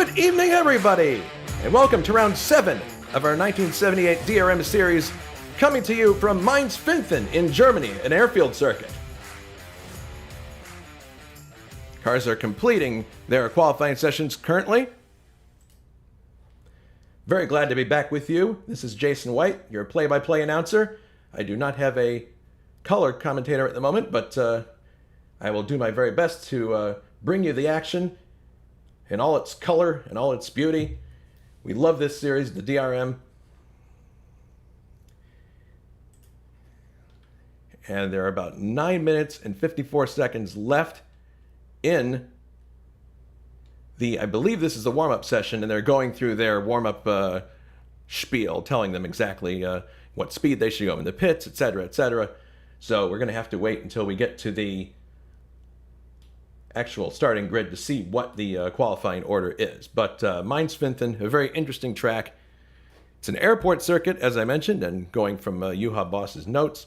Good evening, everybody, and welcome to round 7 of our 1978 DRM series, coming to you from Mainz-Finthen in Germany, an airfield circuit. Cars are completing their qualifying sessions currently. Very glad to be back with you. This is Jason White, your play-by-play announcer. I do not have a color commentator at the moment, but I will do my very best to bring you the action in all its color and all its beauty. We love this series, the DRM. And there are about 9 minutes and 54 seconds left in the, I believe this is the warm-up session, and they're going through their warm-up spiel, telling them exactly what speed they should go in the pits, etc., etc. So we're going to have to wait until we get to the actual starting grid to see what the qualifying order is. But Mainz-Finthen, a very interesting track. It's an airport circuit, as I mentioned, and going from Juha Boss's notes,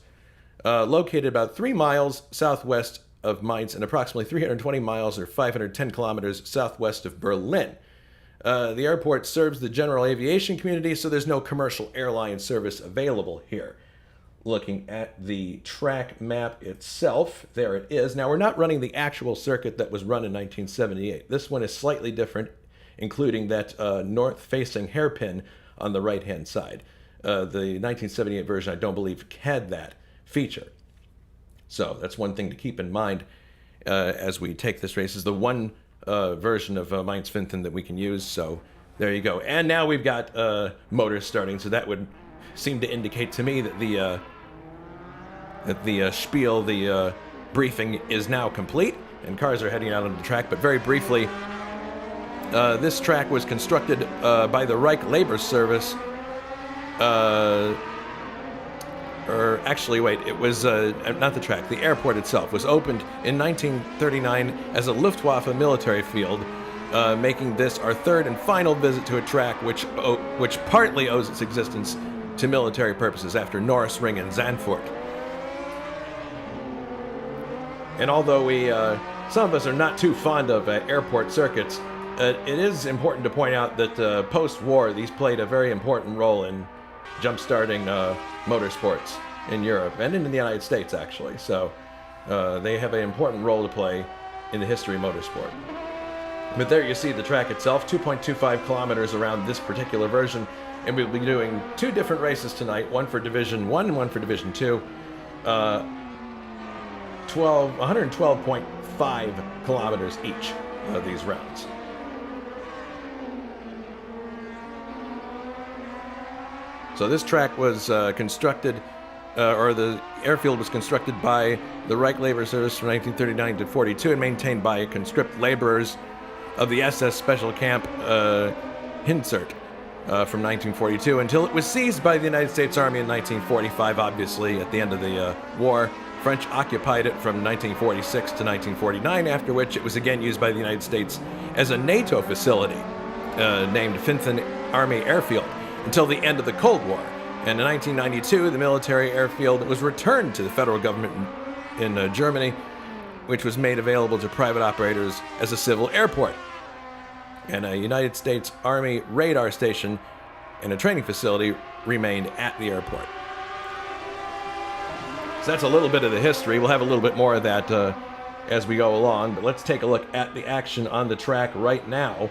located about 3 miles southwest of Mainz and approximately 320 miles or 510 kilometers southwest of Berlin. The airport serves the general aviation community, so there's no commercial airline service available here. Looking at the track map itself, there it is. Now, we're not running the actual circuit that was run in 1978. This one is slightly different, including that north-facing hairpin on the right-hand side. The 1978 version, I don't believe, had that feature. So that's one thing to keep in mind as we take this race, is the one version of Mainz-Finthen that we can use. So there you go. And now we've got motors starting, so that would seem to indicate to me that the spiel, the briefing is now complete, and cars are heading out on the track. But very briefly, this track was constructed by the Reich Labor Service. Or actually, wait, it was not the track. The airport itself was opened in 1939 as a Luftwaffe military field, making this our third and final visit to a track which partly owes its existence to military purposes after Norris Ring and Zandvoort. And although some of us are not too fond of airport circuits, it is important to point out that post-war, these played a very important role in jump-starting motorsports in Europe and in the United States, actually. So they have an important role to play in the history of motorsport. But there you see the track itself, 2.25 kilometers around this particular version. And we'll be doing 2 different races tonight, one for Division 1 and one for Division 2. 112.5 kilometers each of these rounds. So this track was constructed, or the airfield was constructed by the Reich Labor Service from 1939 to 42 and maintained by conscript laborers of the SS Special Camp Hinzert. From 1942 until it was seized by the United States Army in 1945, obviously, at the end of the war. French occupied it from 1946 to 1949, after which it was again used by the United States as a NATO facility, named Finthen Army Airfield, until the end of the Cold War. And in 1992, the military airfield was returned to the federal government in Germany, which was made available to private operators as a civil airport. And a United States Army radar station and a training facility remained at the airport. So that's a little bit of the history. We'll have a little bit more of that as we go along, but let's take a look at the action on the track right now.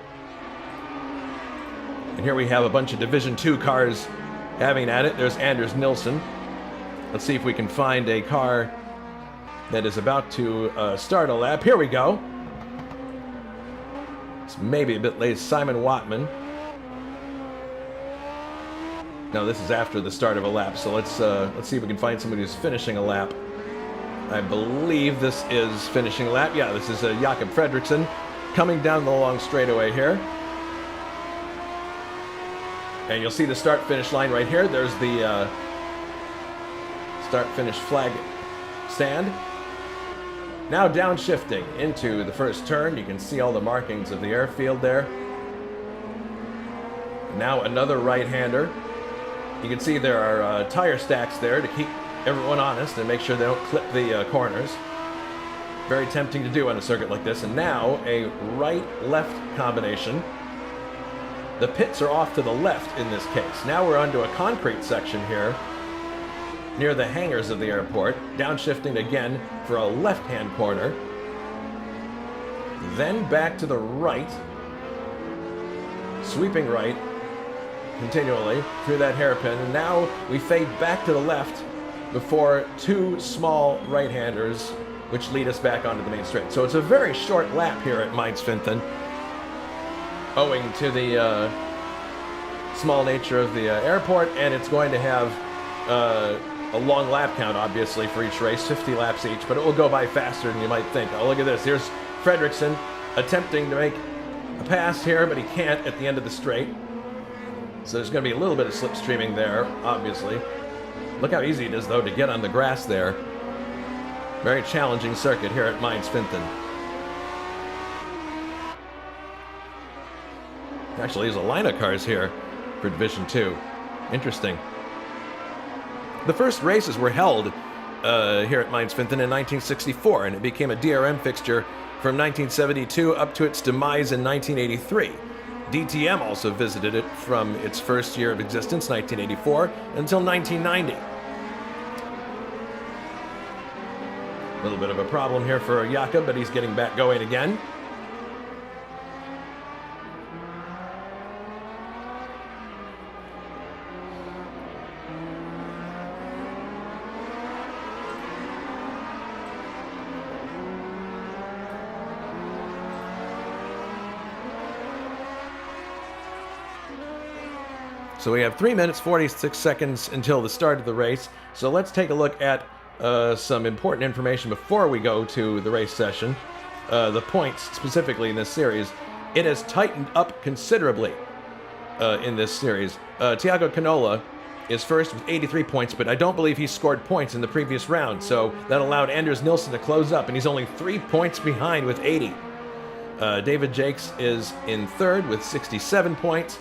And here we have a bunch of Division 2 cars having at it. There's Anders Nilsson. Let's see if we can find a car that is about to start a lap. Here we go. It's maybe a bit late. Simon Wattman. No, this is after the start of a lap, so let's see if we can find somebody who's finishing a lap. I believe this is finishing a lap. Yeah, this is Jakob Fredriksson coming down the long straightaway here. And you'll see the start-finish line right here. There's the start-finish flag stand. Now downshifting into the first turn. You can see all the markings of the airfield there. Now another right-hander. You can see there are tire stacks there to keep everyone honest and make sure they don't clip the corners. Very tempting to do on a circuit like this. And now a right-left combination The pits are off to the left in this case. Now we're onto a concrete section here near the hangars of the airport, downshifting again for a left-hand corner. Then back to the right, sweeping right continually through that hairpin, and now we fade back to the left before two small right-handers which lead us back onto the main straight. So it's a very short lap here at Mainz-Finthen, owing to the small nature of the airport, and it's going to have a long lap count, obviously, for each race, 50 laps each, but it will go by faster than you might think. Oh, look at this. Here's Fredrickson attempting to make a pass here, but he can't at the end of the straight. So there's going to be a little bit of slipstreaming there, obviously. Look how easy it is, though, to get on the grass there. Very challenging circuit here at Mainz-Finthen. Actually, there's a line of cars here for Division 2. Interesting. The first races were held here at Mainz-Finthen in 1964, and it became a DRM fixture from 1972 up to its demise in 1983. DTM also visited it from its first year of existence, 1984, until 1990. A little bit of a problem here for Jakob, but he's getting back going again. So we have 3 minutes, 46 seconds until the start of the race. So let's take a look at some important information before we go to the race session. The points, specifically in this series. It has tightened up considerably in this series. Thiago Canola is first with 83 points, but I don't believe he scored points in the previous round. So that allowed Anders Nilsson to close up, and he's only 3 points behind with 80. David Jakes is in third with 67 points.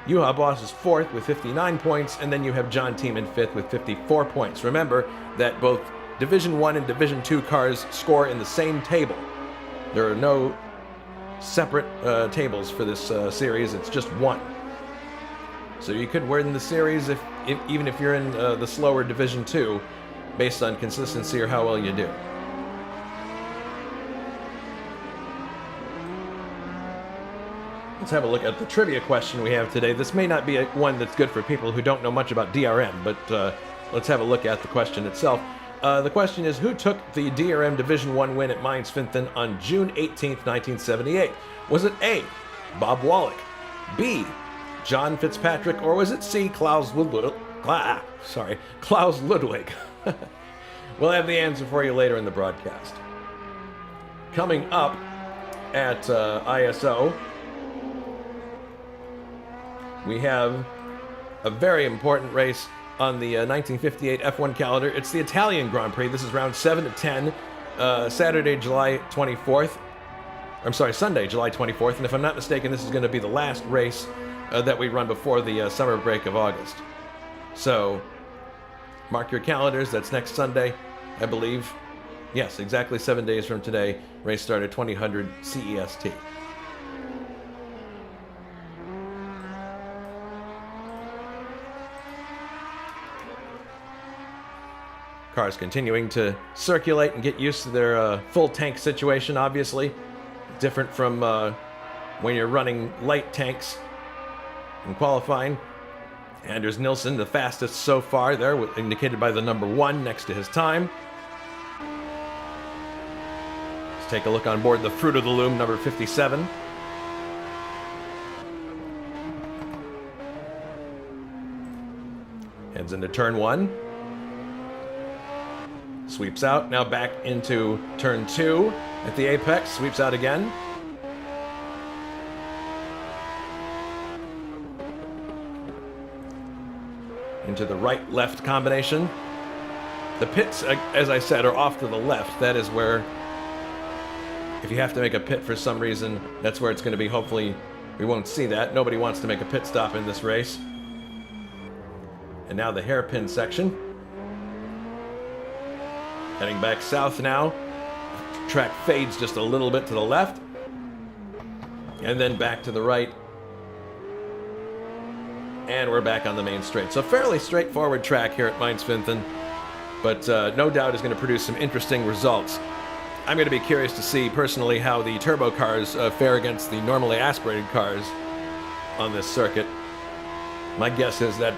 Juha Boss is fourth with 59 points, and then you have John Team in fifth with 54 points. Remember that both Division 1 and Division 2 cars score in the same table. There are no separate tables for this series, it's just one. So you could win the series even if you're in the slower Division 2, based on consistency or how well you do. Let's have a look at the trivia question we have today. This may not be one that's good for people who don't know much about DRM, but let's have a look at the question itself. The question is, who took the DRM Division 1 win at Mainz-Finthen on June 18th, 1978? Was it A, Bob Wallach, B, John Fitzpatrick, or was it C, Klaus Ludwig? Klaus Ludwig. We'll have the answer for you later in the broadcast. Coming up at ISO, we have a very important race on the 1958 F1 calendar. It's the Italian Grand Prix. This is round 7 to 10, Sunday, July 24th. And if I'm not mistaken, this is going to be the last race that we run before the summer break of August. So, mark your calendars. That's next Sunday, I believe. Yes, exactly 7 days from today. Race start at 2000 CEST. Cars continuing to circulate and get used to their full tank situation, obviously. Different from when you're running light tanks in qualifying. Anders Nilsson, the fastest so far there, indicated by the number 1 next to his time. Let's take a look on board the Fruit of the Loom, number 57. Heads into turn 1. Sweeps out, now back into turn 2 at the apex, sweeps out again. Into the right-left combination. The pits, as I said, are off to the left. That is where, if you have to make a pit for some reason, that's where it's going to be. Hopefully, we won't see that. Nobody wants to make a pit stop in this race. And now the hairpin section. Heading back south now. Track fades just a little bit to the left. And then back to the right And we're back on the main straight. So fairly straightforward track here at Mainz-Finthen, but no doubt is going to produce some interesting results. I'm going to be curious to see personally how the turbo cars fare against the normally aspirated cars on this circuit. My guess is that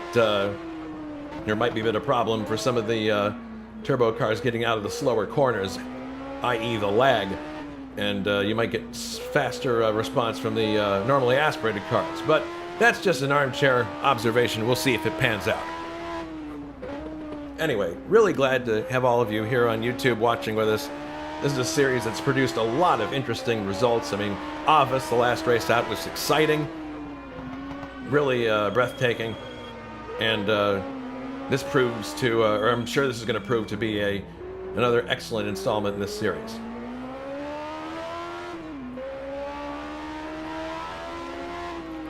there might be a bit of problem for some of the turbo cars getting out of the slower corners, i.e. the lag, and you might get faster response from the normally aspirated cars. But that's just an armchair observation. We'll see if it pans out. Anyway, really glad to have all of you here on YouTube watching with us. This is a series that's produced a lot of interesting results. I mean, Avis, the last race out, was exciting, really breathtaking, and this proves to, or I'm sure this is going to prove to be another excellent installment in this series.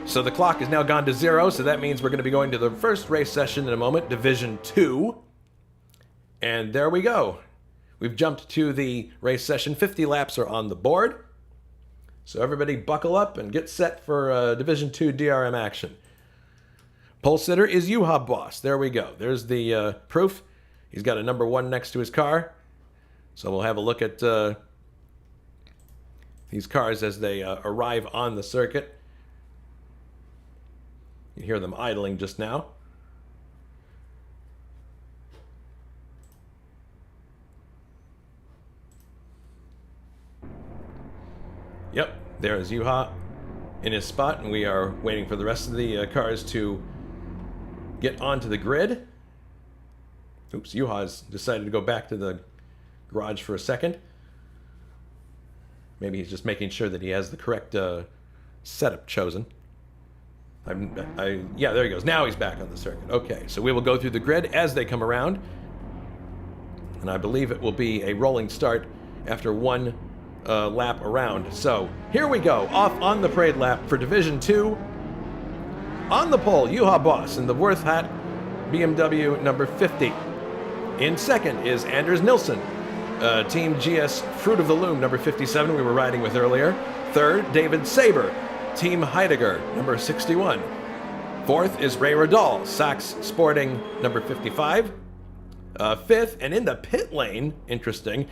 So the clock has now gone to 0, so that means we're going to be going to the first race session in a moment, Division 2. And there we go. We've jumped to the race session. 50 laps are on the board. So everybody buckle up and get set for Division 2 DRM action. Pole sitter is Juha Boss. There we go. There's the proof. He's got a number 1 next to his car. So we'll have a look at these cars as they arrive on the circuit. You hear them idling just now. Yep, there's Juha in his spot, and we are waiting for the rest of the cars to get onto the grid. Oops, Juha's decided to go back to the garage for a second. Maybe he's just making sure that he has the correct setup chosen. Yeah, there he goes. Now he's back on the circuit. Okay, so we will go through the grid as they come around. And I believe it will be a rolling start after one lap around. So here we go, off on the parade lap for Division 2. On the pole, Juha Boss in the Worth hat, BMW number 50. In second is Anders Nilsson, Team GS Fruit of the Loom number 57 we were riding with earlier. Third, David Saber, Team Heidegger, number 61. Fourth is Ray Radal, Sachs Sporting, number 55. Fifth, and in the pit lane, interesting,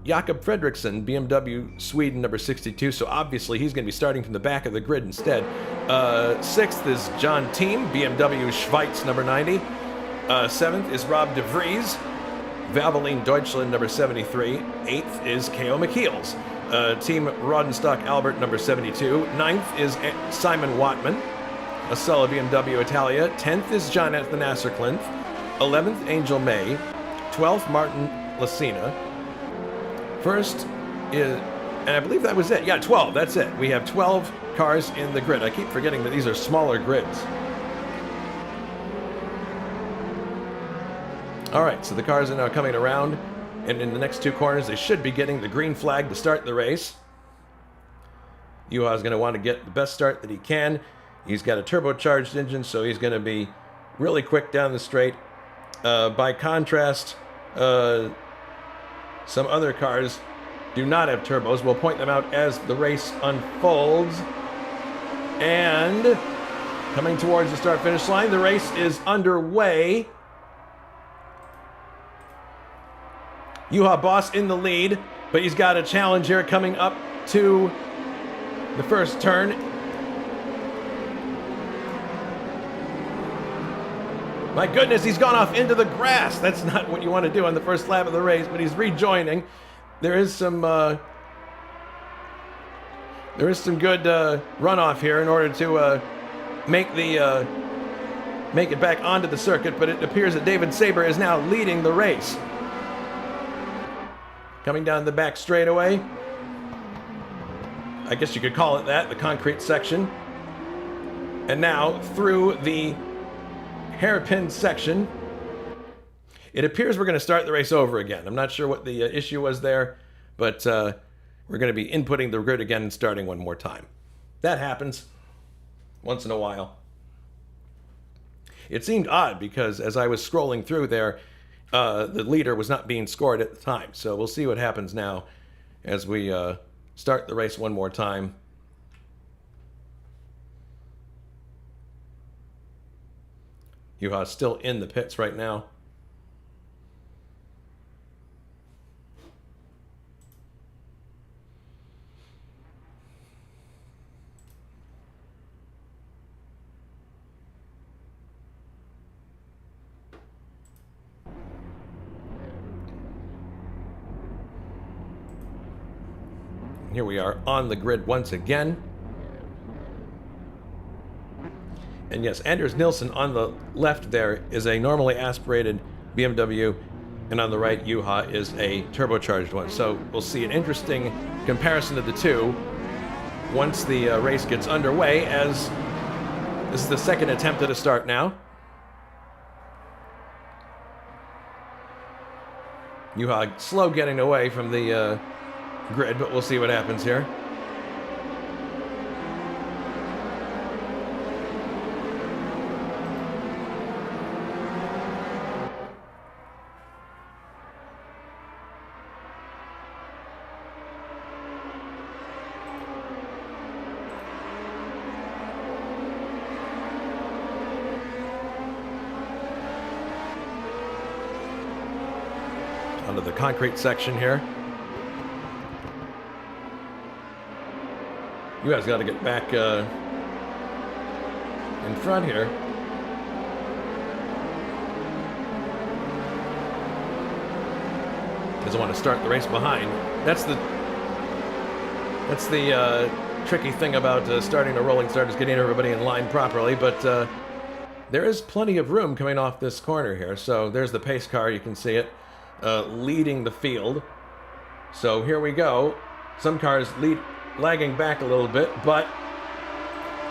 Jakob Fredriksson, BMW Sweden, number 62, so obviously he's going to be starting from the back of the grid instead. Sixth is John Thiem, BMW Schweiz, number 90. Seventh is Rob de Vries, Valvoline Deutschland, number 73. Eighth is K.O. McKeels, Team Rodenstock Albert, number 72. Ninth is Simon Wattman, Acela BMW Italia. 10th is John Athanasser-Klinth. 11th, Angel May. 12th, Martin Lacina. First is, and I believe that was it. Yeah, 12, that's it. We have 12 cars in the grid. I keep forgetting that these are smaller grids. All right, so the cars are now coming around, and in the next two corners, they should be getting the green flag to start the race. Juha's going to want to get the best start that he can. He's got a turbocharged engine, so he's going to be really quick down the straight. By contrast, some other cars do not have turbos. We'll point them out as the race unfolds. And coming towards the start-finish line, the race is underway. Juha Boss in the lead, but he's got a challenge here coming up to the first turn. My goodness, he's gone off into the grass. That's not what you want to do on the first lap of the race, but he's rejoining. There is some good runoff here in order to make it back onto the circuit, but it appears that David Saber is now leading the race. Coming down the back straightaway. I guess you could call it that, the concrete section. And now through the hairpin section. It appears we're going to start the race over again. I'm not sure what the issue was there, but we're going to be inputting the grid again and starting one more time. That happens once in a while. It seemed odd because as I was scrolling through there, the leader was not being scored at the time. So we'll see what happens now as we start the race one more time. Juha's still in the pits right now. Here we are on the grid once again. And yes, Anders Nilsson on the left there is a normally aspirated BMW, and on the right, Juha is a turbocharged one. So we'll see an interesting comparison of the two once the race gets underway, as this is the second attempt at a start now. Juha slow getting away from the grid, but we'll see what happens here. Onto the concrete section here. You guys got to get back in front here. Doesn't want to start the race behind. That's the tricky thing about starting a rolling start, is getting everybody in line properly. But there is plenty of room coming off this corner here. So there's the pace car. You can see it leading the field. So here we go. Some cars lagging back a little bit, but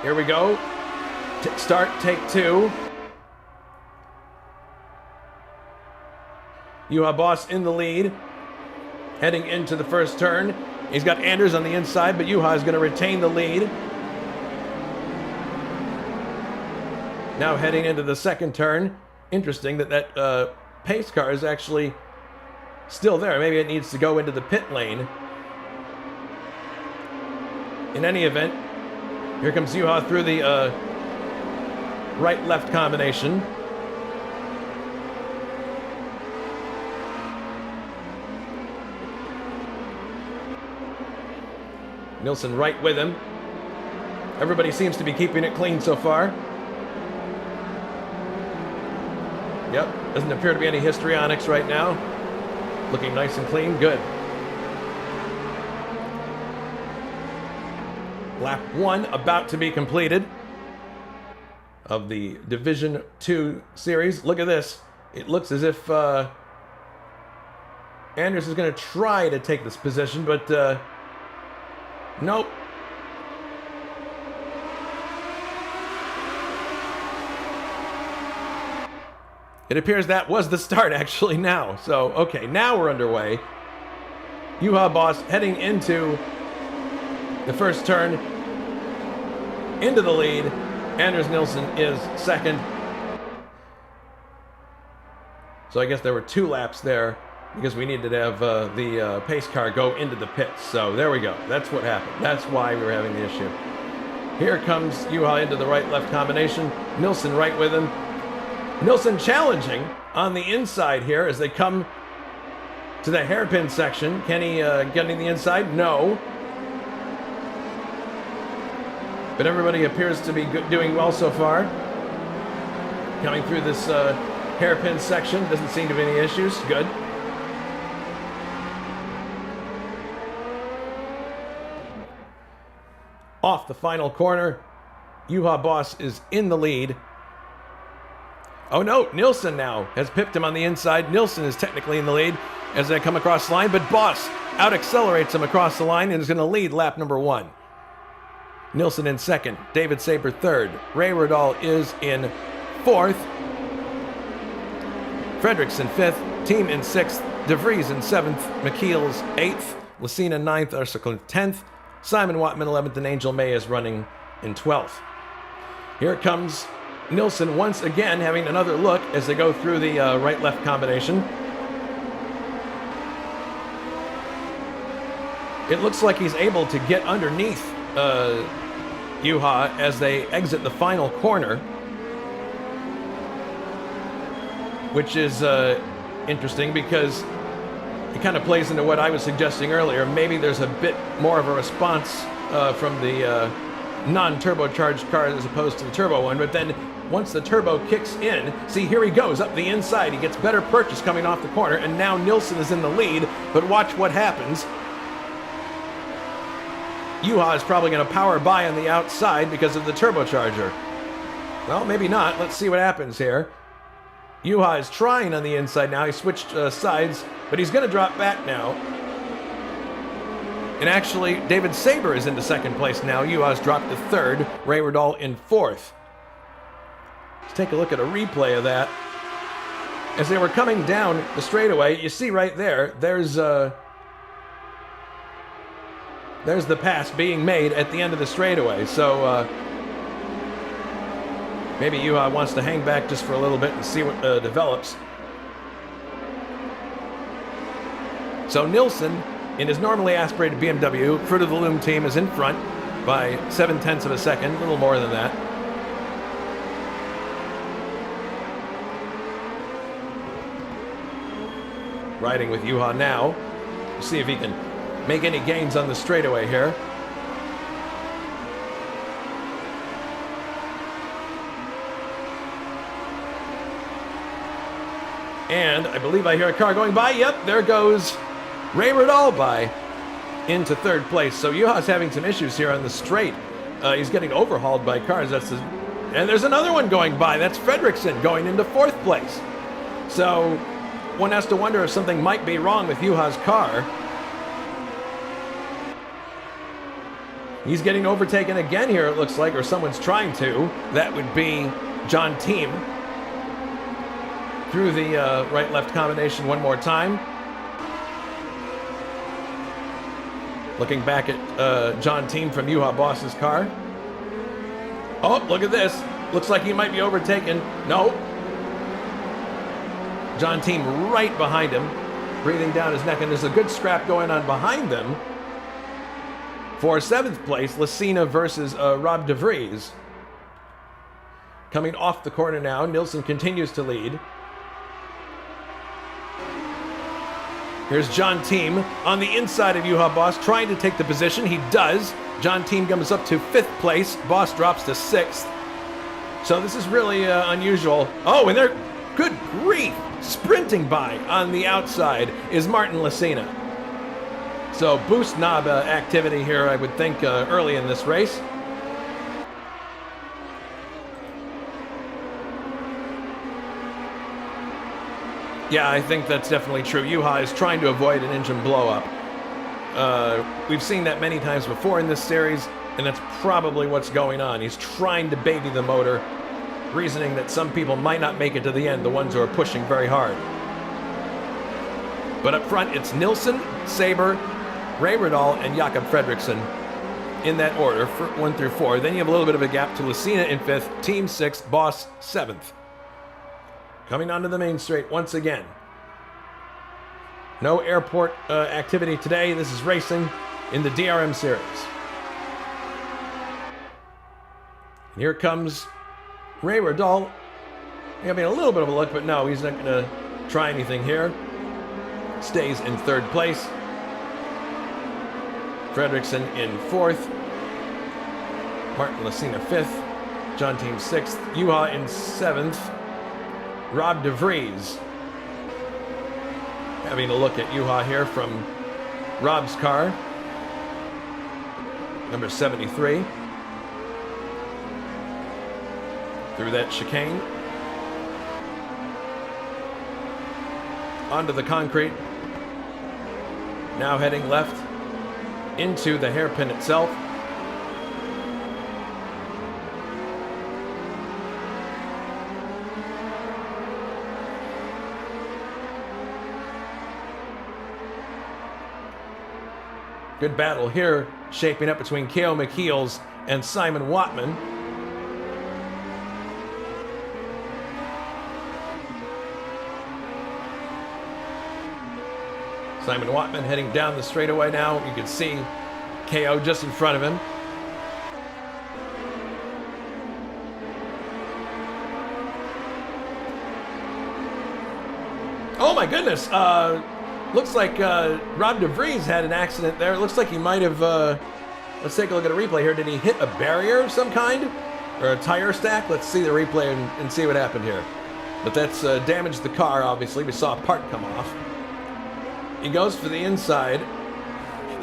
here we go. Start, take two. Juha Boss in the lead, heading into the first turn. He's got Anders on the inside, but Juha is going to retain the lead. Now heading into the second turn. Interesting that pace car is actually still there. Maybe it needs to go into the pit lane. In any event, here comes Juha through the right-left combination. Nilsson right with him. Everybody seems to be keeping it clean so far. Yep, doesn't appear to be any histrionics right now. Looking nice and clean, good. Lap 1 about to be completed of the Division 2 series. Look at this. It looks as if Anders is going to try to take this position, but nope. It appears that was the start actually now. So, okay, now we're underway. Juha Boss heading into the first turn, into the lead. Anders Nilsson is second. So I guess there were 2 laps there because we needed to have the pace car go into the pits. So there we go. That's what happened. That's why we were having the issue. Here comes Juha into the right-left combination. Nilsson right with him. Nilsson challenging on the inside here as they come to the hairpin section. Can he get in the inside? No. But everybody appears to be doing well so far. Coming through this hairpin section. Doesn't seem to be any issues. Good. Off the final corner, Juha Boss is in the lead. Oh no, Nilsson now has pipped him on the inside. Nilsson is technically in the lead as they come across the line, but Boss out-accelerates him across the line and is going to lead lap number 1. Nilsson in second, David Saber third, Ray Rodal is in fourth, Fredrickson fifth, Team in sixth, De Vries in seventh, McKeel's eighth, Lucina ninth, Arsicle 10th, Simon Watman 11th, and Angel May is running in 12th. Here comes Nilsson once again having another look as they go through the right-left combination. It looks like he's able to get underneath Juha as they exit the final corner. which is interesting because it kind of plays into what I was suggesting earlier. Maybe there's a bit more of a response from the non-turbocharged car as opposed to the turbo one, but then once the turbo kicks in, see, here he goes up the inside. He gets better purchase coming off the corner, and now Nilsson is in the lead, but watch what happens. Juha is probably going to power by on the outside because of the turbocharger. Well, maybe not. Let's see what happens here. Juha is trying on the inside now. He switched sides, but he's going to drop back now. And actually, David Saber is into second place now. Juha's dropped to third. Ray Riddall in fourth. Let's take a look at a replay of that. As they were coming down the straightaway, you see right there, there's the pass being made at the end of the straightaway. So maybe Juha wants to hang back just for a little bit and see what develops. So Nilsson, in his normally aspirated BMW, Fruit of the Loom team is in front by 0.7 of a second, a little more than that. Riding with Juha now. We'll see if he can make any gains on the straightaway here. And I believe I hear a car going by. Yep, there goes Ray Riddall by into third place. So Juha's having some issues here on the straight. He's getting overhauled by cars. And there's another one going by. That's Fredriksson going into fourth place. So one has to wonder if something might be wrong with Juha's car. He's getting overtaken again here, it looks like, or someone's trying to. That would be John Team. Through the right-left combination one more time. Looking back at John Team from Juha Boss's car. Oh, look at this. Looks like he might be overtaken. No. John Team right behind him, breathing down his neck, and there's a good scrap going on behind them. For seventh place, Lucina versus Rob De Vries. Coming off the corner now, Nilsson continues to lead. Here's John Team on the inside of Juha Boss, trying to take the position. He does. John Team comes up to fifth place. Boss drops to sixth. So this is really unusual. Oh, and they're, good grief, sprinting by on the outside is Martin Lucina. So boost knob activity here, I would think, early in this race. Yeah, I think that's definitely true. Juha is trying to avoid an engine blow-up. We've seen that many times before in this series, and that's probably what's going on. He's trying to baby the motor, reasoning that some people might not make it to the end, the ones who are pushing very hard. But up front, it's Nilsson, Saber, Ray Riddall, and Jakob Fredriksson in that order, 1 through 4. Then you have a little bit of a gap to Lucina in 5th, Team 6th, Boss 7th. Coming onto the main straight once again. No airport activity today. This is racing in the DRM series. And here comes Ray Riddall. Having a little bit of a look, but no, he's not going to try anything here. Stays in 3rd place. Fredriksson in 4th. Martin Lucina 5th. John Team 6th. Juha in 7th. Rob De Vries. Having a look at Juha here from Rob's car. Number 73. Through that chicane. Onto the concrete. Now heading left into the hairpin itself. Good battle here shaping up between K.O. McKeels and Simon Watman. Simon Watman heading down the straightaway now. You can see K.O. just in front of him. Oh my goodness! Looks like Rob DeVries had an accident there. It looks like he might have. Let's take a look at a replay here. Did he hit a barrier of some kind? Or a tire stack? Let's see the replay and see what happened here. But that's damaged the car, obviously. We saw a part come off. He goes for the inside.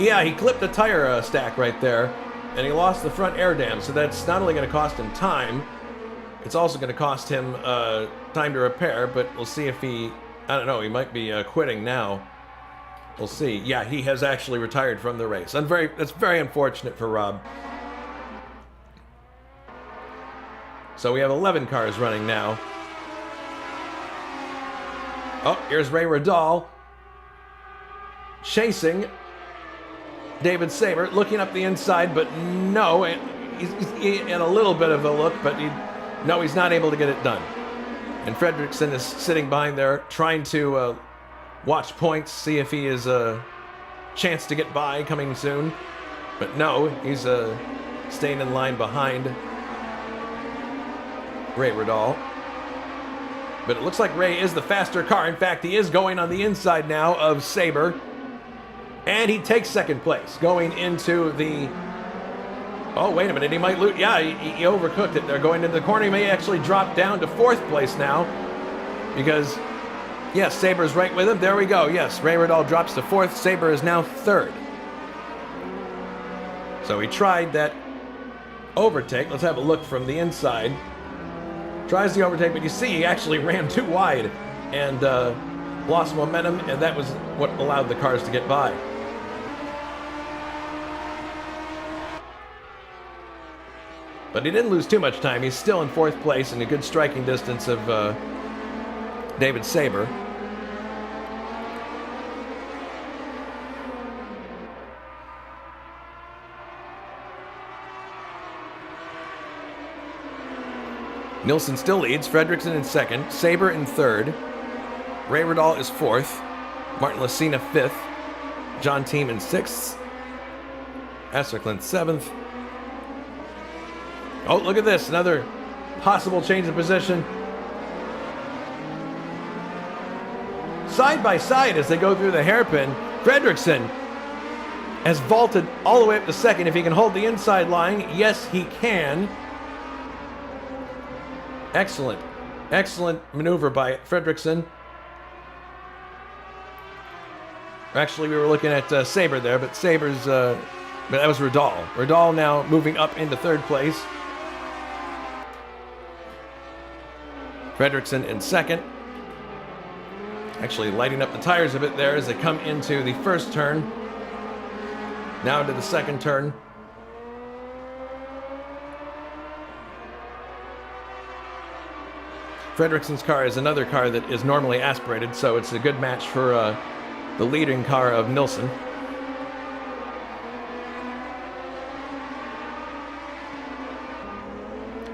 Yeah, he clipped a tire stack right there. And he lost the front air dam. So that's not only going to cost him time, it's also going to cost him time to repair. But we'll see if he... I don't know, he might be quitting now. We'll see. Yeah, he has actually retired from the race. That's very unfortunate for Rob. So we have 11 cars running now. Oh, here's Ray Radal chasing David Saber, looking up the inside, but no, he's in a little bit of a look, but he's not able to get it done. And Fredrickson is sitting behind there, trying to watch points, see if he is a chance to get by coming soon. But no, he's staying in line behind Ray Radal. But it looks like Ray is the faster car. In fact, he is going on the inside now of Saber. And he takes second place, going into the... Oh, wait a minute, he might lose. Yeah, he overcooked it. They're going into the corner. He may actually drop down to fourth place now. Because, yes, Saber's right with him. There we go. Yes, Ray Radal drops to fourth. Saber is now third. So he tried that overtake. Let's have a look from the inside. Tries the overtake, but you see he actually ran too wide and lost momentum, and that was what allowed the cars to get by. But he didn't lose too much time. He's still in fourth place and a good striking distance of David Saber. Nilsson still leads. Fredrickson in second. Saber in third. Ray Radal is fourth. Martin Lacina fifth. John Team in sixth. Asserklin seventh. Oh, look at this. Another possible change of position. Side by side as they go through the hairpin. Fredrickson has vaulted all the way up to second. If he can hold the inside line, yes, he can. Excellent. Excellent maneuver by Fredrickson. Actually, we were looking at Saber there, but Saber's... but that was Radal. Radal now moving up into third place. Fredrickson in second. Actually lighting up the tires a bit there as they come into the first turn. Now into the second turn. Fredrickson's car is another car that is normally aspirated, so it's a good match for the leading car of Nilsson.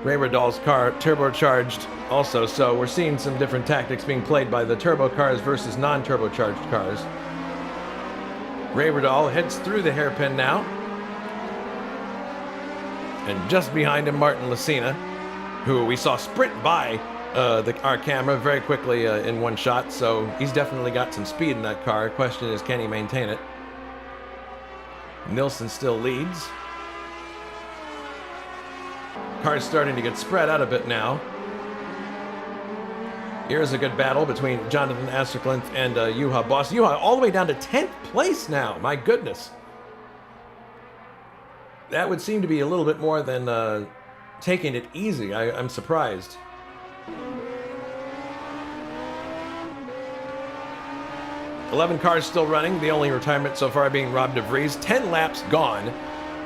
Ray Radal's car turbocharged also, so we're seeing some different tactics being played by the turbo cars versus non-turbocharged cars. Ray Radal heads through the hairpin now. And just behind him, Martin Lacina, who we saw sprint by our camera very quickly in one shot, so he's definitely got some speed in that car. Question is, can he maintain it? Nilsson still leads. Car's starting to get spread out a bit now. Here's a good battle between Jonathan Asserklin and Juha Boss. Juha all the way down to 10th place now. My goodness. That would seem to be a little bit more than taking it easy. I'm surprised. "11 cars still running. The only retirement so far being Rob DeVries. 10 laps gone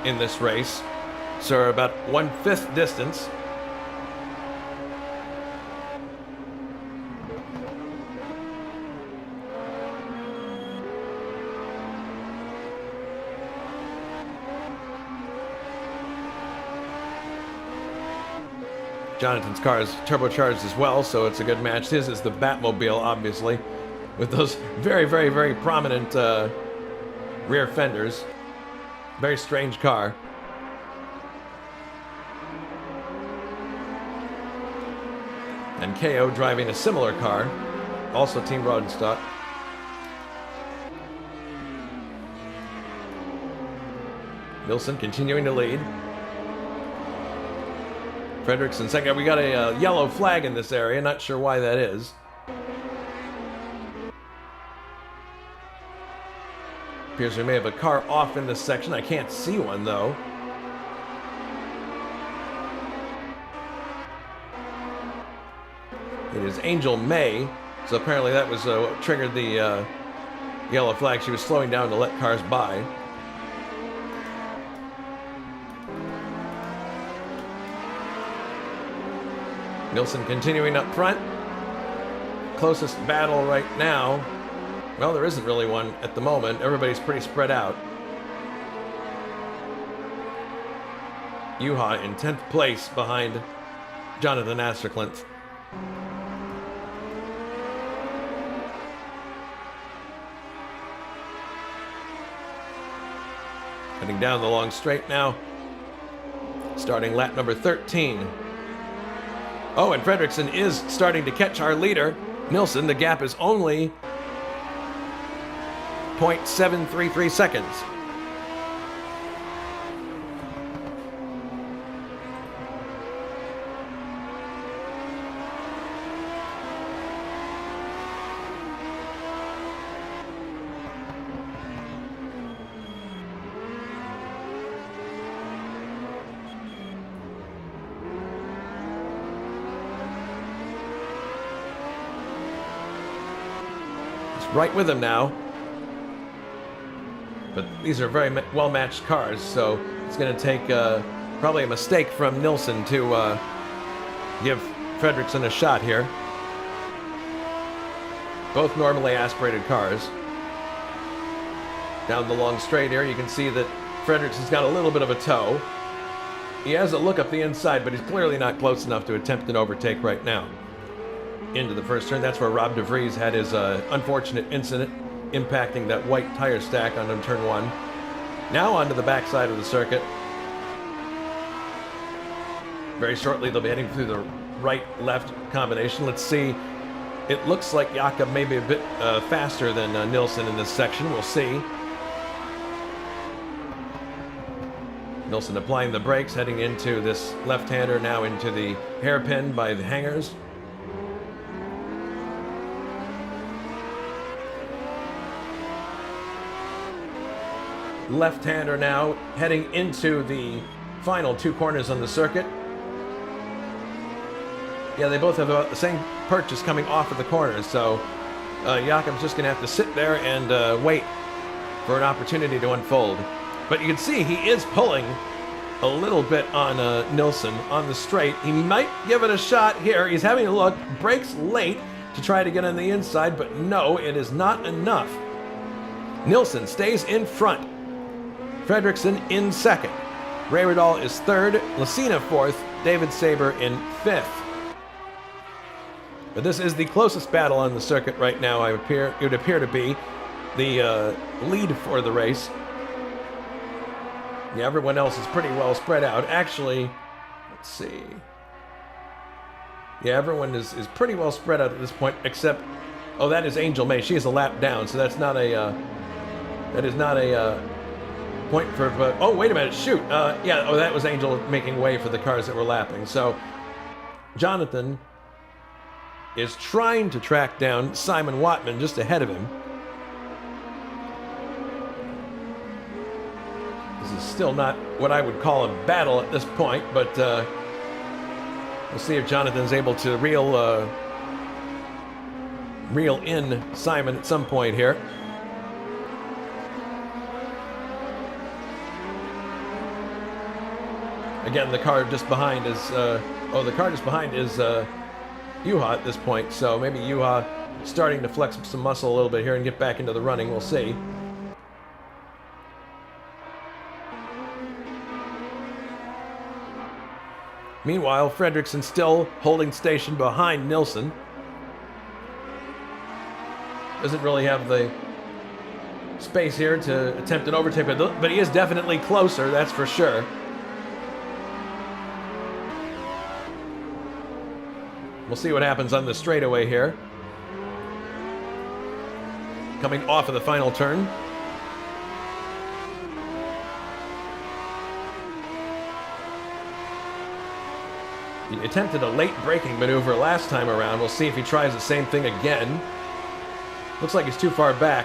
in this race. So about 1/5 distance. Jonathan's car is turbocharged as well, so it's a good match. His is the Batmobile, obviously, with those very, very, very prominent rear fenders. Very strange car. And KO driving a similar car. also Team Rodenstock. Nilsson continuing to lead. Fredrickson second. We got a yellow flag in this area. Not sure why that is. Appears we may have a car off in this section. I can't see one, though. It is Angel May. So apparently that was what triggered the yellow flag. She was slowing down to let cars by. Nilsson continuing up front. Closest battle right now. Well, there isn't really one at the moment. Everybody's pretty spread out. Juha in 10th place behind Jonathan Asterklint. Heading down the long straight now. Starting lap number 13. Oh, and Fredrickson is starting to catch our leader, Nilsson. The gap is only 0.733 seconds. Right with him now. But these are very well-matched cars, so it's going to take probably a mistake from Nilsson to give Fredrickson a shot here. Both normally aspirated cars. Down the long straight here, you can see that Fredrickson's got a little bit of a toe. He has a look up the inside, but he's clearly not close enough to attempt an overtake right now. Into the first turn. That's where Rob DeVries had his unfortunate incident impacting that white tire stack on turn 1. Now onto the backside of the circuit. Very shortly they'll be heading through the right-left combination. Let's see. It looks like Jakob may be a bit faster than Nilsson in this section. We'll see. Nilsson applying the brakes, heading into this left-hander, now into the hairpin by the hangars. Left-hander now heading into the final 2 corners on the circuit. Yeah, they both have about the same purchase coming off of the corners, so Jakob's just going to have to sit there and wait for an opportunity to unfold. But you can see he is pulling a little bit on Nilsson on the straight. He might give it a shot here. He's having a look, brakes late to try to get on the inside, but no, it is not enough. Nilsson stays in front. Fredrickson in second. Rayredal is third. Lucina fourth. David Saber in fifth. But this is the closest battle on the circuit right now. It would appear to be the lead for the race. Yeah, everyone else is pretty well spread out. Actually, let's see. Yeah, everyone is pretty well spread out at this point, except, oh, that is Angel May. She is a lap down, so that's not a, that is not a point for, oh, wait a minute, shoot. Yeah, oh, that was Angel making way for the cars that were lapping. So, Jonathan is trying to track down Simon Watman just ahead of him. This is still not what I would call a battle at this point, but we'll see if Jonathan's able to reel in Simon at some point here. Again, the car just behind is, the car just behind is Juha at this point, so maybe Juha starting to flex some muscle a little bit here and get back into the running. We'll see. Meanwhile, Fredrickson still holding station behind Nilsson. Doesn't really have the space here to attempt an overtake, but he is definitely closer, that's for sure. We'll see what happens on the straightaway here. coming off of the final turn. He attempted a late braking maneuver last time around. We'll see if he tries the same thing again. Looks like he's too far back.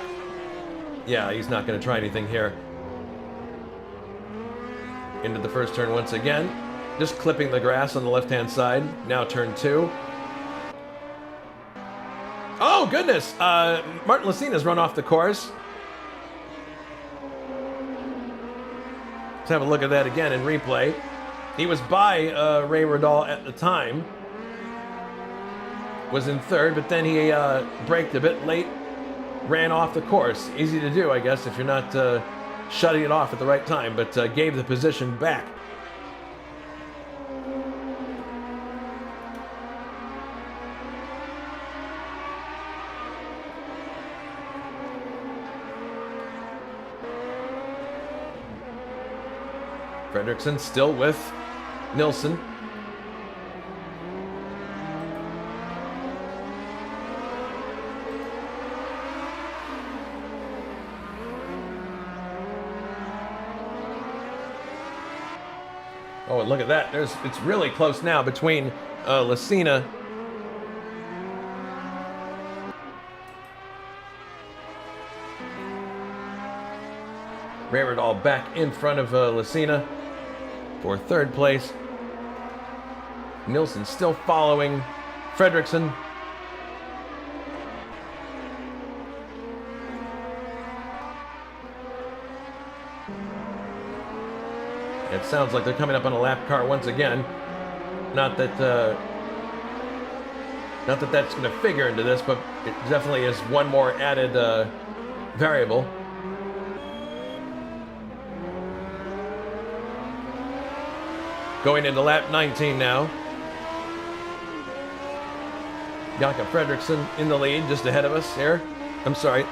Yeah, he's not going to try anything here. Into the first turn once again. Just clipping the grass on the left-hand side. Now turn 2. Oh, goodness! Martin Lacina's run off the course. Let's have a look at that again in replay. He was by Ray Rodal at the time. Was in third, but then he braked a bit late. Ran off the course. Easy to do, I guess, if you're not shutting it off at the right time, but gave the position back. Fredrickson still with Nilsson. Oh, and look at that. It's really close now between Lacina Rayredall back in front of Lacina for third place. Nilsson still following Fredrickson. It sounds like they're coming up on a lap car once again. Not that that's going to figure into this, but it definitely is one more added variable. Going into lap 19 now. Janka Fredrickson in the lead, just ahead of us here. I'm sorry.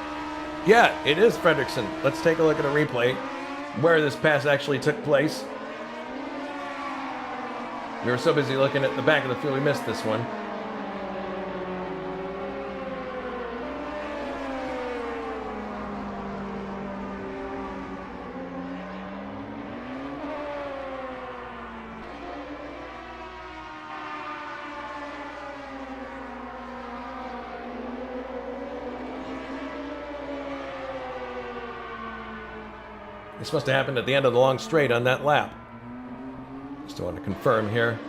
Yeah, it is Fredrickson. Let's take a look at a replay where this pass actually took place. We were so busy looking at the back of the field, we missed this one. This must have happened at the end of the long straight on that lap. Just want to confirm here.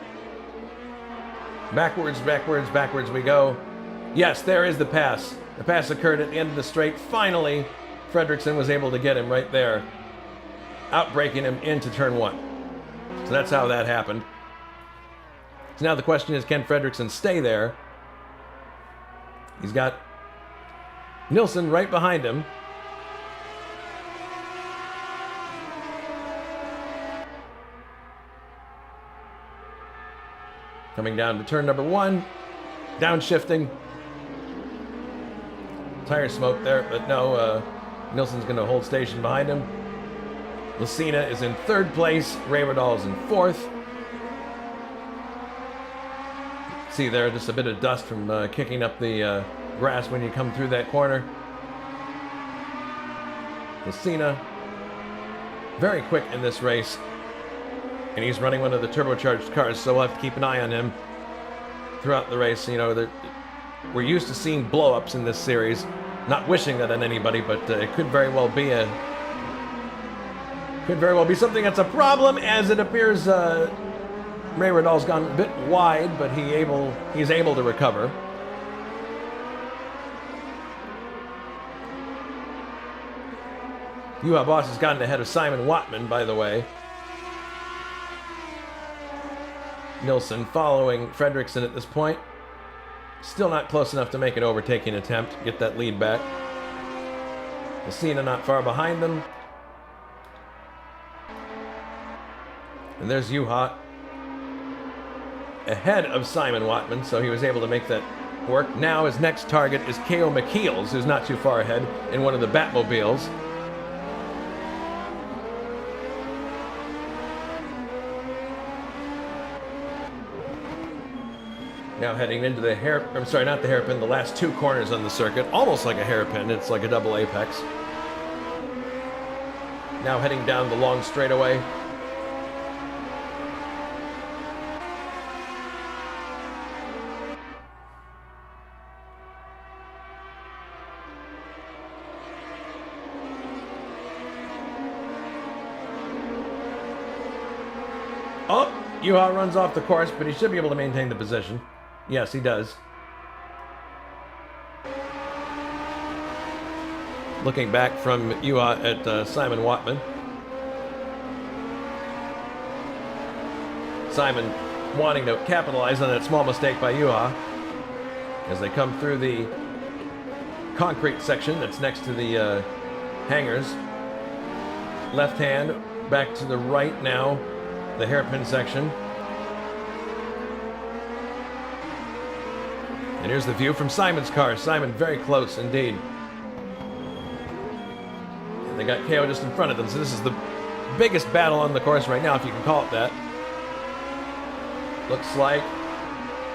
Backwards, backwards, backwards we go. Yes, there is the pass. The pass occurred at the end of the straight. Finally, Fredrickson was able to get him right there, outbraking him into turn 1. So that's how that happened. So now the question is, can Fredrickson stay there? He's got Nilsson right behind him. Coming down to turn number 1, downshifting. Tire smoke there, but no, Nilsson's going to hold station behind him. Lacina is in third place. Rayredall is in fourth. See there, just a bit of dust from kicking up the grass when you come through that corner. Lacina, very quick in this race. And he's running one of the turbocharged cars, so we'll have to keep an eye on him throughout the race. You know, we're used to seeing blow-ups in this series. Not wishing that on anybody, but it could very well be something that's a problem, as it appears Rayredall's gone a bit wide, but he's able to recover. Juha Boss has gotten ahead of Simon Wattman, by the way. Nilsson following Fredrickson at this point. Still not close enough to make an overtaking attempt, get that lead back. Lacina not far behind them. And there's Juha ahead of Simon Wattman, so he was able to make that work. Now his next target is K.O. McKeels, who's not too far ahead in one of the Batmobiles. Now heading into the not the hairpin, the last two corners on the circuit. Almost like a hairpin. It's like a double apex. Now heading down the long straightaway. Oh, Yuha runs off the course, but he should be able to maintain the position. Yes, he does. Looking back from Yuha at Simon Watman. Simon wanting to capitalize on that small mistake by Yuha as they come through the concrete section that's next to the hangars. Left hand back to the right now, the hairpin section. And here's the view from Simon's car. Simon very close indeed. And they got KO just in front of them, so this is the biggest battle on the course right now, if you can call it that. Looks like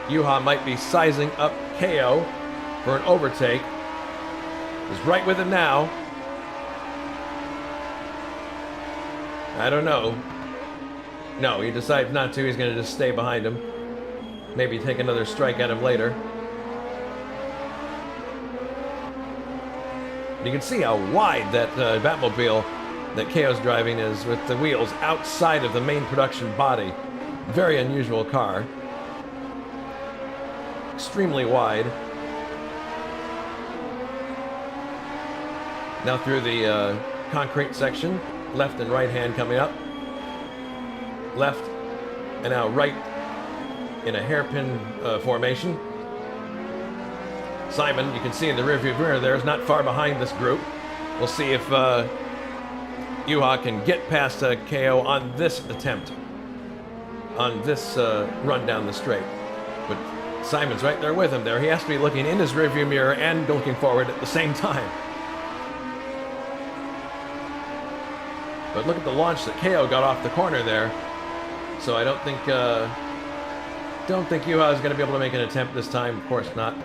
Yuha might be sizing up KO for an overtake. He's right with him now. I don't know. No, he decides not to. He's going to just stay behind him. Maybe take another strike at him later. You can see how wide that Batmobile that KO's driving is with the wheels outside of the main production body. Very unusual car. Extremely wide. Now through the concrete section. Left and right hand coming up. Left and now right in a hairpin formation. Simon, you can see in the rearview mirror there, is not far behind this group. We'll see if Yuha can get past KO on this attempt, on this run down the straight. But Simon's right there with him there. He has to be looking in his rearview mirror and looking forward at the same time. But look at the launch that KO got off the corner there. So I don't think Yuha is going to be able to make an attempt this time. Of course not.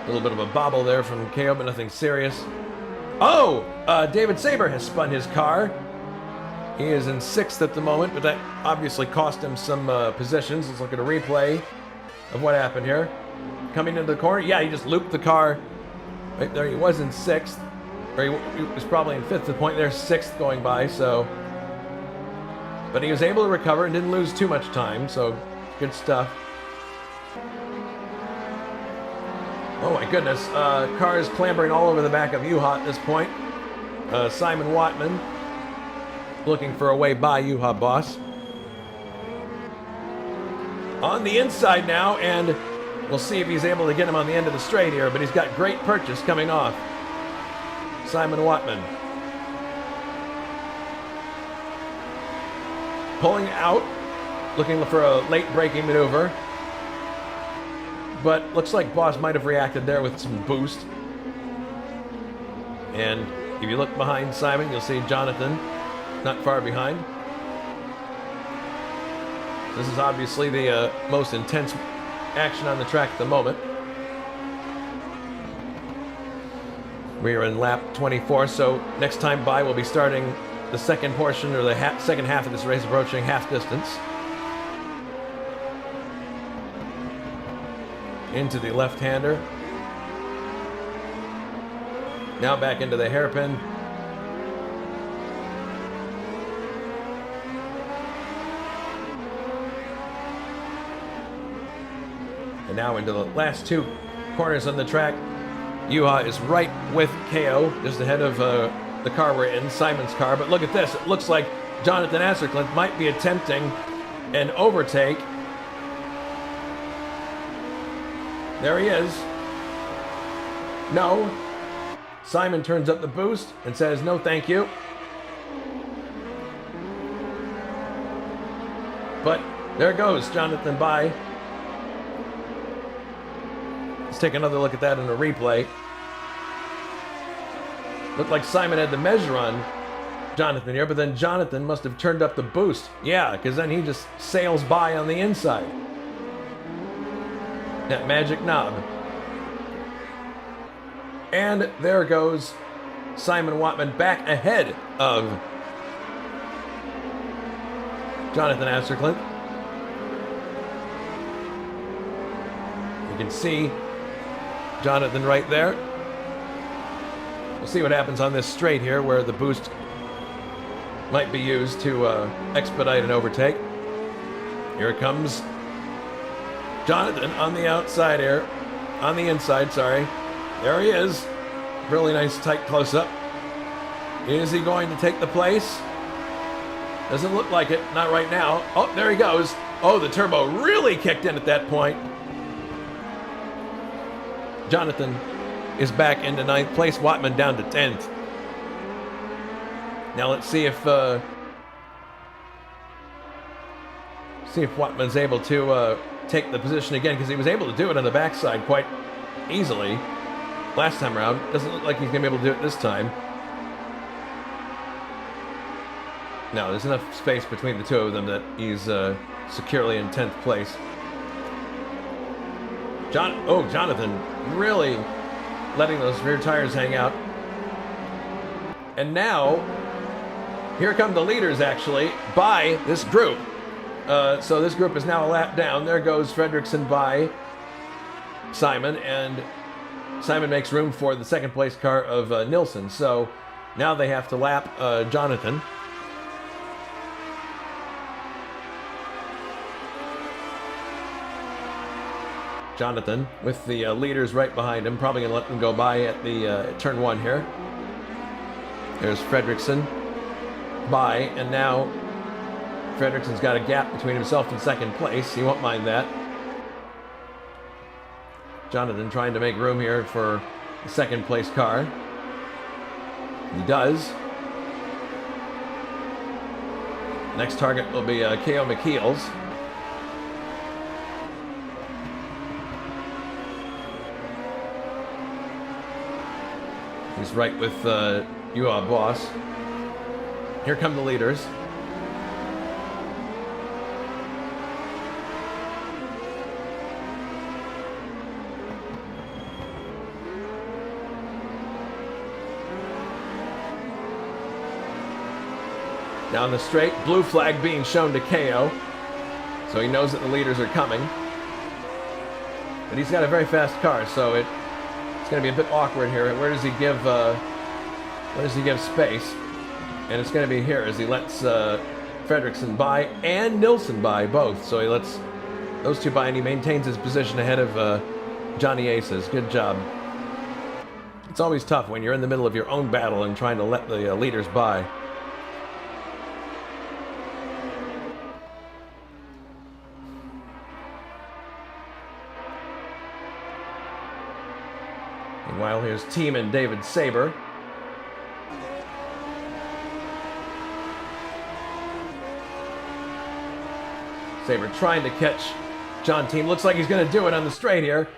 A little bit of a bobble there from KO, but nothing serious. Oh! David Saber has spun his car. He is in 6th at the moment, but that obviously cost him some positions. Let's look at a replay of what happened here. Coming into the corner. Yeah, he just looped the car. Right there, he was in 6th. Or he was probably in 5th at the point there, 6th going by, so. But he was able to recover and didn't lose too much time, so good stuff. Oh my goodness, cars clambering all over the back of Yuha at this point. Simon Watman looking for a way by Yuha Boss. On the inside now, and we'll see if he's able to get him on the end of the straight here, but he's got great purchase coming off. Simon Watman. Pulling out, looking for a late braking maneuver. But looks like Boss might have reacted there with some boost. And if you look behind Simon, you'll see Jonathan not far behind. This is obviously the most intense action on the track at the moment. We are in lap 24, so next time by we'll be starting the second portion, or the second half of this race, approaching half distance. Into the left-hander. Now back into the hairpin. And now into the last two corners on the track. Yuha is right with KO, just ahead of the car we're in, Simon's car. But look at this. It looks like Jonathan Asserklint might be attempting an overtake. There he is. No. Simon turns up the boost and says, no, thank you. But there goes Jonathan by. Let's take another look at that in a replay. Looked like Simon had the measure on Jonathan here, but then Jonathan must have turned up the boost. Yeah, because then he just sails by on the inside. That magic knob. And there goes Simon Watman back ahead of Jonathan Asserclint. You can see Jonathan right there. We'll see what happens on this straight here where the boost might be used to expedite an overtake. Here it comes. Jonathan on the outside here. On the inside, sorry. There he is. Really nice tight close-up. Is he going to take the place? Doesn't look like it. Not right now. Oh, there he goes. Oh, the turbo really kicked in at that point. Jonathan is back into 9th place. Watman down to 10th. Now let's see if Watman's able to take the position again, because he was able to do it on the backside quite easily last time around. Doesn't look like he's going to be able to do it this time. No, there's enough space between the two of them that he's securely in 10th place. Jonathan really letting those rear tires hang out. And now, here come the leaders, actually, by this group. So this group is now a lap down. There goes Fredrickson by Simon, and Simon makes room for the second place car of Nilsson. So now they have to lap Jonathan. Jonathan with the leaders right behind him, probably gonna let them go by at the turn 1 here. There's Fredrickson by, and now Fredrickson's got a gap between himself and second place. He won't mind that. Jonathan trying to make room here for the second place car. He does. Next target will be K.O. McKeels. He's right with UA Boss. Here come the leaders. Down the straight, blue flag being shown to KO. So he knows that the leaders are coming. But he's got a very fast car, so it's going to be a bit awkward here. Where does he give space? And it's going to be here as he lets Fredrickson by and Nilsson by both. So he lets those two by and he maintains his position ahead of Johnny Aces. Good job. It's always tough when you're in the middle of your own battle and trying to let the leaders by. Meanwhile, here's Team and David Saber. Saber trying to catch John Team. Looks like he's going to do it on the straight here.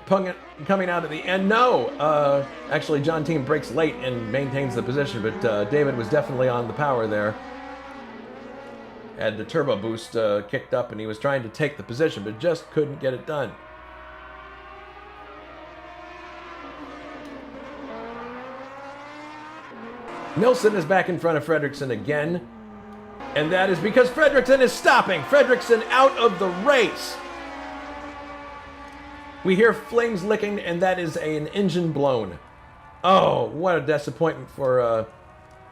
Coming out at the end. No! Actually, John Team breaks late and maintains the position, but David was definitely on the power there. Had the turbo boost kicked up, and he was trying to take the position, but just couldn't get it done. Nilsson is back in front of Fredrickson again. And that is because Fredrickson is stopping. Fredrickson out of the race. We hear flames licking, and that is an engine blown. Oh, what a disappointment for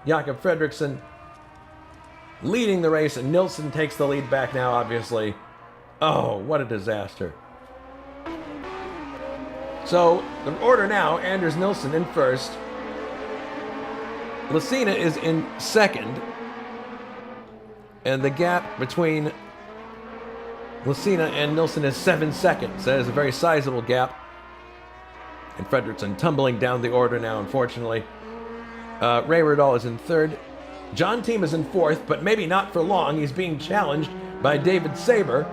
Jakob Fredrickson. Leading the race, and Nilsson takes the lead back now, obviously. Oh, what a disaster. So, the order now, Anders Nilsson in first. Lucina is in second. And the gap between Lucina and Nilsson is 7 seconds. That is a very sizable gap. And Fredrickson tumbling down the order now, unfortunately. Ray Riddall is in third. John Team is in fourth, but maybe not for long. He's being challenged by David Saber.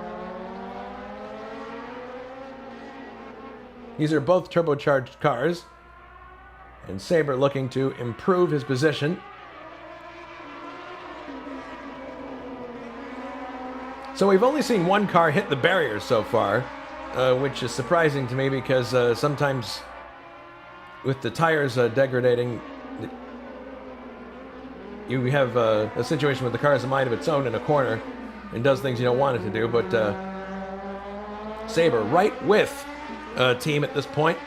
These are both turbocharged cars. And Saber looking to improve his position. So we've only seen one car hit the barrier so far, which is surprising to me because sometimes with the tires degrading, you have a situation where the car has a mind of its own in a corner and does things you don't want it to do. But Sabre right with team at this point.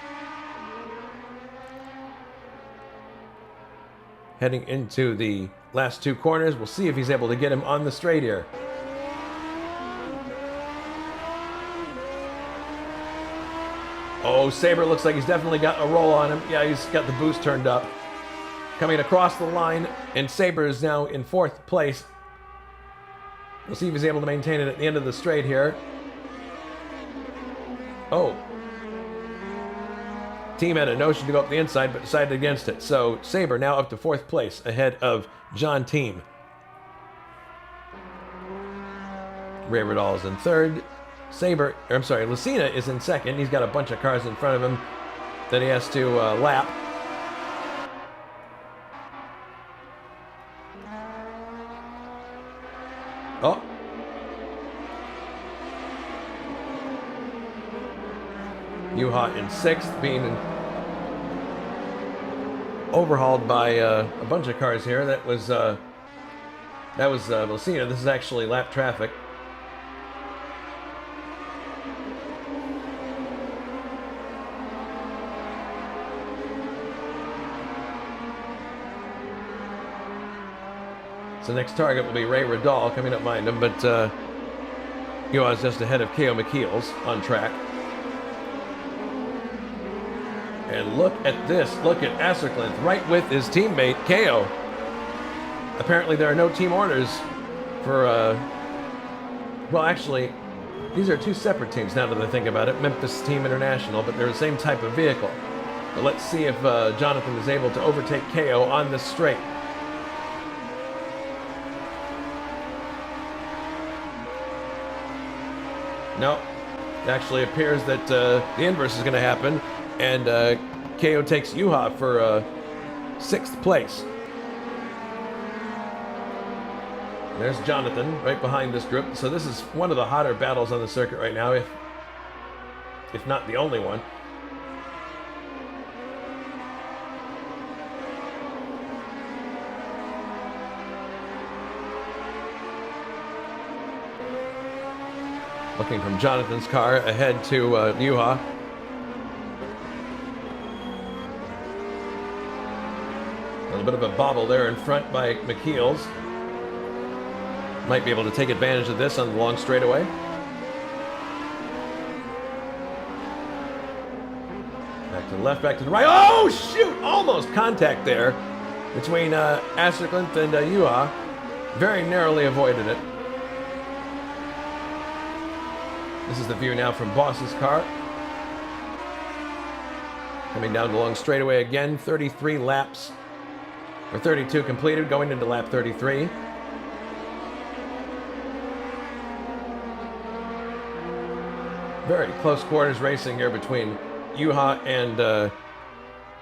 Heading into the last two corners. We'll see if he's able to get him on the straight here. Oh, Sabre looks like he's definitely got a roll on him. Yeah, he's got the boost turned up. Coming across the line, and Sabre is now in 4th place. We'll see if he's able to maintain it at the end of the straight here. Oh. Team had a notion to go up the inside, but decided against it. So Sabre now up to 4th place, ahead of John Team. Ray Riddall is in 3rd. Lucina is in 2nd. He's got a bunch of cars in front of him that he has to lap. Oh. Juha in 6th, being overhauled by a bunch of cars here. That was Lucina. This is actually lap traffic. So next target will be Ray Riddall coming up behind him, but Juha is just ahead of K.O. McKeels on track. And look at this. Look at Asserclinth right with his teammate, K.O. Apparently there are no team orders for, well, actually, these are two separate teams now that I think about it. Memphis Team International, but they're the same type of vehicle. But let's see if Jonathan is able to overtake K.O. on this straight. No, it actually appears that the inverse is going to happen, and KO takes Juha for 6th place. There's Jonathan right behind this group. So this is one of the hotter battles on the circuit right now, if not the only one. Looking from Jonathan's car ahead to Juha. A little bit of a bobble there in front by McKeels. Might be able to take advantage of this on the long straightaway. Back to the left, back to the right. Oh, shoot! Almost contact there between Asserclinth and Juha. Very narrowly avoided it. This is the view now from Boss's car. Coming down the long straightaway again, 33 laps, or 32 completed, going into lap 33. Very close quarters racing here between Juha and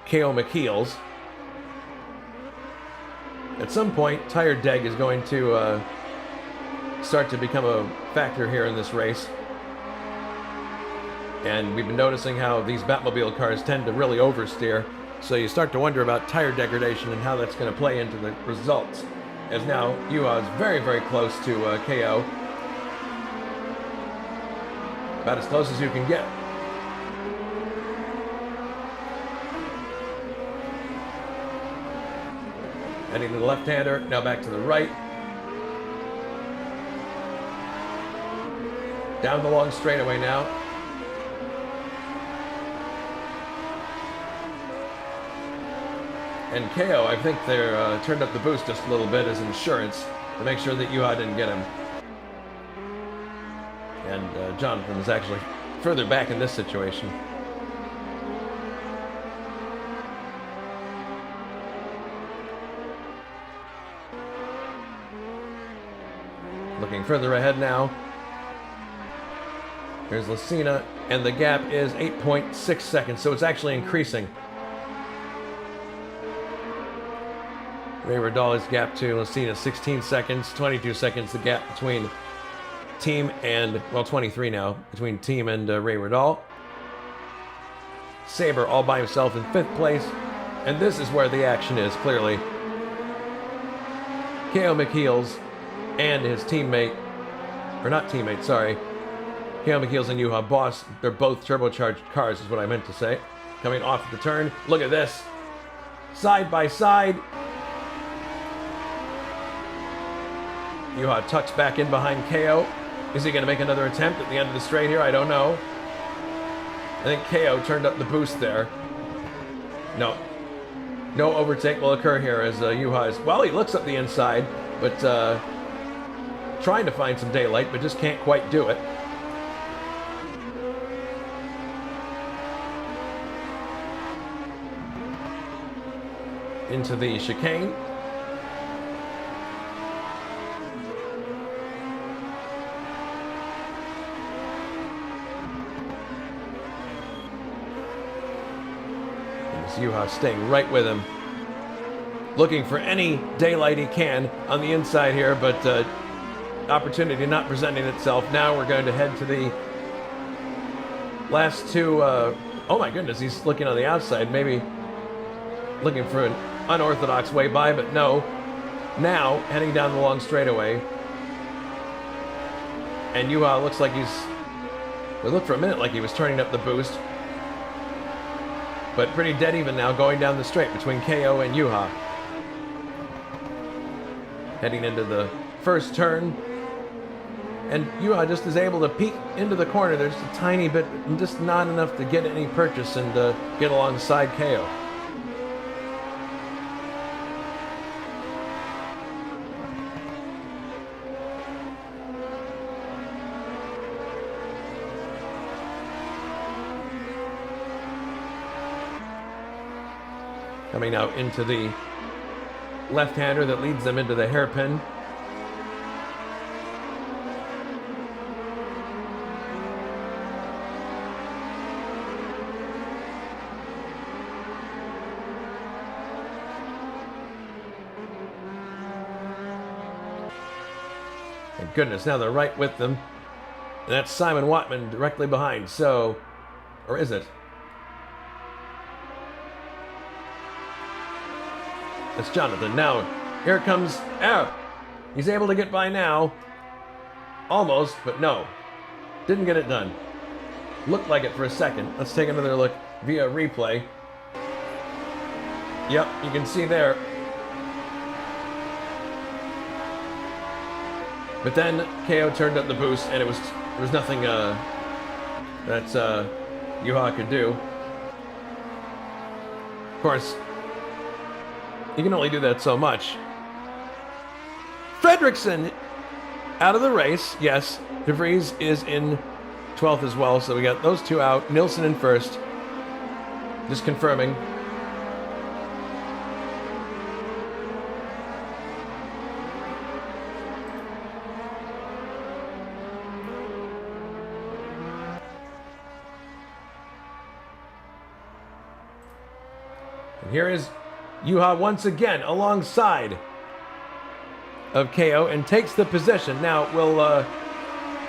K.O. McKeels. At some point, tire deg is going to start to become a factor here in this race. And we've been noticing how these Batmobile cars tend to really oversteer. So you start to wonder about tire degradation and how that's going to play into the results. As now, Juha is very, very close to KO. About as close as you can get. Heading to the left-hander, now back to the right. Down the long straightaway now. And KO, I think they're turned up the boost just a little bit as insurance to make sure that Juha didn't get him. And Jonathan is actually further back in this situation. Looking further ahead now. Here's Lucina, and the gap is 8.6 seconds, so it's actually increasing. Ray Riddall's gap to Lucina, 16 seconds, 22 seconds the gap between Team and, well, 23 now, between Team and Ray Riddall. Sabre all by himself in 5th place. And this is where the action is, clearly. K.O. McHeels and his teammate, or not teammate, sorry. K.O. McHeels and Juha Boss, they're both turbocharged cars, is what I meant to say. Coming off the turn. Look at this. Side by side. Juha tucks back in behind KO. Is he going to make another attempt at the end of the straight here? I don't know. I think KO turned up the boost there. No. No overtake will occur here as Juha is... Well, he looks up the inside, but trying to find some daylight, but just can't quite do it. Into the chicane. Juha staying right with him, looking for any daylight he can on the inside here, but opportunity not presenting itself. Now we're going to head to the last two. Oh my goodness, he's looking on the outside, maybe looking for an unorthodox way by, but no. Now heading down the long straightaway, and Juha looks like he's... It looked for a minute like he was turning up the boost. But pretty dead even now going down the straight between KO and Juha. Heading into the first turn. And Juha just is able to peek into the corner. There's a tiny bit, just not enough to get any purchase and get alongside KO. Coming out into the left-hander that leads them into the hairpin. Thank goodness, now they're right with them. And that's Simon Watman directly behind, so... Or is it? It's Jonathan. Now, here comes... Oh! He's able to get by now. Almost, but no. Didn't get it done. Looked like it for a second. Let's take another look via replay. Yep, you can see there. But then KO turned up the boost, and there was nothing that Juha could do. Of course, you can only do that so much. Fredriksson out of the race. Yes, De Vries is in 12th as well, so we got those two out. Nilsson in first. Just confirming. And here is Juha once again alongside of KO and takes the position. Now, will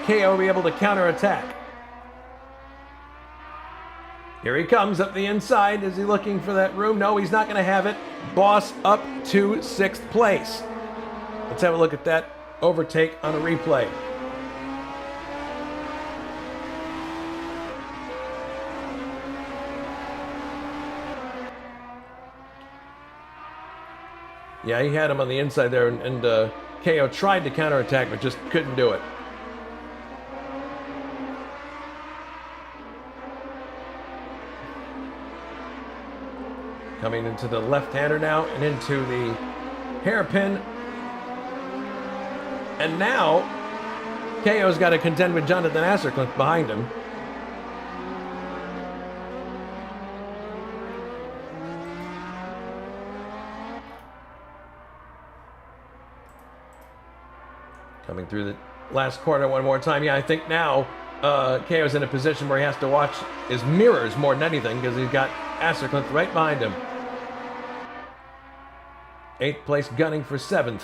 KO be able to counterattack? Here he comes up the inside. Is he looking for that room? No, he's not going to have it. Boss up to 6th place. Let's have a look at that overtake on a replay. Yeah, he had him on the inside there, and KO tried to counterattack, but just couldn't do it. Coming into the left-hander now, and into the hairpin. And now, KO's got to contend with Jonathan Assercliff behind him. Coming through the last corner one more time. Yeah, I think now KO's in a position where he has to watch his mirrors more than anything because he's got Assercliff right behind him. 8th place gunning for 7th.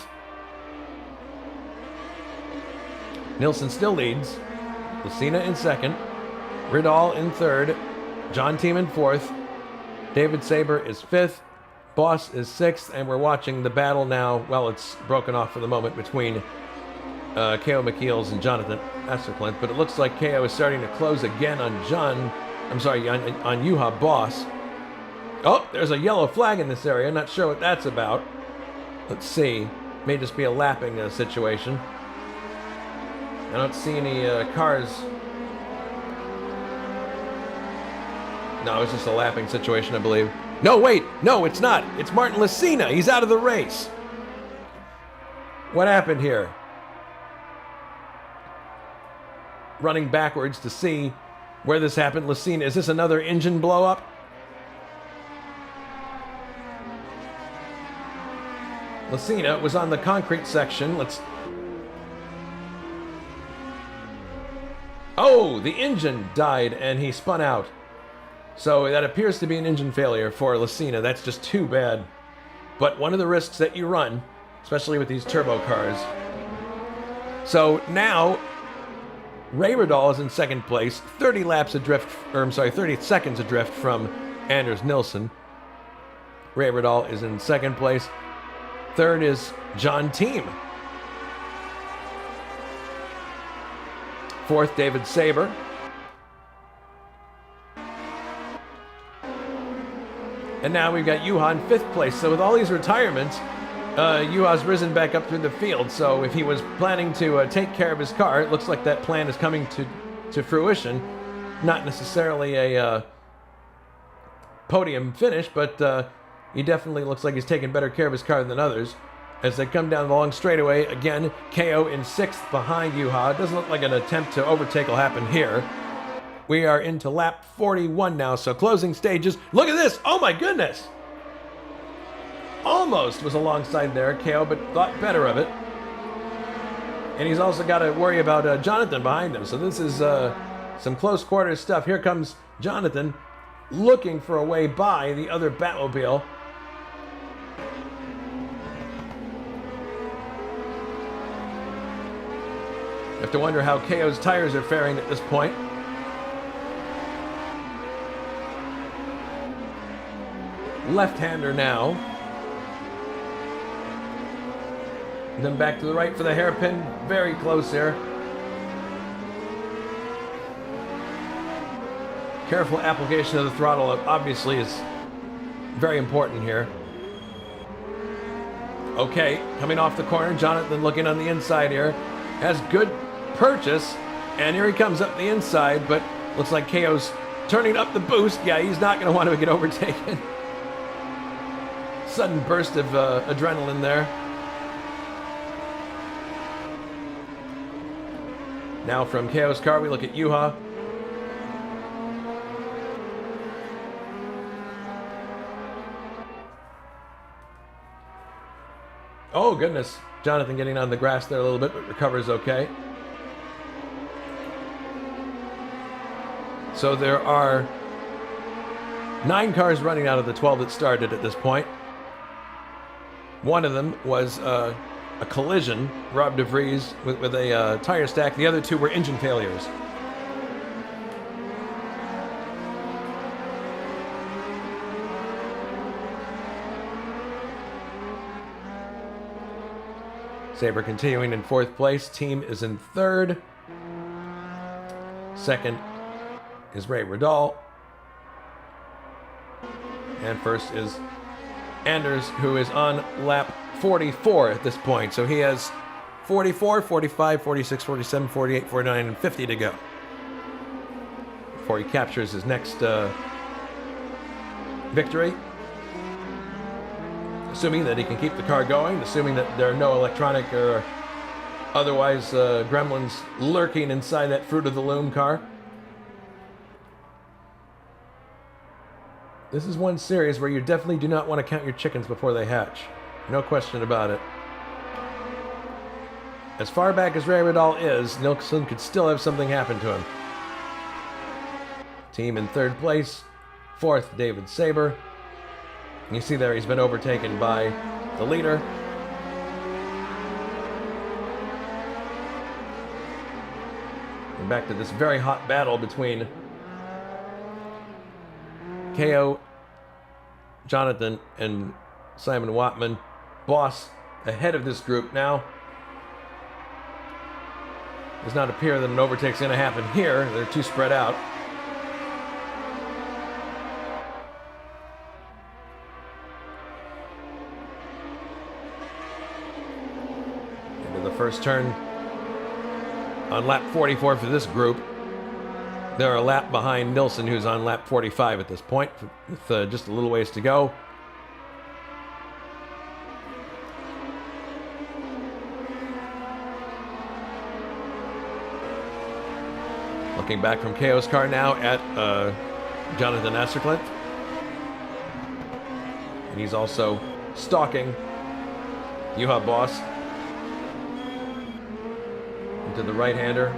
Nilsson still leads. Lucina in second. Riddall in third. John Team in fourth. David Saber is fifth. Boss is sixth. And we're watching the battle now. Well, it's broken off for the moment between K.O. McKeels and Jonathan Esserklint. But it looks like K.O. is starting to close again on on Juha Boss. Oh, there's a yellow flag in this area. Not sure what that's about. Let's see. May just be a lapping situation. I don't see any cars. No, it's just a lapping situation, I believe. No, wait. No, it's not. It's Martin Lucina. He's out of the race. What happened here? Running backwards to see where this happened. Lucina, is this another engine blow up? Lucina was on the concrete section. Oh, the engine died and he spun out. So that appears to be an engine failure for Lucina. That's just too bad. But one of the risks that you run, especially with these turbo cars. So now, Ray Riddall is in second place, 30 seconds adrift from Anders Nilsson. Ray Riddall is in second place. Third is John Team. Fourth, David Saber. And now we've got Juha in fifth place. So with all these retirements, Juha's risen back up through the field. So if he was planning to take care of his car, it looks like that plan is coming to fruition. Not necessarily a podium finish, but he definitely looks like he's taking better care of his car than others. As they come down the long straightaway, again, KO in sixth behind Juha. It doesn't look like an attempt to overtake will happen here. We are into lap 41 now, so closing stages. Look at this! Oh my goodness! Almost was alongside there, KO, but thought better of it. And he's also got to worry about Jonathan behind him. So this is some close quarters stuff. Here comes Jonathan looking for a way by the other Batmobile. You have to wonder how KO's tires are faring at this point. Left-hander now. And then back to the right for the hairpin. Very close here. Careful application of the throttle obviously is very important here. Okay, coming off the corner, Jonathan looking on the inside here. Has good purchase, and here he comes up the inside, but looks like KO's turning up the boost. Yeah, he's not going to want to get overtaken. Sudden burst of adrenaline there. Now from KO's car, we look at Juha. Oh, goodness. Jonathan getting on the grass there a little bit, but recovers okay. So there are 9 cars running out of the 12 that started at this point. One of them was a collision, Rob DeVries, with a tire stack. The other 2 were engine failures. Saber continuing in 4th place. Team is in 3rd. Second is Ray Riddall. And first is Anders, who is on lap 44 at this point. So he has 44, 45, 46, 47, 48, 49, and 50 to go before he captures his next victory. Assuming that he can keep the car going, assuming that there are no electronic or otherwise gremlins lurking inside that Fruit of the Loom car. This is one series where you definitely do not want to count your chickens before they hatch. No question about it. As far back as Ray Riddall is, Nilsson could still have something happen to him. Team in 3rd place. 4th, David Saber. And you see there he's been overtaken by the leader. And back to this very hot battle between KO, Jonathan, and Simon Watman. Boss ahead of this group now. Does not appear that an overtake's going to happen here. They're too spread out. Into the first turn on lap 44 for this group. They're a lap behind Nilsson, who's on lap 45 at this point, with just a little ways to go. Looking back from KO's car now at Jonathan Asserklint. And he's also stalking Juha Boss into the right-hander.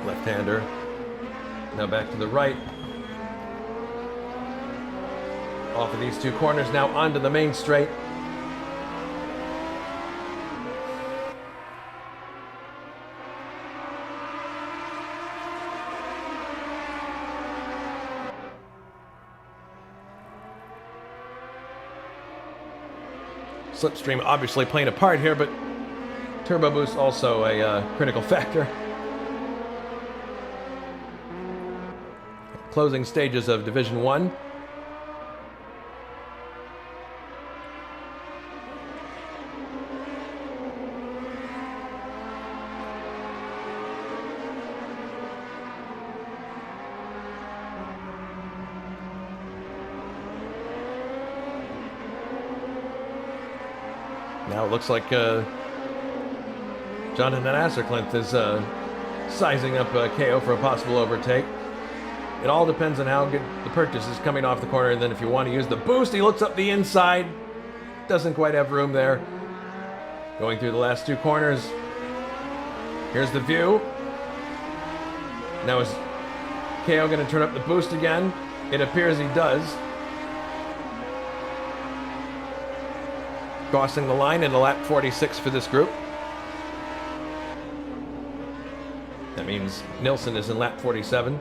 Left-hander. Now back to the right. Off of these two corners, now onto the main straight. Slipstream obviously playing a part here, but turbo boost also a critical factor. Closing stages of Division 1. Now it looks like Jonathan Asserklint is sizing up KO for a possible overtake. It all depends on how good the purchase is coming off the corner, and then if you want to use the boost, he looks up the inside. Doesn't quite have room there. Going through the last two corners. Here's the view. Now is KO going to turn up the boost again? It appears he does. Crossing the line into lap 46 for this group. That means Nilsson is in lap 47.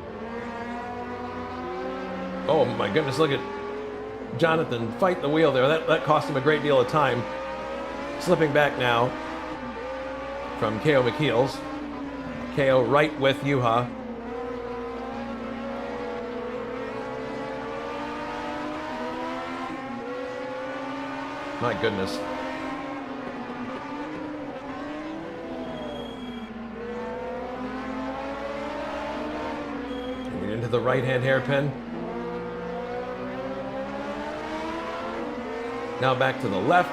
Oh my goodness, look at Jonathan fight the wheel there. That cost him a great deal of time. Slipping back now from KO McKeels. KO right with Juha. My goodness. Coming into the right-hand hairpin. Now back to the left.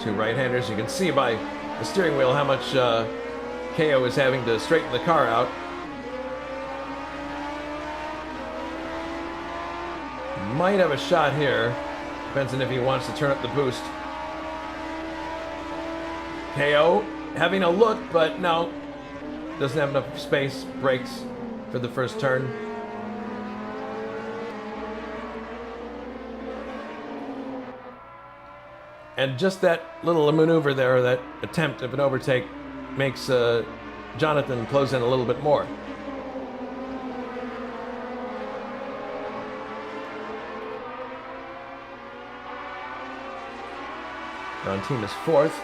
Two right-handers. You can see by the steering wheel how much KO is having to straighten the car out. Might have a shot here. Depends on if he wants to turn up the boost. KO having a look, but no. Doesn't have enough space. Brakes for the first turn. And just that little maneuver there, that attempt of an overtake, makes Jonathan close in a little bit more. John Team is fourth.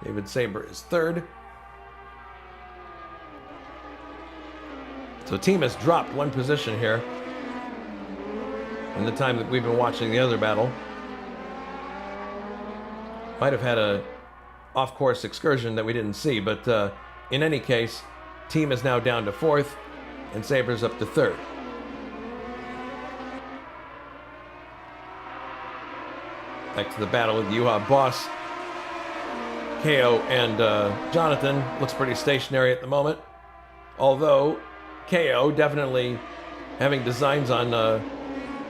David Saber is third. So Team has dropped one position here in the time that we've been watching the other battle. Might have had a off-course excursion that we didn't see, but in any case, Team is now down to fourth, and Saber's up to third. Back to the battle with Juha Boss. KO and Jonathan looks pretty stationary at the moment. Although KO definitely having designs on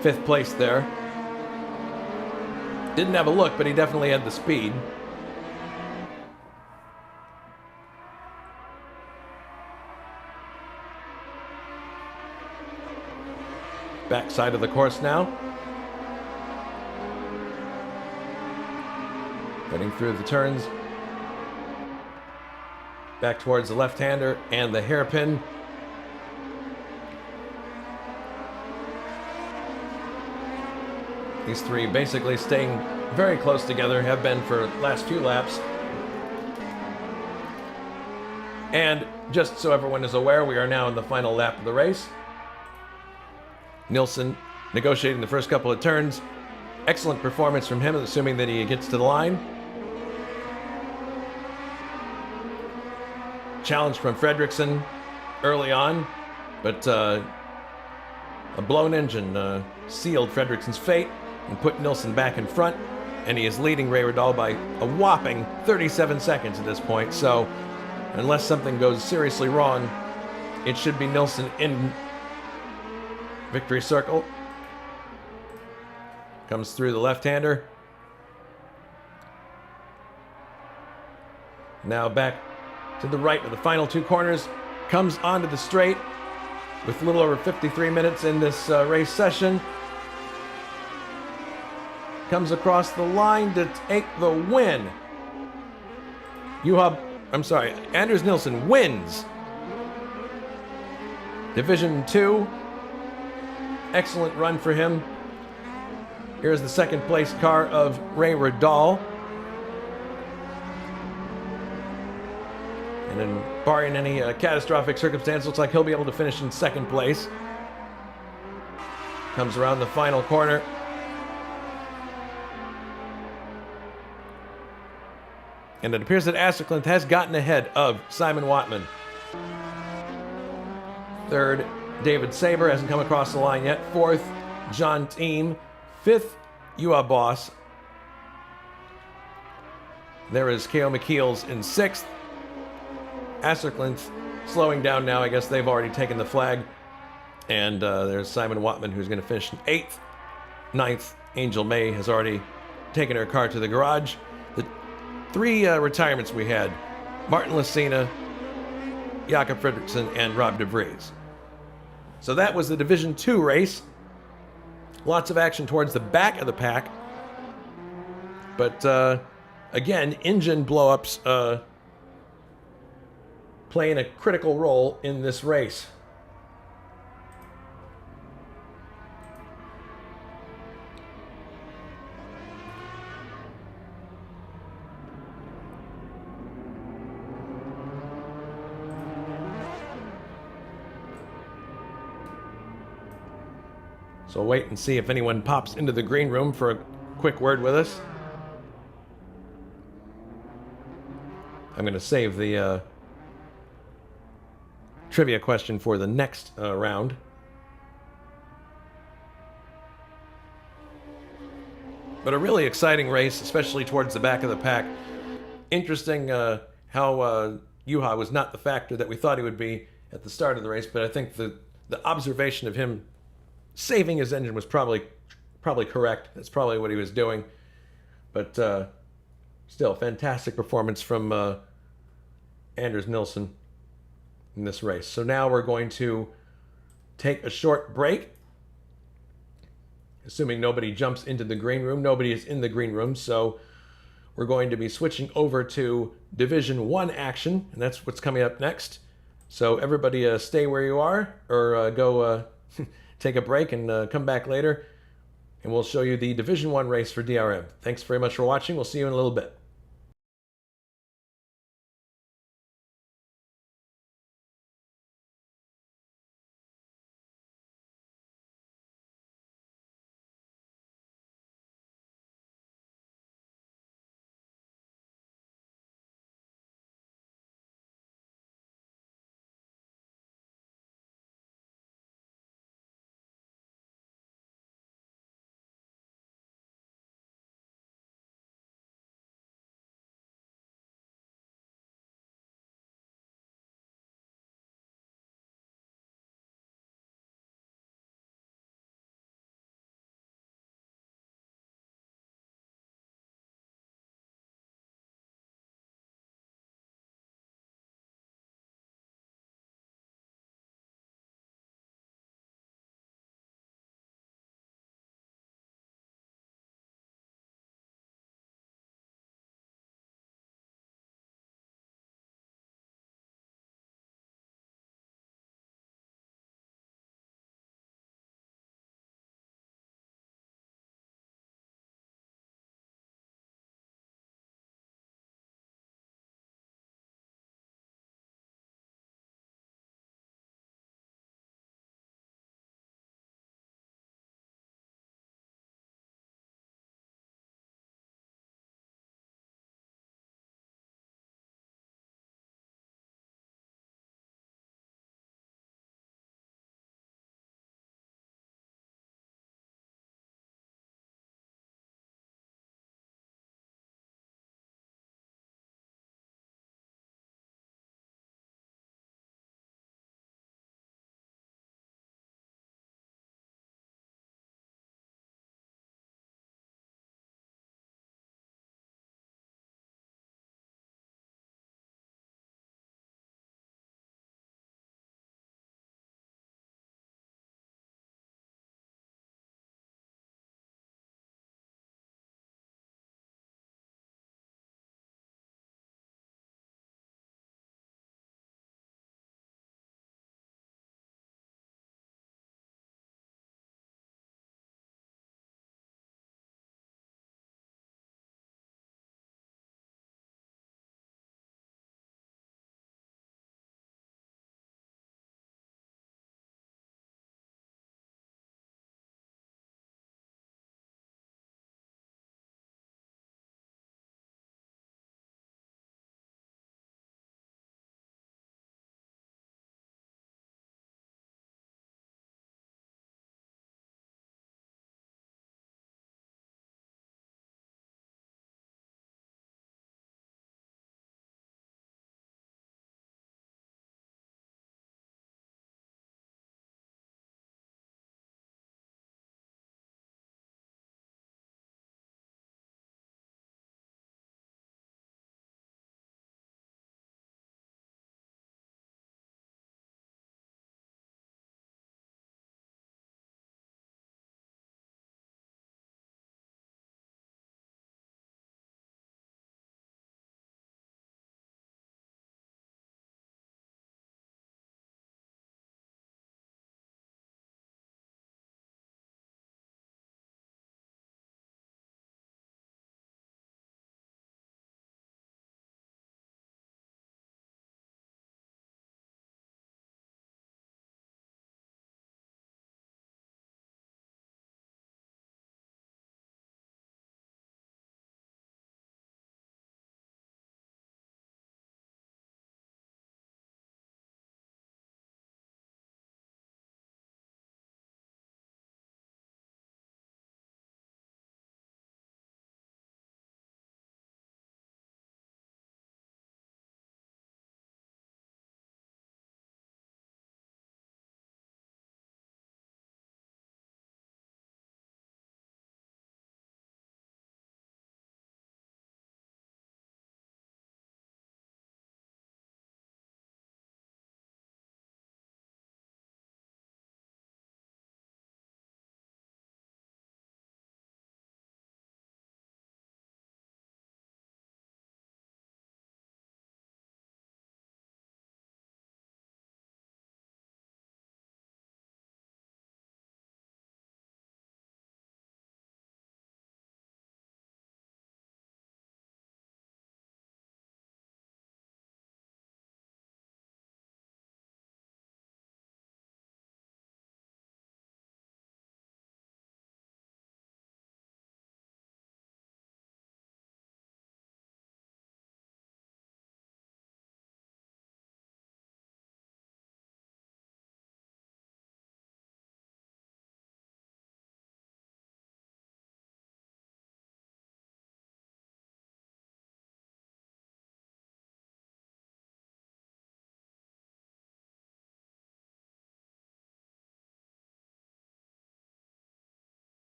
fifth place there. Didn't have a look, but he definitely had the speed. backside of the course now. Heading through the turns. Back towards the left-hander and the hairpin. These three basically staying very close together, have been for the last few laps. And just so everyone is aware, we are now in the final lap of the race. Nilsson negotiating the first couple of turns. Excellent performance from him, assuming that he gets to the line. Challenge from Fredriksson early on, but a blown engine sealed Fredriksson's fate and put Nilsson back in front, and he is leading Ray Riddall by a whopping 37 seconds at this point. So unless something goes seriously wrong, it should be Nilsson in victory circle. Comes through the left-hander. Now back to the right of the final two corners. Comes onto the straight with a little over 53 minutes in this race session. Comes across the line to take the win. Anders Nilsson wins Division 2. Excellent run for him. Here's the second place car of Ray Riddall. And then, barring any catastrophic circumstance, looks like he'll be able to finish in second place. Comes around the final corner. And it appears that Asterklint has gotten ahead of Simon Watman. Third, David Saber hasn't come across the line yet. Fourth, John Team. Fifth, Ua Boss. There is K.O. McKeels in sixth. Asterklint slowing down now. I guess they've already taken the flag. And there's Simon Watman, who's going to finish in eighth. Ninth, Angel May has already taken her car to the garage. The three retirements we had: Martin Lacina, Jakob Fredriksson, and Rob DeVries. So that was the Division 2 race. Lots of action towards the back of the pack. But again, engine blow-ups playing a critical role in this race. So wait and see if anyone pops into the green room for a quick word with us. I'm going to save the trivia question for the next round. But a really exciting race, especially towards the back of the pack. Interesting how Juha was not the factor that we thought he would be at the start of the race, but I think the observation of him saving his engine was probably correct. That's probably what he was doing. But still, fantastic performance from Anders Nilsson in this race. So now we're going to take a short break. Assuming nobody jumps into the green room. Nobody is in the green room, so we're going to be switching over to Division 1 action, and that's what's coming up next. So everybody stay where you are, or go take a break and come back later, and we'll show you the Division 1 race for DRM. Thanks very much for watching. We'll see you in a little bit.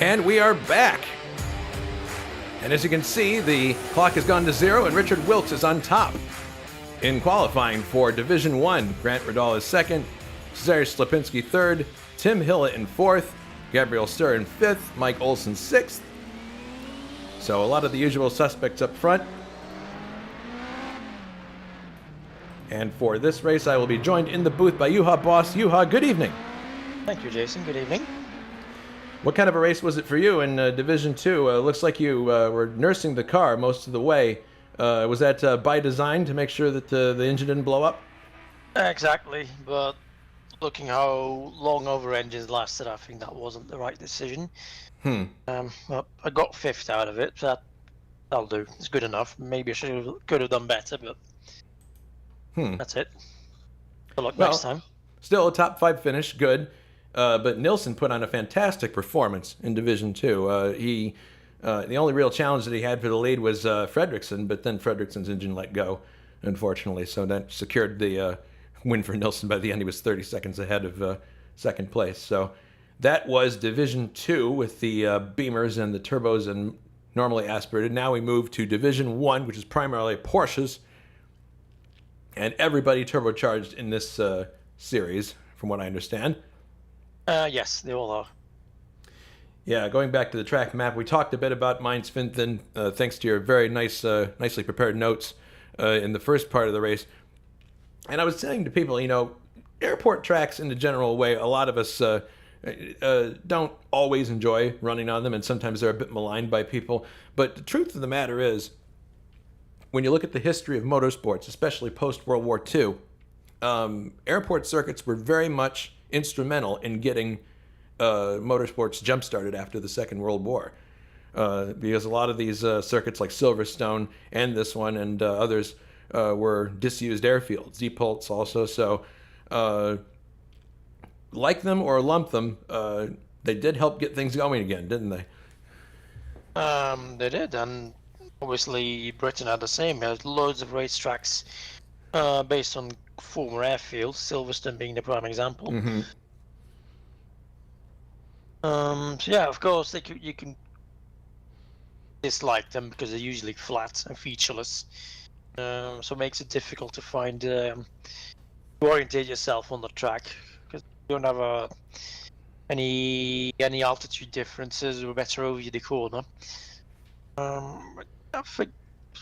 And we are back. And as you can see, the clock has gone to 0 and Richard Wilkes is on top. In qualifying for Division 1, Grant Riddall is second, Cesarius Slipinski third, Tim Hillett in fourth, Gabriel Sturr in fifth, Mike Olson sixth. So a lot of the usual suspects up front. And for this race, I will be joined in the booth by Juha boss. Juha, good evening. Thank you, Jason. Good evening. What kind of a race was it for you in Division 2? Looks like you were nursing the car most of the way. Was that by design to make sure that the engine didn't blow up? Exactly, but looking how long our engines lasted, I think that wasn't the right decision. Well, I got fifth out of it, so that'll do. It's good enough. Maybe I could have done better, but that's it. Good luck next time. Still a top 5 finish, good. But Nilsson put on a fantastic performance in Division 2. The only real challenge that he had for the lead was Fredriksson, but then Fredriksson's engine let go, unfortunately. So that secured the win for Nilsson. By the end, he was 30 seconds ahead of second place. So that was Division 2 with the Beamers and the turbos and normally aspirated. Now we move to Division 1, which is primarily Porsches. And everybody turbocharged in this series, from what I understand. Yes, they all are. Yeah, going back to the track map, we talked a bit about Mainz-Finthen, thanks to your very nicely prepared notes in the first part of the race. And I was saying to people, airport tracks in the general way, a lot of us don't always enjoy running on them, and sometimes they're a bit maligned by people. But the truth of the matter is, when you look at the history of motorsports, especially post-World War II, airport circuits were very much instrumental in getting motorsports jump-started after the Second World War. Because a lot of these circuits like Silverstone and this one and others were disused airfields, Diepholz also. So like them or lump them, they did help get things going again, didn't they? They did, and obviously Britain had the same. There's loads of racetracks based on former airfields, Silverstone being the prime example. So yeah, of course, you can dislike them because they're usually flat and featureless. So it makes it difficult to find to orientate yourself on the track because you don't have any altitude differences or better over the corner. I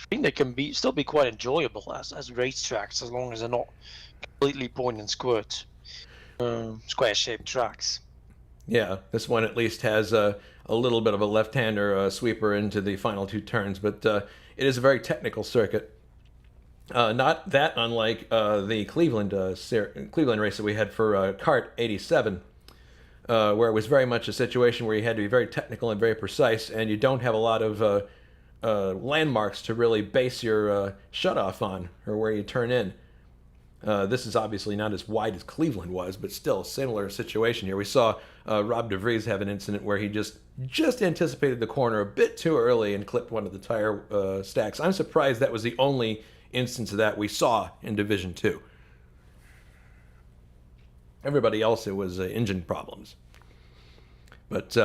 think they can still be quite enjoyable as racetracks as long as they're not completely point and squirt square-shaped tracks. Yeah, this one at least has a little bit of a left-hander sweeper into the final 2 turns, but it is a very technical circuit. Not that unlike the Cleveland race that we had for Kart 87, where it was very much a situation where you had to be very technical and very precise, and you don't have a lot of landmarks to really base your shutoff on, or where you turn in. This is obviously not as wide as Cleveland was, but still a similar situation here. We saw Rob de Vries have an incident where he just anticipated the corner a bit too early and clipped one of the tire stacks. I'm surprised that was the only instance of that we saw in Division 2. Everybody else, it was engine problems. But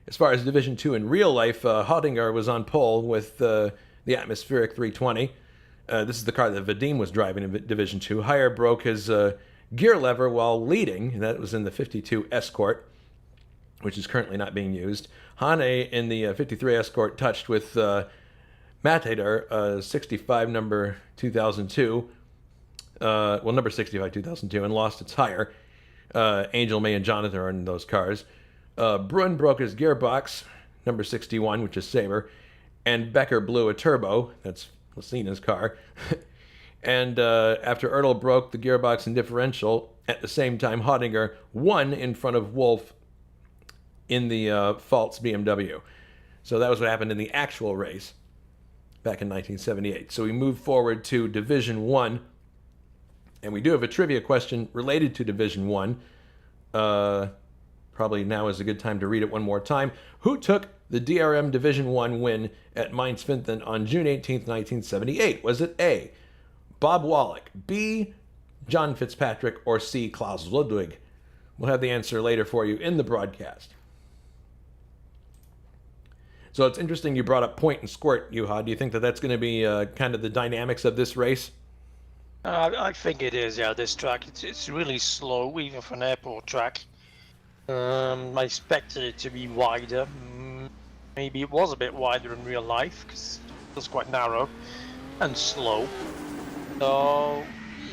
as far as Division 2 in real life, Hodinger was on pole with the atmospheric 320. This is the car that Vadim was driving in Division 2. Heyer broke his gear lever while leading. That was in the 52 Escort, which is currently not being used. Hane in the 53 Escort touched with Matador, 65 number 2002. Number 65 2002, and lost a tire. Angel, May, and Jonathan are in those cars. Brun broke his gearbox, number 61, which is Sabre. And Becker blew a turbo. That's Lucina's car. And after Ertl broke the gearbox and differential, at the same time, Hodinger won in front of Wolf in the Faltz BMW. So that was what happened in the actual race back in 1978. So we move forward to Division 1. And we do have a trivia question related to Division 1. Probably now is a good time to read it one more time. Who took the DRM Division 1 win at Mainz-Finthen on June 18, 1978? Was it A, Bob Wallach, B, John Fitzpatrick, or C, Klaus Ludwig? We'll have the answer later for you in the broadcast. So it's interesting you brought up point and squirt, Juha. Do you think that that's going to be kind of the dynamics of this race? I think it is, yeah, this track. It's really slow, even for an airport track. I expected it to be wider. Maybe it was a bit wider in real life, because it was quite narrow and slow. So,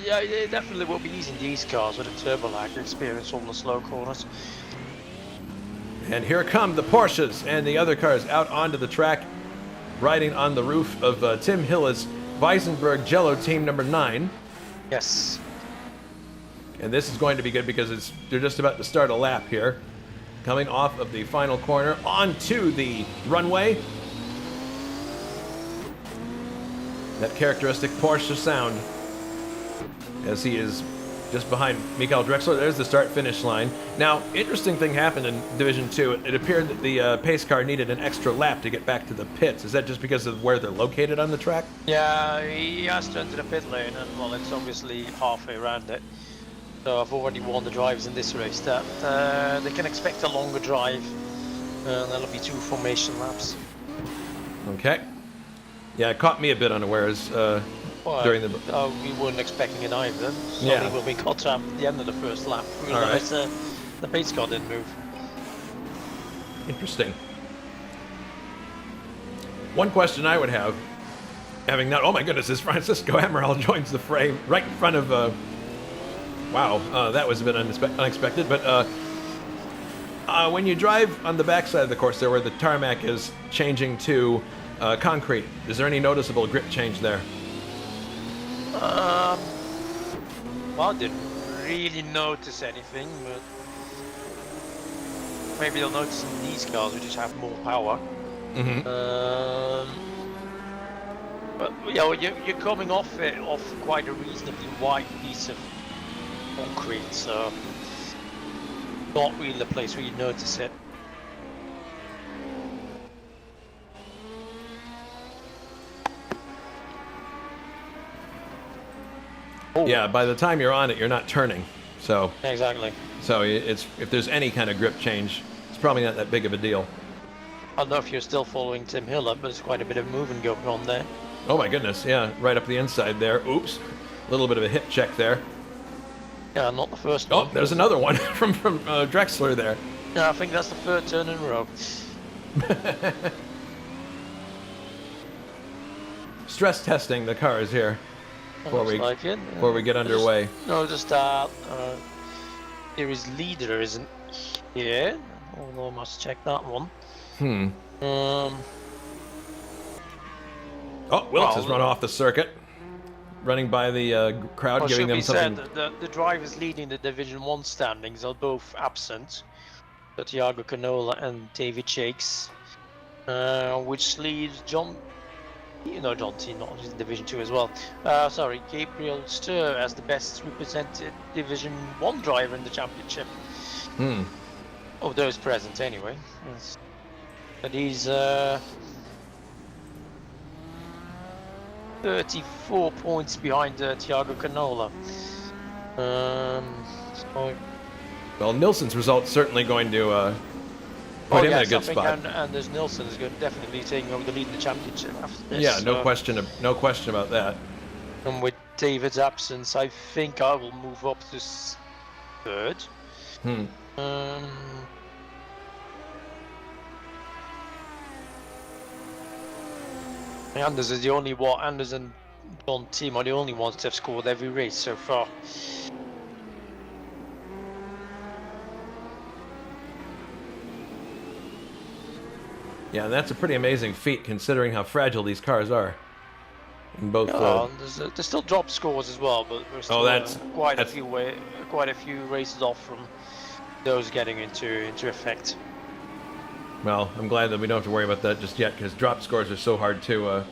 yeah, it definitely will be using these cars with a turbo lag to experience all the slow corners. And here come the Porsches and the other cars out onto the track, riding on the roof of Tim Hilla's Weissenberg Jello team number 9. Yes. And this is going to be good because they're just about to start a lap here. Coming off of the final corner onto the runway. That characteristic Porsche sound as he is just behind Michael Drexler. There's the start-finish line. Now, interesting thing happened in Division 2. It appeared that the pace car needed an extra lap to get back to the pits. Is that just because of where they're located on the track? Yeah, he has to enter the pit lane, and well, it's obviously halfway around it. So I've already warned the drivers in this race that they can expect a longer drive, and that'll be 2 formation laps. Okay. Yeah, it caught me a bit unawares during the... we weren't expecting it either. Yeah. When we got to the end of the first lap, we realised the pace car didn't move. Interesting. One question I would have, having not... Oh my goodness, as Francisco Amaral joins the fray right in front of... wow, that was a bit unexpected, but when you drive on the backside of the course there where the tarmac is changing to concrete, is there any noticeable grip change there? Well, I didn't really notice anything, but maybe they'll notice in these cars which just have more power. Mm-hmm. But yeah, you're coming off quite a reasonably wide piece of concrete, so not really the place where you notice it. Oh. Yeah, by the time you're on it, you're not turning. So Exactly. So if there's any kind of grip change, it's probably not that big of a deal. I don't know if you're still following Tim Hill up, but there's quite a bit of moving going on there. Oh my goodness, yeah, right up the inside there. Oops, a little bit of a hip check there. Yeah, not the first one. Oh, there's another one from Drexler there. Yeah, I think that's the 3rd turn in a row. Stress testing the cars here before we get underway. Notice that series leader isn't here. Although I must check that one. Oh, Wilkes has run off the circuit, running by the crowd, giving them something. The drivers leading the Division 1 standings are both absent. Thiago Canola and David Shakes, which leaves John T, not in Division 2 as well. Gabriel Sturr as the best represented Division 1 driver in the championship. Of those present, anyway. Yes. But he's 34 points behind Thiago Canola. Well, Nilsson's result's certainly going to put him in a good spot. And Anders Nilsson is definitely taking over the lead in the championship after this. Yeah, no question about that. And with David's absence, I think I will move up to 3rd. Anders is the only one. Anders and John Team are the only ones that have scored every race so far. Yeah, and that's a pretty amazing feat considering how fragile these cars are. In both. There's still drop scores as well, but we're still quite a few races off from those getting into effect. Well, I'm glad that we don't have to worry about that just yet, because drop scores are so hard to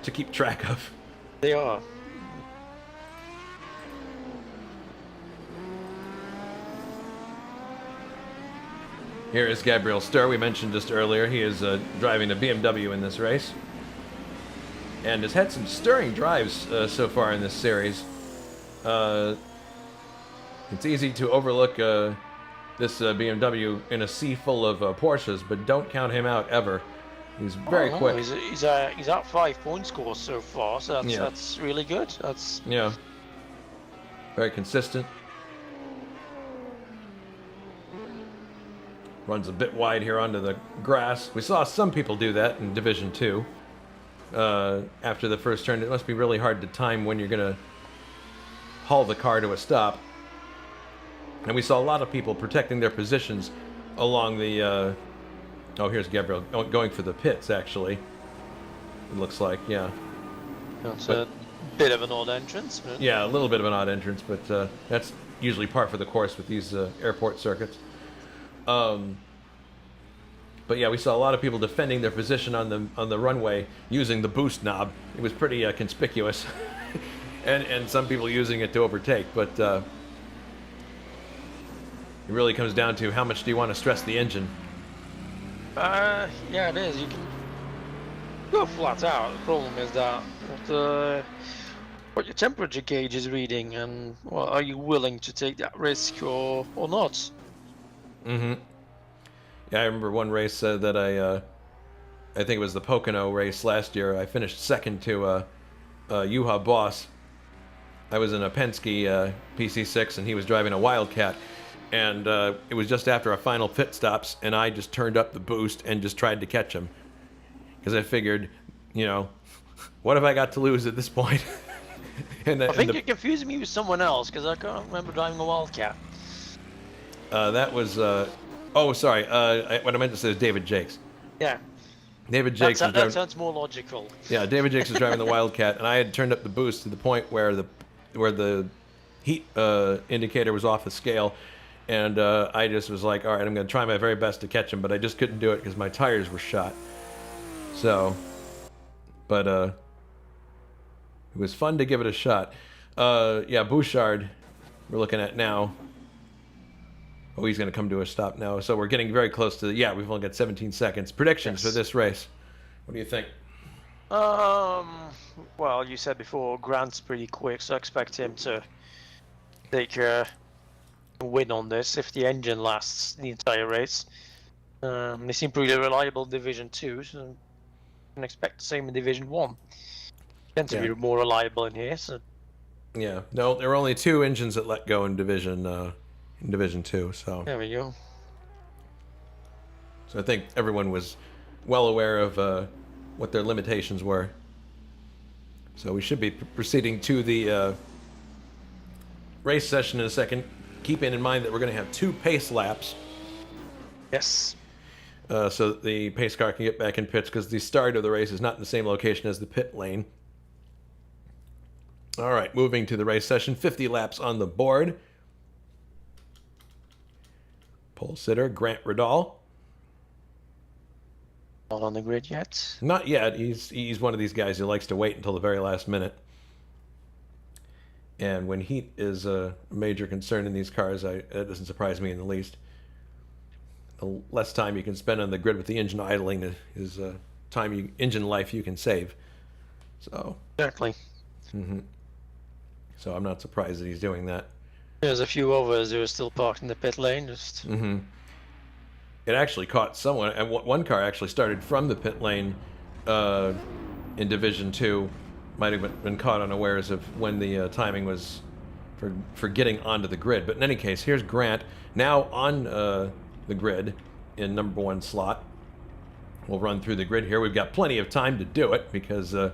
to keep track of. They are. Here is Gabriel Sturr, we mentioned just earlier. He is driving a BMW in this race, and has had some stirring drives so far in this series. It's easy to overlook this BMW in a sea full of Porsches, but don't count him out ever. He's very Oh, quick. He's at 5 point score so far, so Yeah. that's really good. That's Yeah. Very consistent. Runs a bit wide here onto the grass. We saw some people do that in Division 2. After the first turn, it must be really hard to time when you're going to haul the car to a stop. And we saw a lot of people protecting their positions along the... oh, here's Gabriel going for the pits, actually. It looks like, yeah. That's a bit of an odd entrance. But... Yeah, a little bit of an odd entrance, but that's usually par for the course with these airport circuits. But yeah, we saw a lot of people defending their position on the runway using the boost knob. It was pretty conspicuous, and some people using it to overtake. But it really comes down to how much do you want to stress the engine. Yeah, it is. You can go flat out. The problem is that what your temperature gauge is reading, and well, are you willing to take that risk or not? Mm-hmm. Yeah, I remember one race that I think it was the Pocono race last year. I finished second to Juha Boss. I was in a Penske PC6, and he was driving a Wildcat. And it was just after our final pit stops, and I just turned up the boost and just tried to catch him. Because I figured, you know, what have I got to lose at this point? I think you're confusing me with someone else, because I can't remember driving a Wildcat. That was... oh, sorry. What I meant to say is David Jakes. Yeah. David Jakes was that driving... sounds more logical. Yeah, David Jakes was driving the Wildcat, and I had turned up the boost to the point where the heat indicator was off the scale. And I just was like, all right, I'm going to try my very best to catch him, but I just couldn't do it because my tires were shot. So, but it was fun to give it a shot. Yeah, Bouchard, we're looking at now. Oh, he's going to come to a stop now. So we're getting very close to yeah, we've only got 17 seconds. Predictions for this race. What do you think? Well, you said before, Grant's pretty quick, so I expect him to take win on this if the engine lasts the entire race. They seem pretty reliable in Division 2, so I can expect the same in Division 1. Tend to be more reliable in here. So. Yeah, no, there were only 2 engines that let go in Division 2. So there we go. So I think everyone was well aware of what their limitations were. So we should be proceeding to the race session in a second. Keeping in mind that we're going to have 2 pace laps. Yes. So that the pace car can get back in pits because the start of the race is not in the same location as the pit lane. All right, moving to the race session. 50 laps on the board. Pole sitter, Grant Riddall. Not on the grid yet. Not yet. He's one of these guys who likes to wait until the very last minute. And when heat is a major concern in these cars, that doesn't surprise me in the least. The less time you can spend on the grid with the engine idling is engine life you can save. So Exactly. Mm-hmm. So I'm not surprised that he's doing that. There's a few others who are still parked in the pit lane. Just. Mm-hmm. It actually caught someone, and one car actually started from the pit lane in Division 2. Might have been caught unawares of when the timing was for getting onto the grid. But in any case, here's Grant now on the grid in number 1 slot. We'll run through the grid here. We've got plenty of time to do it because of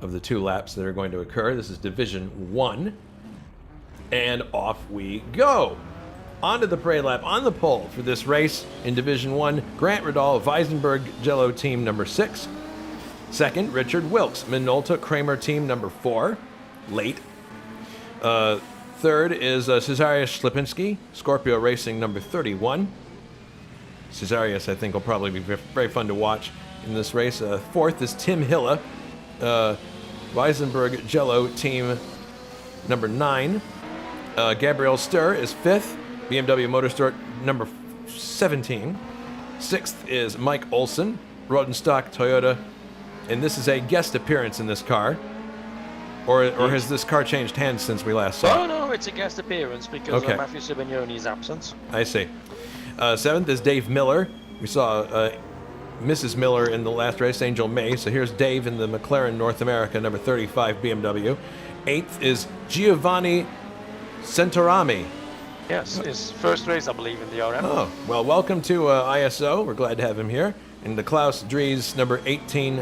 the 2 laps that are going to occur. This is Division 1. And off we go. Onto the parade lap on the pole for this race in Division 1. Grant Riddall, Weisenberg Jello team number 6. Second, Richard Wilkes, Minolta Kramer team number 4, late. Third is Cesarius Slipinski, Scorpio Racing number 31. Cesarius, I think, will probably be very fun to watch in this race. Fourth is Tim Hilla, Weisenberg Jello team number 9. Gabriel Sturr is 5th, BMW Motorsport number 17. 6th is Mike Olson, Rodenstock Toyota. And this is a guest appearance in this car. Or has this car changed hands since we last saw it? No, it's a guest appearance because of Matthew Sibagnoni's absence. I see. 7th is Dave Miller. We saw Mrs. Miller in the last race, Angel May. So here's Dave in the McLaren North America, number 35 BMW. 8th is Giovanni Centorami. Yes, his first race, I believe, in the DRM. Oh, well, welcome to ISO. We're glad to have him here. And the Klaus Dries, number 18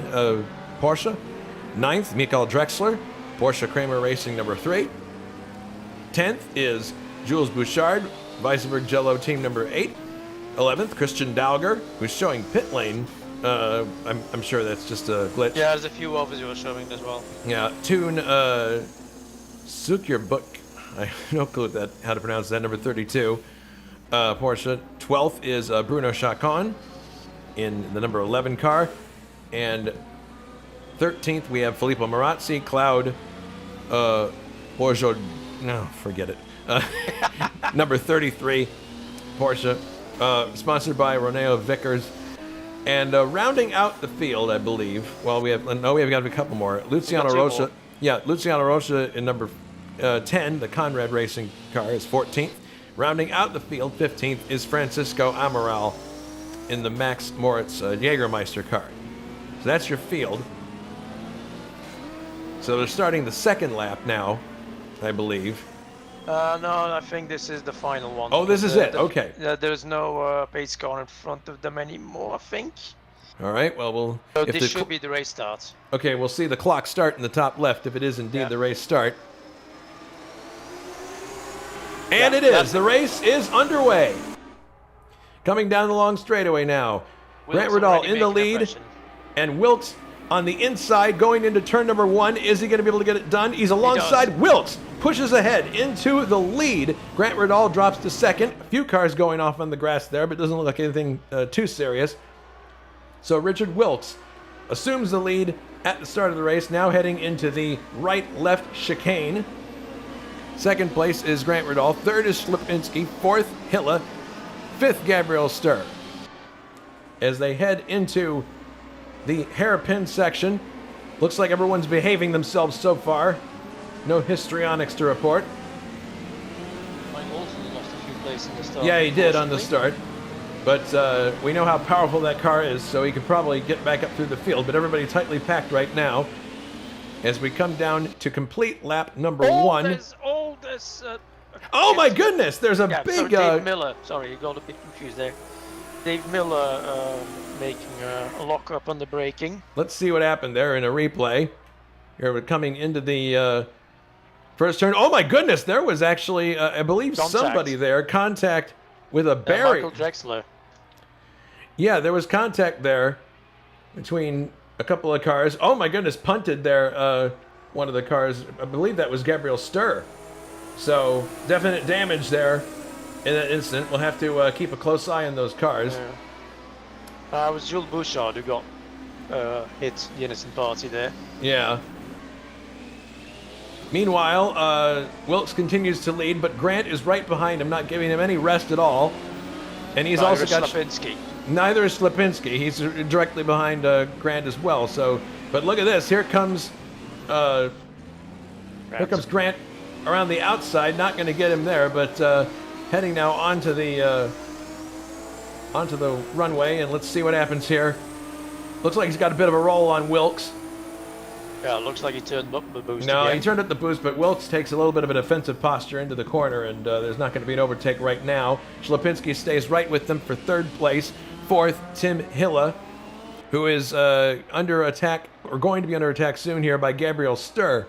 Porsche. 9th, Michael Drexler, Porsche Kramer Racing, number 3. 10th is Jules Bouchard, Weissenberg Jello Team, number 8. 11th, Christian Dalger, who's showing pit lane. I'm sure that's just a glitch. Yeah, there's a few others you were showing as well. Yeah, Toon Sukerbuk. I have no clue how to pronounce that. Number 32, Porsche. 12th is Bruno Chacon in the number 11 car. And 13th, we have Filippo Marazzi, Cloud Borjo. No, forget it. Number 33, Porsche. Sponsored by Roneo Vickers. And rounding out the field, I believe. Well, we've got a couple more. Luciano Rocha. More. Yeah, Luciano Rocha in number 10, the Conrad Racing car, is 14th. Rounding out the field, 15th, is Francisco Amaral in the Max Moritz Jägermeister car. So that's your field. So they're starting the second lap now, I believe. No, I think this is the final one. Oh, this is it. Okay. There's no pace car in front of them anymore, I think. All right. Well, So this should be the race start. Okay, we'll see the clock start in the top left if it is indeed the race start. And it is. The race is underway. Coming down the long straightaway now. Grant Riddall in the lead. And Wilkes on the inside going into turn number 1. Is he going to be able to get it done? He's alongside. Wilkes pushes ahead into the lead. Grant Riddall drops to second. A few cars going off on the grass there, but it doesn't look like anything too serious. So Richard Wilkes assumes the lead at the start of the race, now heading into the right-left chicane. Second place is Grant Riddall. Third is Slipinski. Fourth, Hilla. Fifth, Gabriel Sturr. As they head into the hairpin section, looks like everyone's behaving themselves so far. No histrionics to report. Mike Olsen lost a few places in the start. Yeah, he did on the start. But we know how powerful that car is, so he could probably get back up through the field. But everybody tightly packed right now as we come down to complete lap number 1. Oh my goodness! There's a big. Dave Miller. Sorry, you got a bit confused there. Dave Miller making a lock up on the braking. Let's see what happened there in a replay. Here we're coming into the first turn. Oh my goodness! There was actually, I believe, somebody there. Contact with a barrier. Michael Drexler. Yeah, there was contact there between a couple of cars. Oh my goodness! Punted there. One of the cars. I believe that was Gabriel Sturr. So definite damage there in that instant. We'll have to keep a close eye on those cars. Yeah. It was Jules Bouchard who got hit the innocent party there. Yeah. Meanwhile, Wilkes continues to lead, but Grant is right behind him, not giving him any rest at all. And he's also got Slipinski. Neither is Slipinski. He's directly behind Grant as well. So, but look at this. Here comes Grant around the outside. Not going to get him there, but heading now onto the runway, and let's see what happens here. Looks like he's got a bit of a roll on Wilkes. Yeah, it looks like he turned up the boost. No, again. he turned up the boost, but Wilkes takes a little bit of a defensive posture into the corner, and there's not going to be an overtake right now. Slipinski stays right with them for third place. Fourth, Tim Hilla, who is under attack, or going to be under attack soon here by Gabriel Sturr.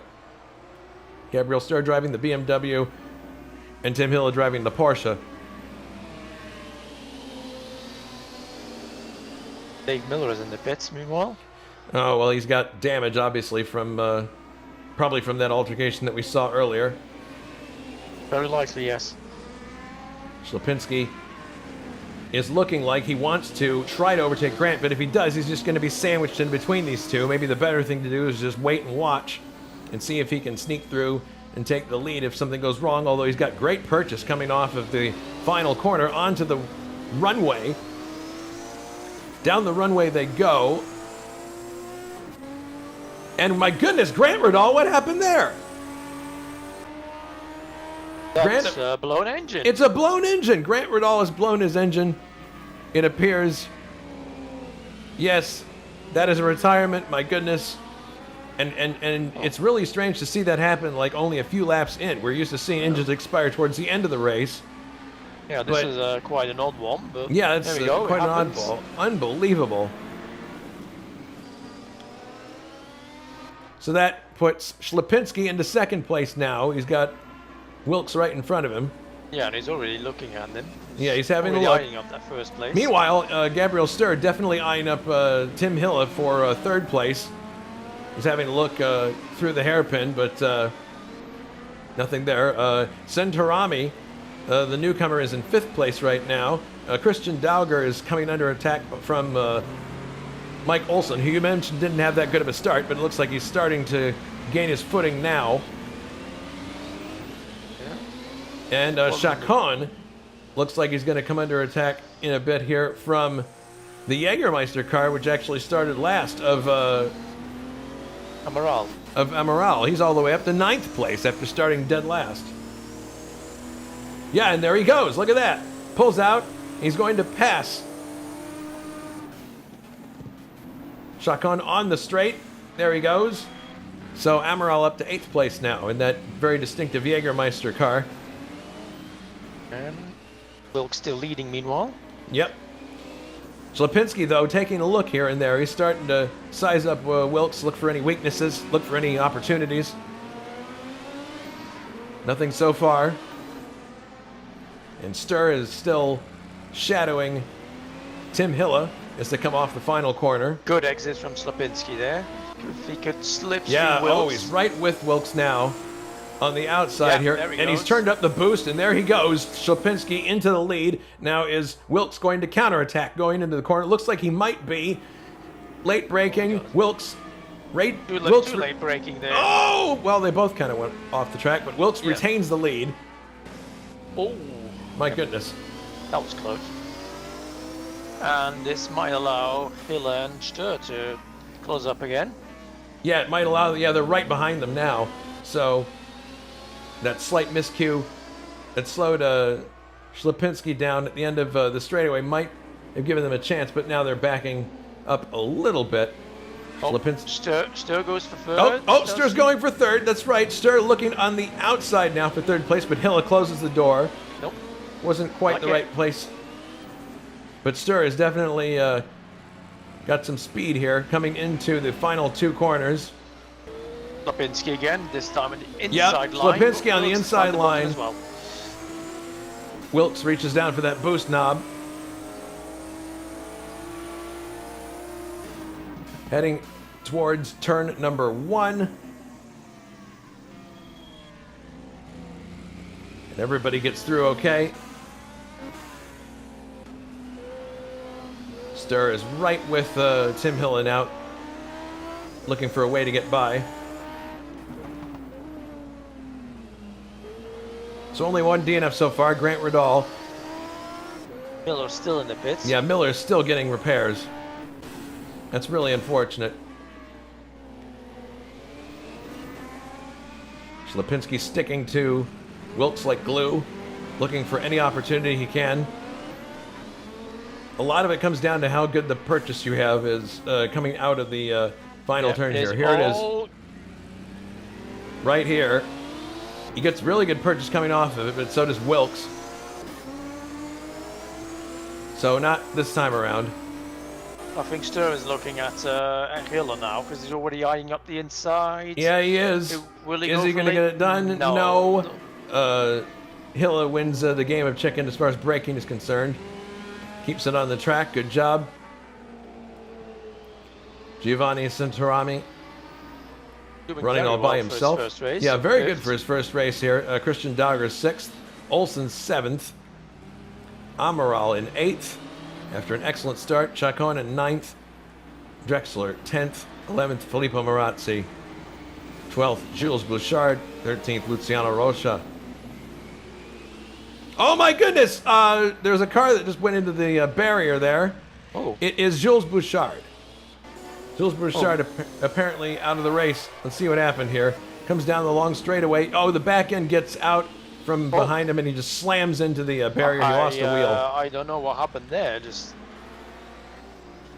Gabriel Sturr driving the BMW, and Tim Hilla driving the Porsche. Dave Miller is in the pits, meanwhile. Oh, well, he's got damage, obviously, from probably from that altercation that we saw earlier. Very likely, yes. Slipinski is looking like he wants to try to overtake Grant, but if he does, he's just going to be sandwiched in between these two. Maybe the better thing to do is just wait and watch and see if he can sneak through and take the lead if something goes wrong, although he's got great purchase coming off of the final corner onto the runway. Down the runway they go. And my goodness, Grant Riddall, what happened there? That's a blown engine. It's a blown engine. Grant Riddall has blown his engine. It appears. Yes, that is a retirement. My goodness. And it's really strange to see that happen like only a few laps in. We're used to seeing engines expire towards the end of the race. Yeah, this is quite an odd one, but yeah, it's there we go. quite an oddball. Unbelievable. So that puts Ślepinski into second place now. He's got Wilkes right in front of him. Yeah, and he's already looking at him. Yeah, he's having a already look. eyeing up that first place. Meanwhile, Gabriel Sturr definitely eyeing up Tim Hille for third place. He's having a look through the hairpin, but nothing there. Centorami, the newcomer, is in fifth place right now. Christian Dauger is coming under attack from Mike Olsen, who you mentioned didn't have that good of a start, but it looks like he's starting to gain his footing now. Yeah. And Chacon looks like he's going to come under attack in a bit here from the Jägermeister car, which actually started last of Amaral. He's all the way up to 9th place after starting dead last. Yeah, and there he goes. Look at that. Pulls out. He's going to pass Chacon on the straight. There he goes. So Amaral up to 8th place now in that very distinctive Jägermeister car. And Wilkes still leading meanwhile. Yep. Ślepinski, though, taking a look here and there. He's starting to size up Wilkes, look for any weaknesses, look for any opportunities. Nothing so far. And Sturr is still shadowing Tim Hille as they come off the final corner. Good exit from Ślepinski there. If he could slip through Wilkes. Wilkes. Oh, he's right with Wilkes now on the outside here. There he and goes. He's turned up the boost, and there he goes. Ślepinski into the lead. Now is Wilkes going to counterattack going into the corner? Looks like he might be. Late braking. Wilkes. Too late braking there. Oh! Well, they both kind of went off the track, but Wilkes retains the lead. Oh. My goodness. That was close. And this might allow Hille and Sturr to close up again. Yeah, it might allow... Yeah, they're right behind them now. So, that slight miscue that slowed Ślepinski down at the end of the straightaway might have given them a chance, but now they're backing up a little bit. Sturr goes for third. Sturr's going for third. That's right. Sturr looking on the outside now for third place, but Hille closes the door. Nope. Wasn't quite the right place. But Sturr has definitely got some speed here coming into the final two corners. Ślepinski again, this time on the inside line. Ślepinski on the inside line. As well. Wilkes reaches down for that boost knob. Heading towards turn number 1. And everybody gets through okay. Sturr is right with Tim Hille now, looking for a way to get by. So only one DNF so far, Grant Riddall. Miller's still in the pits. Yeah, Miller's still getting repairs. That's really unfortunate. Ślepinski sticking to Wilkes like glue, looking for any opportunity he can. A lot of it comes down to how good the purchase you have is coming out of the final turn here. Here it is. Right here. He gets really good purchase coming off of it, but so does Wilkes. So not this time around. I think Sturr is looking at Hille now because he's already eyeing up the inside. Yeah, he is. Is he going to get it done? No. Hille wins the game of chicken as far as braking is concerned. Keeps it on the track. Good job. Giovanni Centorami running all by himself. Yeah, very good for his first race here. Christian Dauger 6th. Olsen 7th. Amaral in 8th. After an excellent start, Chacon in 9th. Drexler 10th. 11th, Filippo Marazzi. 12th, Jules Bouchard. 13th, Luciano Rocha. Oh my goodness! There's a car that just went into the barrier there. Oh. It is Jules Bouchard. Jules Bouchard apparently out of the race. Let's see what happened here. Comes down the long straightaway. Oh, the back end gets out from behind him and he just slams into the barrier. He lost the wheel. I don't know what happened there. Just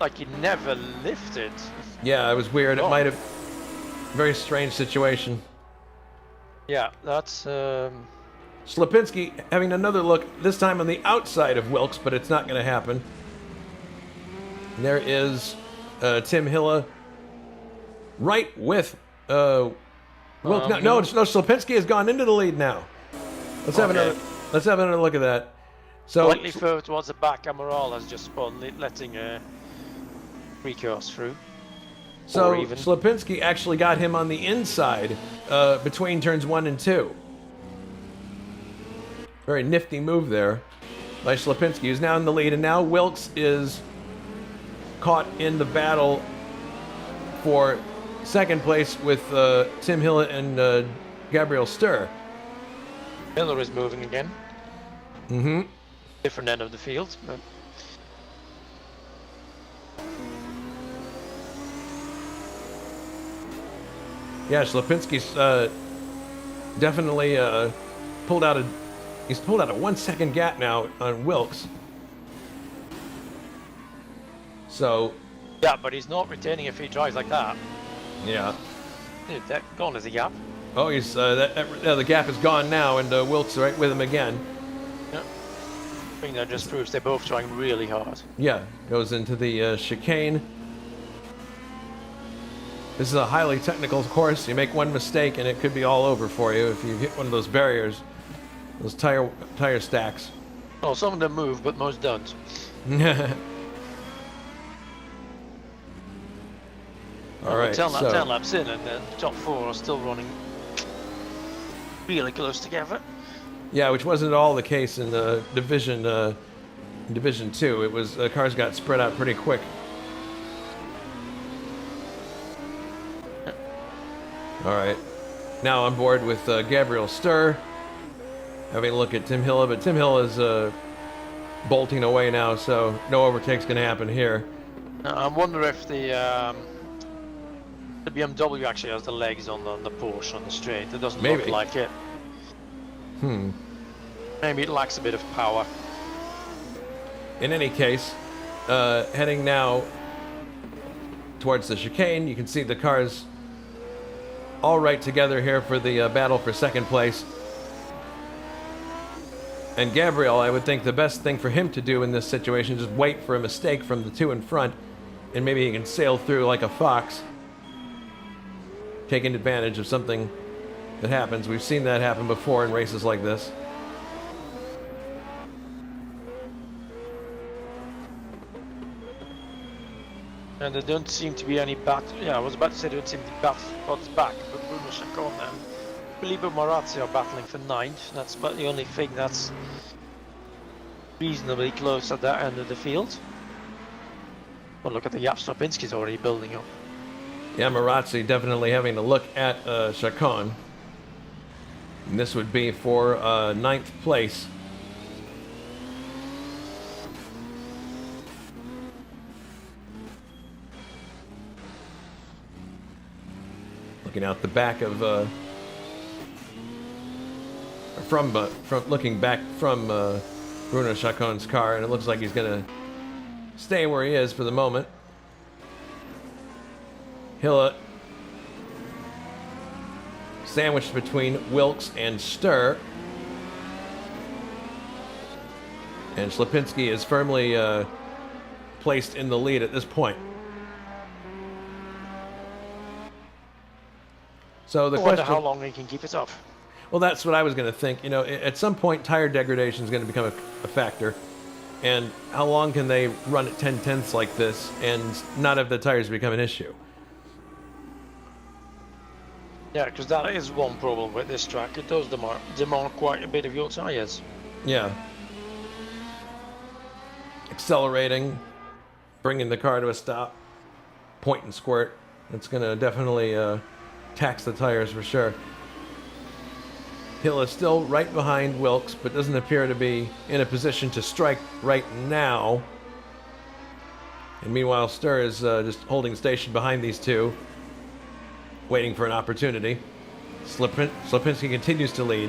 like he never lifted. Yeah, it was weird. It might have... Very strange situation. Yeah, that's... Slipinski having another look, this time on the outside of Wilkes, but it's not going to happen. And there is Tim Hilla right with Wilkes. No, Slipinski has gone into the lead now. Let's have another look at that. So slightly further towards the back, Amaral has just spun, letting recourse through. So Slipinski actually got him on the inside between turns 1 and 2. Very nifty move there by Slipinski, who's now in the lead, and now Wilkes is caught in the battle for second place with Tim Hilla and Gabriel Sturr. Miller is moving again. Mm-hmm. Different end of the field, but... Yeah, Slipinski's definitely pulled out a 1 second gap now on Wilkes. So... Yeah, but he's not retaining if he drives like that. Yeah. Dude, that gone is a gap. Oh, he's the gap is gone now, and Wilkes right with him again. Yeah. I think that just proves they're both trying really hard. Yeah, goes into the chicane. This is a highly technical course. You make one mistake and it could be all over for you if you hit one of those barriers, those tire stacks. Oh, some of them move, but most don't. All right, 10 laps in, and the top 4 are still running really close together. Yeah, which wasn't at all the case in the Division 2. It was cars got spread out pretty quick. All right, now on board with Gabriel Sturr, having a look at Tim Hilla, but Tim Hilla is bolting away now, so no overtake's going to happen here. I wonder if the BMW actually has the legs on the Porsche on the straight. It doesn't look like it. Maybe it lacks a bit of power. In any case, heading now towards the chicane, you can see the cars all right together here for the battle for second place. And Gabriel, I would think the best thing for him to do in this situation is just wait for a mistake from the two in front, and maybe he can sail through like a fox, taking advantage of something that happens. We've seen that happen before in races like this. And there don't seem to be any I was about to say there don't seem to be spots back, but Bruno Chacon and Filippo Marazzi are battling for 9th. That's about the only thing that's reasonably close at that end of the field. Well, look at the gap Slipinski's already building up. Yeah, Marazzi definitely having a look at Chacon. And this would be for 9th place. Looking out the back of looking back from Bruno Chacon's car, and it looks like he's gonna stay where he is for the moment. Hilla sandwiched between Wilkes and Sturr, and Slipinski is firmly placed in the lead at this point. So the question: how long he can keep it up? Well, that's what I was going to think. You know, at some point, tire degradation is going to become a factor, and how long can they run at 10/10ths like this and not have the tires become an issue? Yeah, because that is one problem with this track. It does demand quite a bit of your tires. Yeah. Accelerating, bringing the car to a stop, point and squirt. It's going to definitely tax the tires for sure. Hill is still right behind Wilkes, but doesn't appear to be in a position to strike right now. And meanwhile, Sturr is just holding station behind these two, waiting for an opportunity. Slipinski continues to lead.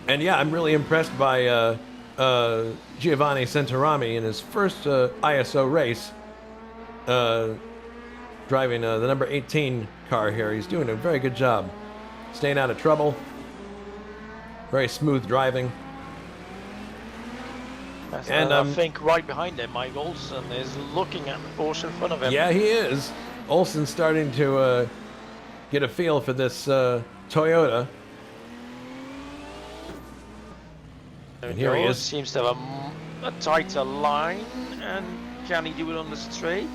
And yeah, I'm really impressed by Giovanni Centorami in his first ISO race, driving the number 18 car here. He's doing a very good job, staying out of trouble. Very smooth driving. And I think right behind him, Mike Olsen is looking at the Porsche in front of him. Yeah, he is. Olsen's starting to get a feel for this Toyota. And here he is. Seems to have a tighter line, and can he do it on the straight?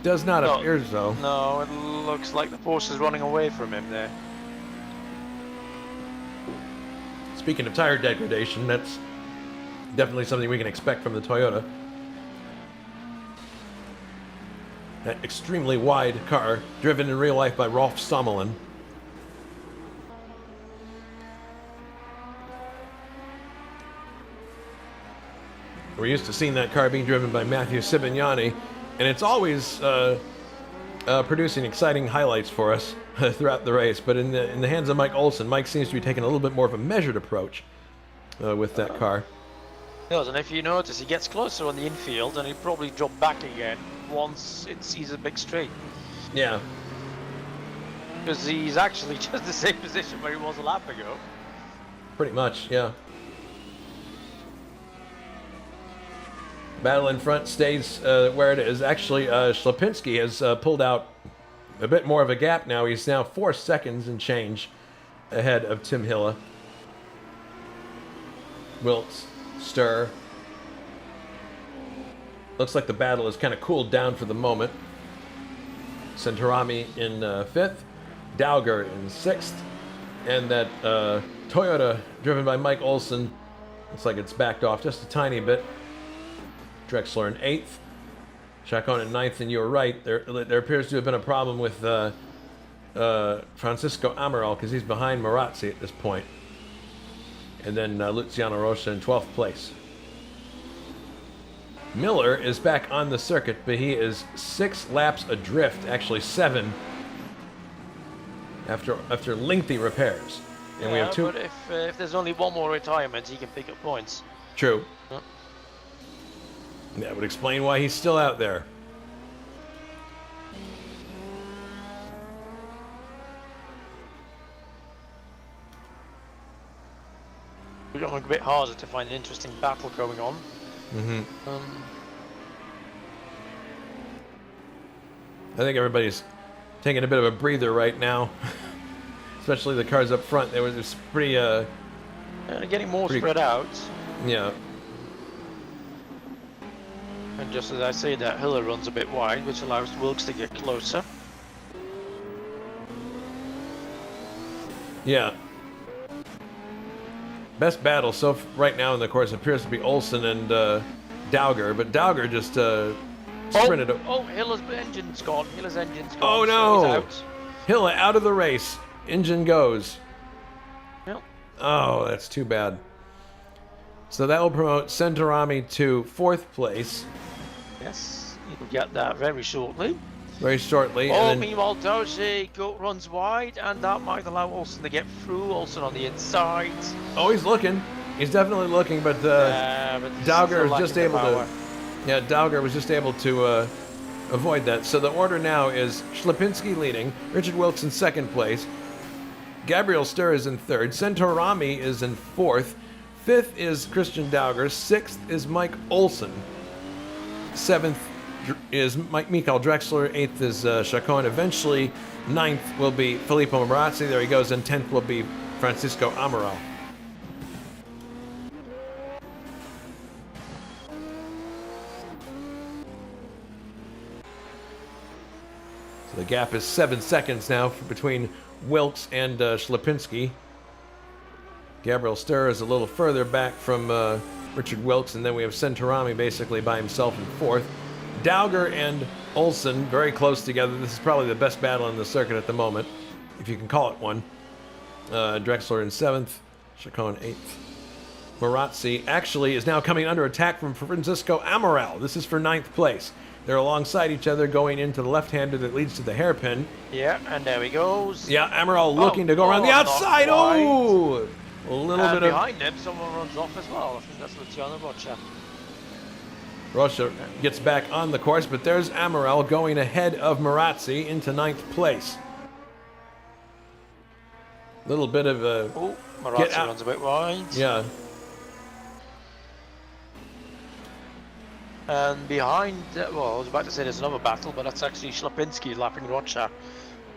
Does not appear so. No, it looks like the Porsche is running away from him there. Speaking of tire degradation, that's definitely something we can expect from the Toyota. That extremely wide car, driven in real life by Rolf Sommerlin. We're used to seeing that car being driven by Matthew Sibignani, and it's always producing exciting highlights for us throughout the race. But in the hands of Mike Olsen, Mike seems to be taking a little bit more of a measured approach with that car. He does, and if you notice, he gets closer on the infield, and he'll probably drop back again once it sees a big straight. Yeah. Because he's actually just the same position where he was a lap ago. Pretty much, yeah. Battle in front stays where it is. Actually, Ślepinski has pulled out a bit more of a gap now. He's now 4 seconds and change ahead of Tim Hille. Wiltz, Stur. Looks like the battle has kind of cooled down for the moment. Centorami in 5th, Dowger in 6th, and that Toyota driven by Mike Olsen looks like it's backed off just a tiny bit. Drexler in 8th, Chacon in 9th, and you were right. There appears to have been a problem with Francisco Amaral because he's behind Marazzi at this point. And then Luciano Rocha in 12th place. Miller is back on the circuit, but he is 6 laps adrift, actually 7, after lengthy repairs. And we have 2. But if there's only one more retirement, he can pick up points. True. Huh? That would explain why he's still out there. We're going a bit harder to find an interesting battle going on. Mm-hmm. I think everybody's taking a bit of a breather right now, especially the cars up front. They were just pretty. Getting more spread out. Yeah. And just as I say that, Hiller runs a bit wide, which allows Wilkes to get closer. Yeah. Best battle right now in the course appears to be Olsen and Dowger, but Dowger just sprinted. Hiller's engine's gone. Hiller's engine's gone. Oh no! So he's out. Hille out of the race. Engine goes. Yep. Oh, that's too bad. So that will promote Centorami to 4th place. Yes, you can get that very shortly. Very shortly. Oh, and then, meanwhile, Dorsey runs wide, and that might allow Olsen to get through. Olsen on the inside. Oh, he's looking. He's definitely looking, but Dowger was just able to. Yeah, Dowger was just able to avoid that. So the order now is Ślepinski leading, Richard Wilkes in 2nd place, Gabriel Stur is in 3rd, Centorami is in 4th, 5th is Christian Dowger, 6th is Mike Olsen, 7th is Mikael Drexler, 8th is Chacon. Eventually, 9th will be Filippo Marazzi, there he goes, and 10th will be Francisco Amaral. So the gap is 7 seconds now between Wilkes and Ślepinski. Gabriel Stur is a little further back from Richard Wilkes, and then we have Centorami basically by himself in 4th. Dowger and Olsen very close together. This is probably the best battle in the circuit at the moment, if you can call it one. Drexler in 7th, Chacon 8th. Marazzi actually is now coming under attack from Francisco Amaral. This is for 9th place. They're alongside each other going into the left-hander that leads to the hairpin. Yeah, and there he goes. Yeah, Amaral looking to go around the outside. Oh! A little bit behind him, someone runs off as well. I think that's Luciano Rocha. Rocha gets back on the course, but there's Amaral going ahead of Marazzi into 9th place. Little bit of a... Oh, Marazzi runs a bit wide. Yeah. And behind, well, I was about to say there's another battle, but that's actually Shlapinski lapping Rocha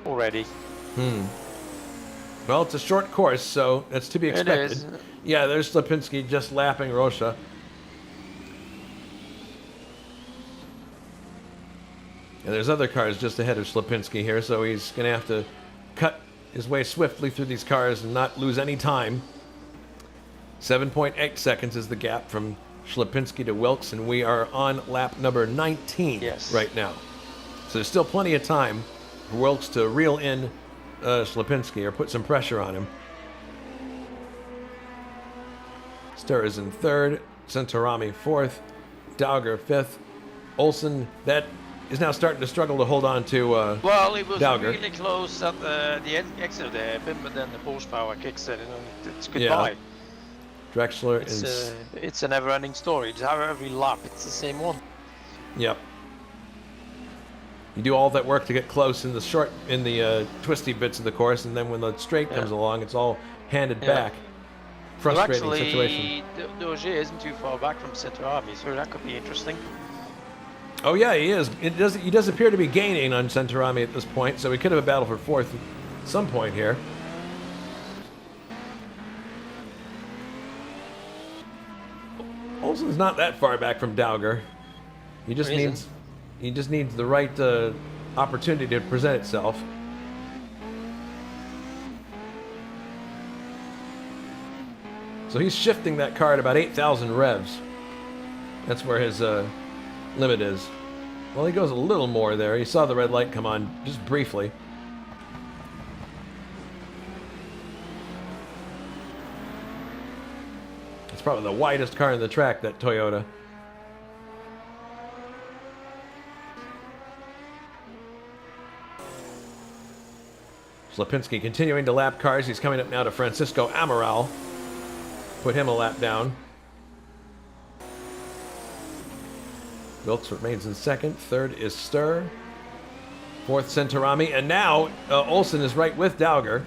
already. Well, it's a short course, so that's to be expected. It is. Yeah, there's Shlapinski just lapping Rocha. And there's other cars just ahead of Shlapinski here, so he's going to have to cut his way swiftly through these cars and not lose any time. 7.8 seconds is the gap from Shlapinski to Wilkes, and we are on lap number 19 right now. So there's still plenty of time for Wilkes to reel in Shlapinski or put some pressure on him. Stur is in 3rd, Centorami 4th, Dauger 5th, Olsen, that is now starting to struggle to hold on to well, it was Dauger. really close at the exit there, but then the horsepower kicks in, and it's goodbye. Yeah. Drexler It's a never-ending story. Just every lap, it's the same one. Yep. You do all that work to get close in the twisty bits of the course, and then when the straight comes along, it's all handed back. Frustrating situation. Dauger isn't too far back from Centorami, so that could be interesting. Oh yeah, he is. He does appear to be gaining on Centorami at this point, so we could have a battle for 4th at some point here. Olsen's not that far back from Dauger. He just needs the right opportunity to present itself. So he's shifting that car at about 8,000 revs. That's where his limit is. Well, he goes a little more there. He saw the red light come on just briefly. It's probably the widest car in the track, that Toyota. Shlapinski continuing to lap cars. He's coming up now to Francisco Amaral. Put him a lap down. Wilkes remains in 2nd. 3rd is Stur. 4th, Centorami. And now Olsen is right with Dauger.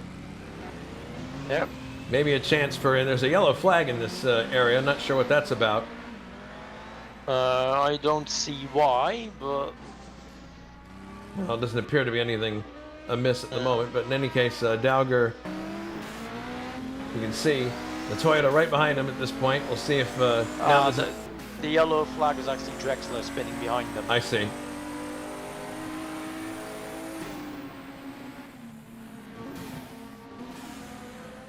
Yep. Maybe a chance for... And there's a yellow flag in this area. I'm not sure what that's about. I don't see why, but... Well, it doesn't appear to be anything amiss at the moment. But in any case, Dauger... You can see the Toyota right behind him at this point. We'll see if... The yellow flag is actually Drexler spinning behind them. I see.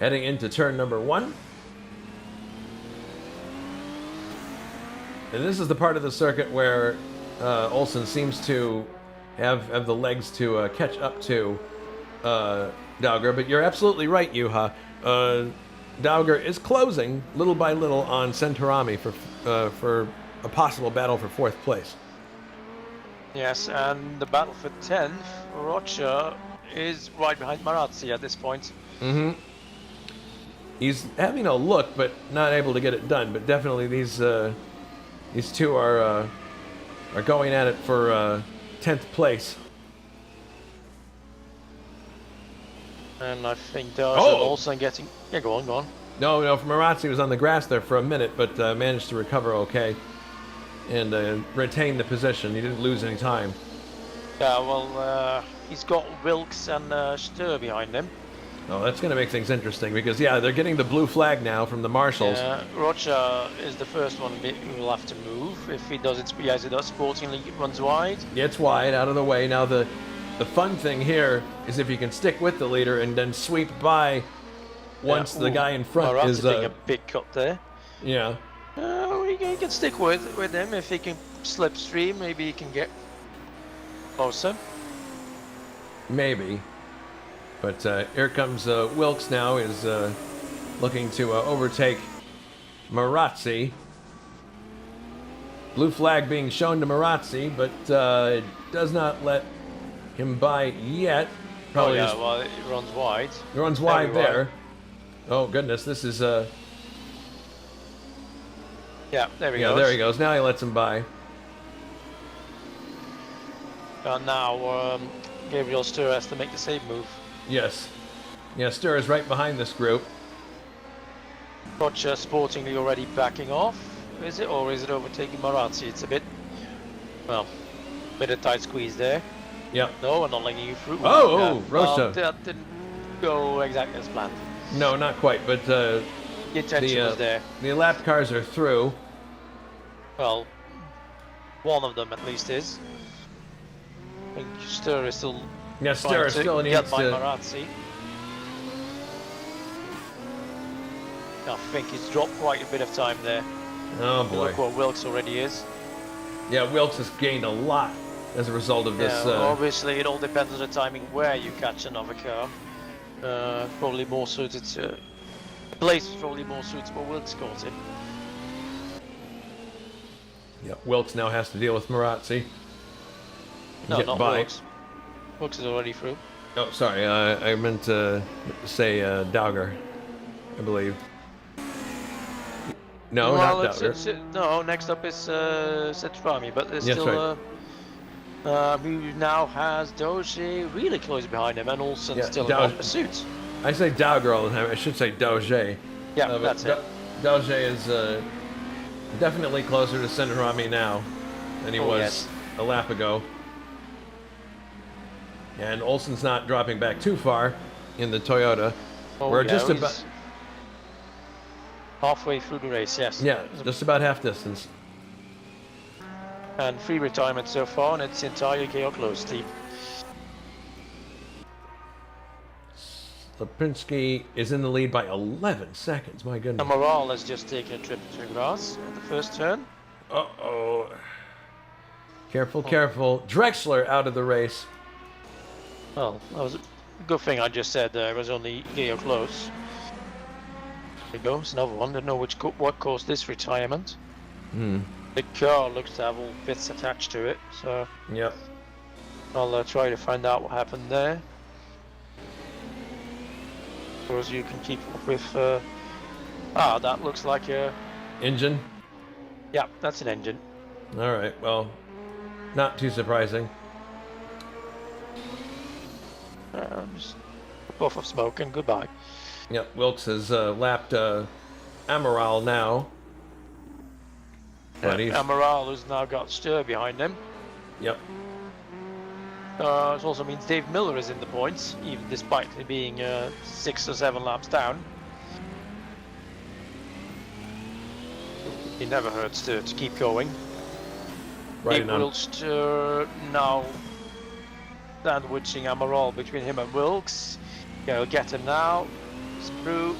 Heading into turn number 1. And this is the part of the circuit where Olsen seems to have the legs to catch up to Dauger. But you're absolutely right, Juha. Dauger is closing little by little on Centorami for a possible battle for 4th place. Yes, and the battle for 10th, Rocha is right behind Marazzi at this point. Mm-hmm. He's having a look, but not able to get it done. But definitely these two are going at it for 10th place. And I think they're also getting... Yeah, go on. No, Marazzi was on the grass there for a minute, but managed to recover okay. And retain the position. He didn't lose any time. Yeah, well, he's got Wilkes and Stur behind him. Oh, that's going to make things interesting because, yeah, they're getting the blue flag now from the marshals. Yeah, Rocha is the first one who will have to move. If he does it, as he does, Sporting runs wide. Gets wide, out of the way. Now, the fun thing here is if you can stick with the leader and then sweep by once the guy in front Marazzi is... taking a big cut there. Yeah. He can stick with him. If he can slipstream, maybe he can get closer. Maybe. But here comes Wilkes now, is looking to overtake Marazzi. Blue flag being shown to Marazzi, but it does not let him by yet. Probably well, it runs wide. It runs wide there. Oh goodness, this is Yeah, there he yeah, goes. there he goes. Now he lets him by. And now Gabriel Stur has to make the same move. Yes. Yeah, Stur is right behind this group. Roger sportingly already backing off, is it? Or is it overtaking Marazzi? It's a bit, well, bit of tight squeeze there. Yep. No, we're not letting you through. Rocha. That didn't go exactly as planned. No, not quite, but The intention was there. the lap cars are through. Well, one of them at least is. I think Stur is still Yeah, Stur still needs get by to. Marazzi. I think he's dropped quite a bit of time there. Oh boy. Look what Wilkes already is. Yeah, Wilkes has gained a lot as a result of this. Yeah, obviously it all depends on the timing where you catch another car. Probably more suited to... The place is probably more suited for Wilkes caught it. Yeah, Wilkes now has to deal with Marazzi. No, Get not by. Wilkes. Wilkes is already through. Oh, sorry, I meant to say Dowger, I believe. No, well, not Dowger. no, next up is Setrami, but there's Yes, still... who now has Doge really close behind him, and Olsen still in hot pursuit. I say Dowger all the time. I should say Doge. Yeah, that's it. Doge is definitely closer to Senrami now than he was a lap ago. And Olsen's not dropping back too far in the Toyota. We're just about halfway through the race, yes. Yeah, just about half distance. And 3 retirements so far, and it's entire KO close team. Lipinski is in the lead by 11 seconds. My goodness. And Morale has just taken a trip to grass at the first turn. Uh-oh. Careful, careful. Drexler out of the race. Well, that was a good thing I just said there. It was only KO close. There goes another one. Don't know what caused this retirement. The car looks to have all bits attached to it, so Yep. I'll try to find out what happened there. Or as you can keep up with... that looks like a... Engine? Yeah, that's an engine. Alright, well, not too surprising. Just a puff of smoke and goodbye. Yep, Wilkes has lapped Amaral now. Amaral has now got Stur behind him. Yep. It also means Dave Miller is in the points, even despite it being 6 or 7 laps down. He never hurts to keep going. Right Gabriel Stur now sandwiching Amaral between him and Wilkes. He'll get him now. It's through.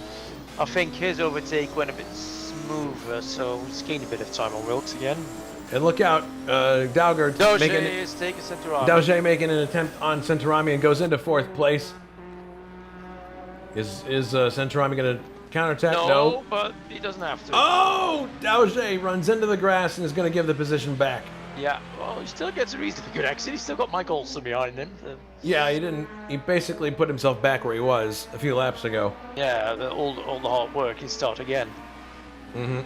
I think his overtake went a bit smoother, so he's gained a bit of time on Wilkes again. And look out, Dowger is taking Centurami. Dauge making an attempt on Centurami and goes into 4th place. Is Centurami going to counterattack? No, but he doesn't have to. Oh! Dauge runs into the grass and is going to give the position back. Yeah, well, he still gets a reasonably good exit. He's still got Mike Olsen behind him. Yeah, he basically put himself back where he was a few laps ago. Yeah, all the hard work, he start again. Mm-hmm.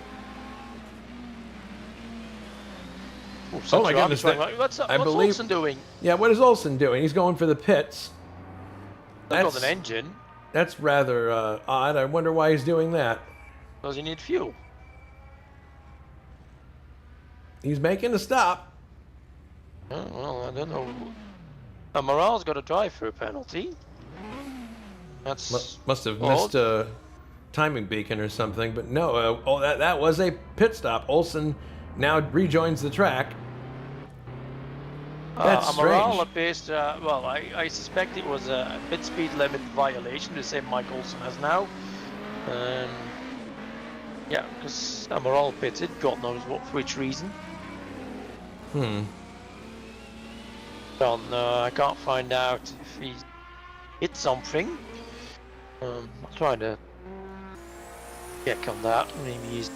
Oh my goodness! What's Olsen doing? Yeah, what is Olsen doing? He's going for the pits. That's got an engine. That's rather odd. I wonder why he's doing that. Does he need fuel? He's making a stop. Oh, well, I don't know. Morale's got a drive-through penalty. That's must have missed a timing beacon or something, but no. That was a pit stop. Olsen now rejoins the track. That's strange. Morale appears to, well, I suspect it was a pit speed limit violation, the same Mike Olsen has now. Yeah, because Morale pitted, God knows what, for which reason. I can't find out if he hit something. I'm trying to check on that. Maybe he's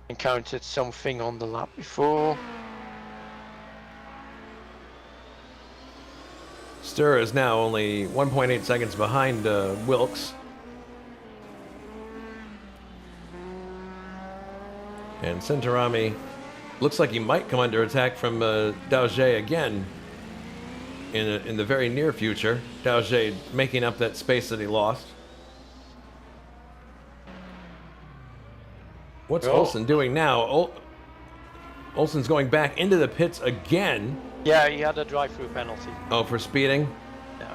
encountered something on the lap before. Stur is now only 1.8 seconds behind Wilkes. And Centurami looks like he might come under attack from Dauger again in the very near future. Dauger making up that space that he lost. What's Olsen doing now? Olsen's going back into the pits again. Yeah, he had a drive-through penalty. Oh, for speeding? Yeah.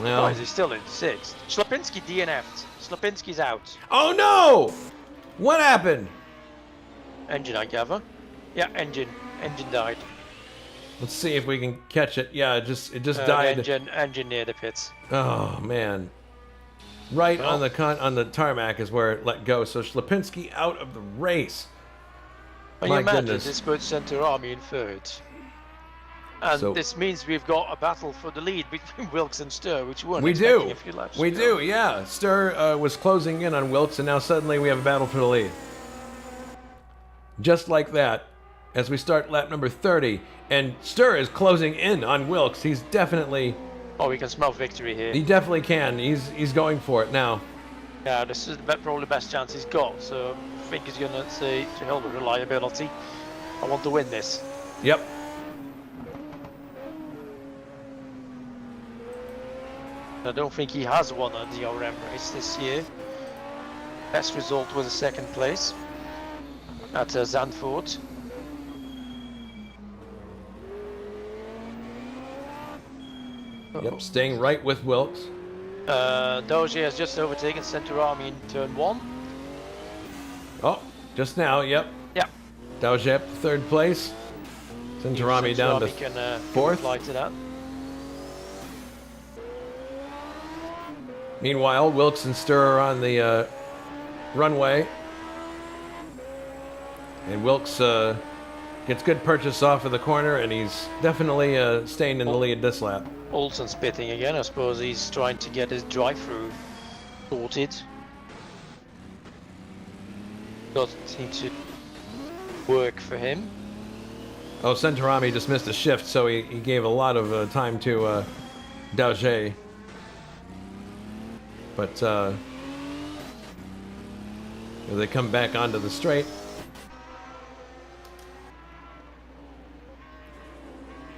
Well, Oh, is he still in 6th? Slapinski DNF'd. Slapinski's out. oh no! What happened? Engine, I gather. Yeah, engine. Engine died. Let's see if we can catch it. Yeah, it just died. Engine near the pits. Oh man! Right on the tarmac is where it let go. So Slapinski out of the race. Can you imagine this puts Centurami in 3rd? And this means we've got a battle for the lead between Wilkes and Stur, which we weren't expecting a few laps We ago. do, yeah. Stur was closing in on Wilkes, and now suddenly we have a battle for the lead. Just like that, as we start lap number 30, and Stur is closing in on Wilkes. He's definitely... Oh, we can smell victory here. He definitely can. He's going for it now. Yeah, this is probably the best chance he's got, so I think he's going to say to hell with reliability. I want to win this. Yep. I don't think he has won a DRM race this year. Best result was a 2nd place at Zandvoort. Yep, staying right with Wilkes. Doge has just overtaken Centurami in turn 1. Oh, just now, yep. Yeah. Dauger up to 3rd place. Centurami down to can 4th. reply to that. Meanwhile, Wilkes and Stur are on the runway. And Wilkes gets good purchase off of the corner, and he's definitely staying in the lead this lap. Olsen's pitting again. I suppose he's trying to get his drive-through sorted. Doesn't seem to work for him. Oh, Centurami just missed a shift, so he gave a lot of time to Dauger. But they come back onto the straight.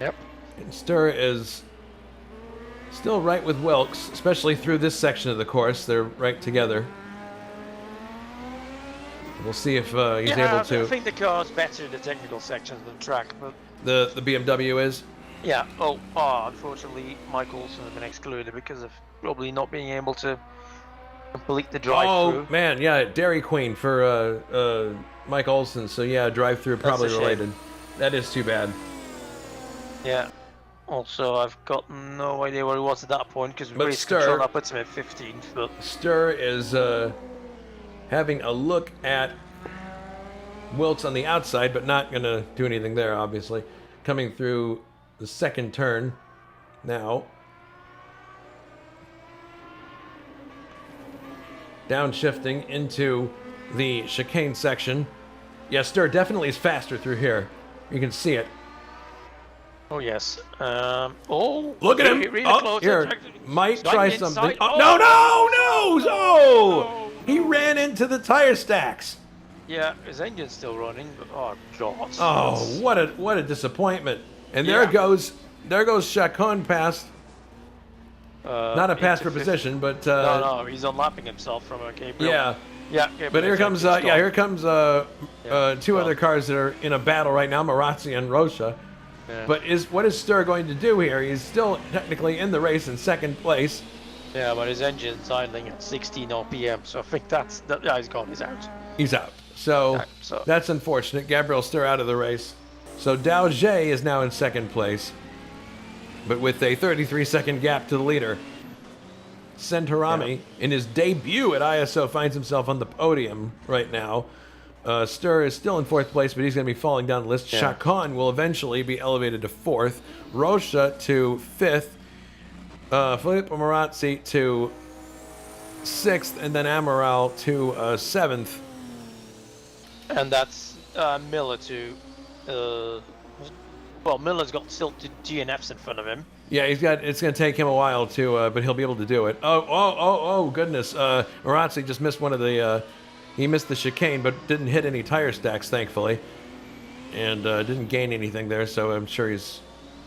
Yep. And Stur is still right with Wilkes, especially through this section of the course. They're right together. We'll see if he's able to. I think the car's better in the technical sections of the track, but The BMW is. yeah. Unfortunately, Mike Olsen has been excluded because of probably not being able to complete the drive-through. Oh man, yeah, Dairy Queen for Mike Olsen. So yeah, drive-through probably a shame. related. That is too bad. Yeah. Also, I've got no idea where he was at that point because But race Stur- control that puts him at 15th. But Stur is having a look at Wilkes on the outside, but not going to do anything there, obviously. Coming through the 2nd turn now. Downshifting into the chicane section. Yeah, Stur definitely is faster through here. You can see it. oh yes. Look at him! Really Oh, close. here, might Sliding try inside. something. Oh. No! Oh! He ran into the tire stacks. Yeah, his engine's still running, but oh god. Oh, what a disappointment! And Yeah. there goes Chacon past. Not a pass for into position, but no, he's unlapping himself from a Gabriel. yeah. Yeah, Gabriel But here comes two other cars that are in a battle right now, Marazzi and Rocha. Yeah. But what is Stur going to do here? He's still technically in the race in 2nd place. Yeah, but his engine's idling at 16 RPM, so I think he's gone. He's out. He's out. So Yeah, so- that's unfortunate. Gabriel Stur out of the race. So Dauger is now in 2nd place, but with a 33-second gap to the leader. Centurami, in his debut at ISO, finds himself on the podium right now. Stur is still in 4th place, but he's going to be falling down the list. Yeah. Chacon will eventually be elevated to 4th. Rocha to 5th. Filippo Marazzi to 6th, and then Amaral to 7th. And that's Miller to. Well, Miller's got still two DNFs in front of him. Yeah, it's going to take him a while to, but he'll be able to do it. Oh, goodness. Marazzi just missed one of the He missed the chicane, but didn't hit any tire stacks, thankfully, and didn't gain anything there. So I'm sure he's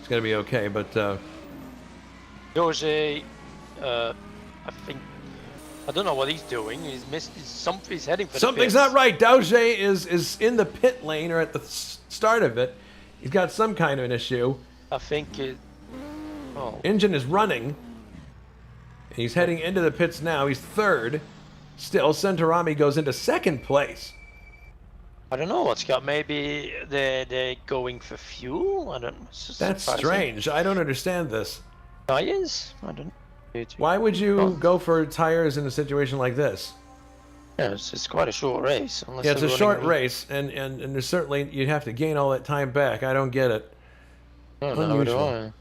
going to be okay. But there was I think. I don't know what he's doing. He's missed. He's heading for something's the not right. Dauge is in the pit lane or at the start of it. He's got some kind of an issue. I think it. Oh. Engine is running. He's heading into the pits now. He's third. Still, Centorami goes into second place. I don't know what's got. Maybe they're going for fuel. I don't know. That's strange. I don't understand this. Tires? I don't know. Why would you go for tires in a situation like this? Yeah, it's quite a short race. Yeah, it's a short race, and there's certainly you'd have to gain all that time back. I don't get it. Unusual.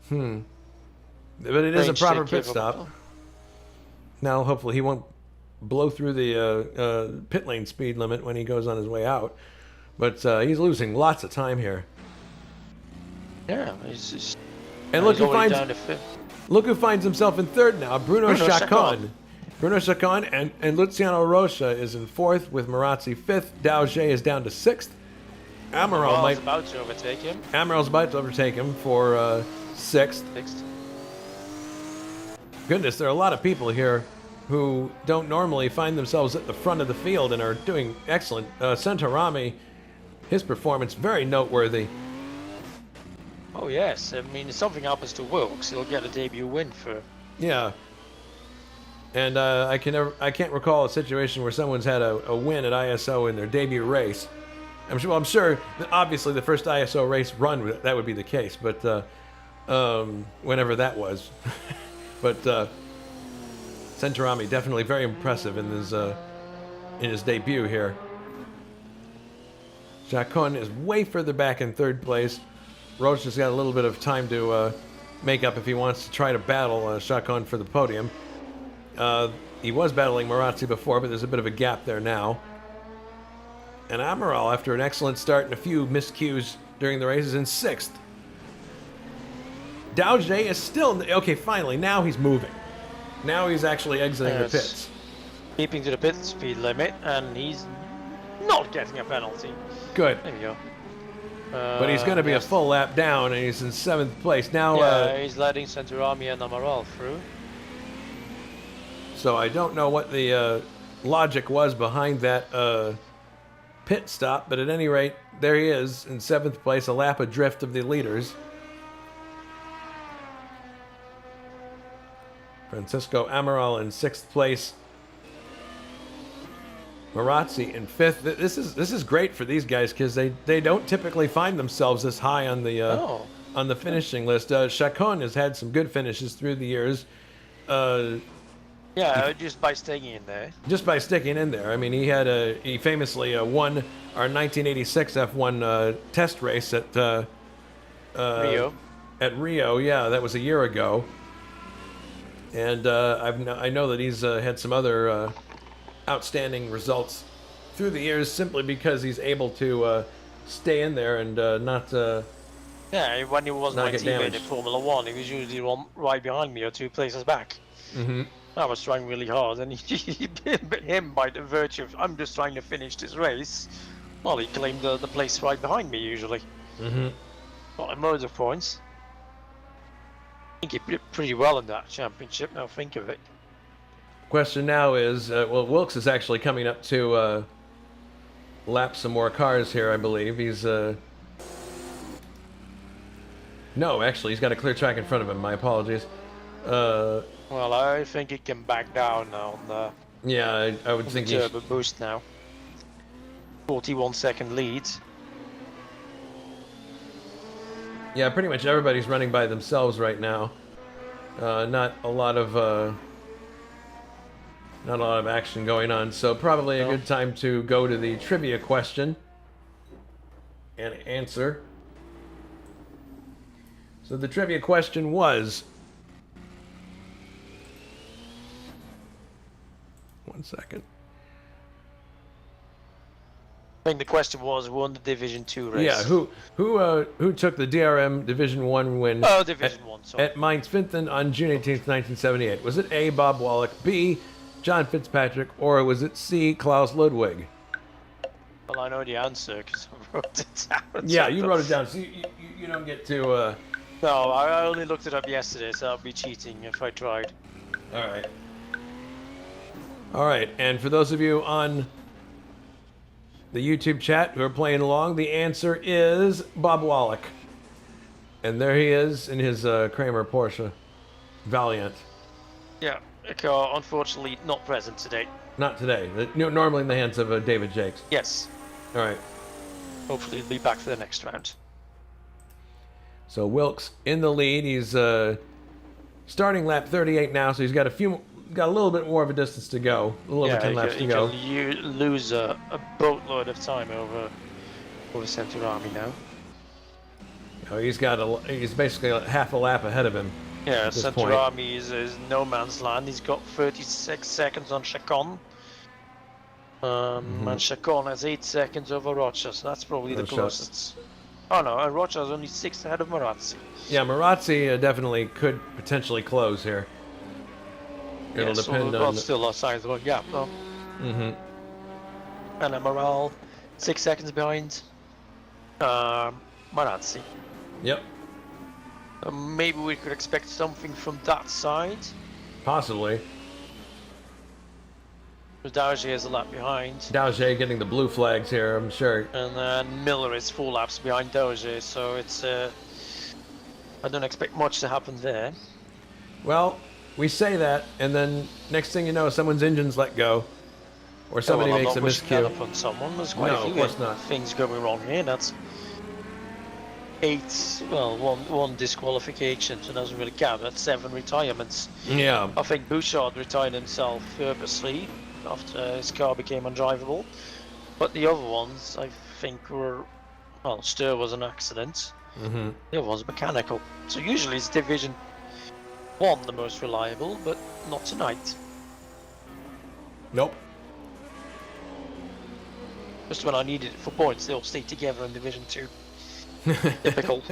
But it is a proper pit stop. Now, hopefully, he won't blow through the pit lane speed limit when he goes on his way out. But he's losing lots of time here. Yeah, he's just. And look who finds himself in third now. Bruno Chacon. Bruno Chacon and Luciano Rocha is in fourth with Marazzi fifth. Dauge is down to sixth. Amaral's about to overtake him. Amaral's about to overtake him for sixth. Goodness, there are a lot of people here who don't normally find themselves at the front of the field and are doing excellent. Centorami, his performance very noteworthy. Oh yes, I mean if something happens to Wilkes, he'll get a debut win for. Yeah. And I can't recall a situation where someone's had a win at ISO in their debut race. I'm sure that obviously the first ISO race run that would be the case, but whenever that was. But Centorami definitely very impressive in his debut here. Chacon is way further back in third place. Roche has got a little bit of time to make up if he wants to try to battle Chacon for the podium. He was battling Marazzi before, but there's a bit of a gap there now. And Amaral, after an excellent start and a few miscues during the race, is in sixth. Dauge is still... Okay, finally, now he's moving. Now he's actually exiting the pits. Keeping to the pit speed limit, and he's not getting a penalty. Good. There you go. But he's going to be a full lap down, and he's in seventh place. Now, he's letting Centorami and Amaral through. So I don't know what the logic was behind that pit stop, but at any rate, there he is in seventh place, a lap adrift of the leaders. Francisco Amaral in sixth place. Marazzi in fifth. This is great for these guys because they don't typically find themselves this high on the finishing list. Chacon has had some good finishes through the years. Just by staying in there. Just by sticking in there. I mean, he famously won our 1986 F1 test race at Rio. At Rio, yeah, that was a year ago. And I know that he's had some other outstanding results through the years simply because he's able to stay in there and not. When he was my teammate in Formula One, he was usually right behind me or two places back. Mm-hmm. I was trying really hard, and him, by the virtue of I'm just trying to finish this race, well, he claimed the place right behind me usually. Mm-hmm. Got loads of points. I think he did pretty well in that championship. Now think of it. Question now is, Wilkes is actually coming up to lap some more cars here, I believe. He's no, actually, he's got a clear track in front of him. My apologies. Well, I think he can back down now. Yeah, I would think turbo boost now. 41-second lead. Yeah, pretty much everybody's running by themselves right now. Not a lot of action going on. So probably a good time to go to the trivia question and answer. So the trivia question was. 1 second. I think the question was, who won the Division 2 race? Yeah, who took the DRM Division 1 win Division 1, sorry. at Mainz-Finthen on June 18th, 1978? Was it A, Bob Wallach, B, John Fitzpatrick, or was it C, Klaus Ludwig? Well, I know the answer because I wrote it down. Yeah, you wrote it down, so you don't get to... No, I only looked it up yesterday, so I'd be cheating if I tried. Alright. Alright, and for those of you on the YouTube chat who are playing along, the answer is Bob Wallach. And there he is in his Kramer Porsche Valiant. Yeah, a car unfortunately not present today. Not today. Normally in the hands of David Jakes. Yes. Alright. Hopefully he'll be back for the next round. So Wilkes in the lead. He's starting lap 38 now, so he's got a little bit more of a distance to go. A little over 10 laps to go. You lose a boatload of time over Center Army now. Oh, he's basically half a lap ahead of him. Yeah, Center Army is no man's land. He's got 36 seconds on Chacon. And Chacon has 8 seconds over Rocha, so that's probably the closest. Oh no, and Rocha is only 6 ahead of Marazzi. Yeah, Marazzi definitely could potentially close here. It'll depend on... still a sizable gap though. And Amaral, 6 seconds behind Marazzi. Yep. Maybe we could expect something from that side. Possibly. Dauger is a lap behind. Dauger getting the blue flags here, I'm sure. And then Miller is 4 laps behind Dauger, so it's... I don't expect much to happen there. Well, we say that, and then next thing you know, someone's engine's let go. Or somebody makes a miscue. On someone. There's quite a few of course not. Things going wrong here. That's one disqualification, so it doesn't really count. That's 7 retirements. Yeah. I think Bouchard retired himself purposely after his car became undrivable. But the other ones, I think, were... Well, Stur was an accident. The other one's mechanical. So usually it's Division 1 the most reliable, but not tonight. Nope. Just when I needed it for points, they all stayed together in Division 2. Typical.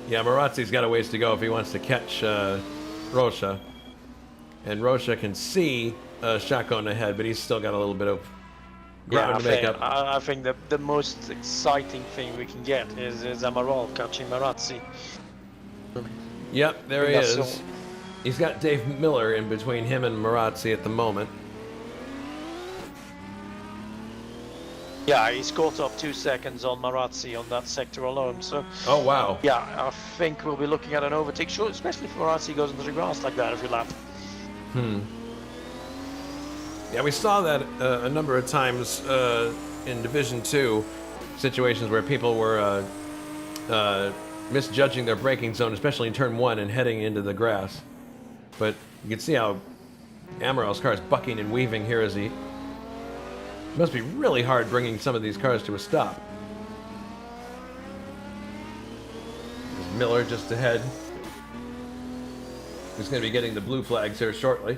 Yeah, Marazzi's got a ways to go if he wants to catch Rocha. And Rocha can see Chacon ahead, but he's still got a little bit of ground to make up. I think the most exciting thing we can get is Amaral catching Marazzi. Yep, there he is. He's got Dave Miller in between him and Marazzi at the moment. Yeah, he's caught up 2 seconds on Marazzi on that sector alone. So. Oh wow. Yeah, I think we'll be looking at an overtake short, especially if Marazzi goes into the grass like that every lap. Yeah, we saw that a number of times in Division 2, situations where people were misjudging their braking zone, especially in turn 1 and heading into the grass. But you can see how Amaral's car is bucking and weaving here as he... It must be really hard bringing some of these cars to a stop. There's Miller just ahead. He's going to be getting the blue flags here shortly.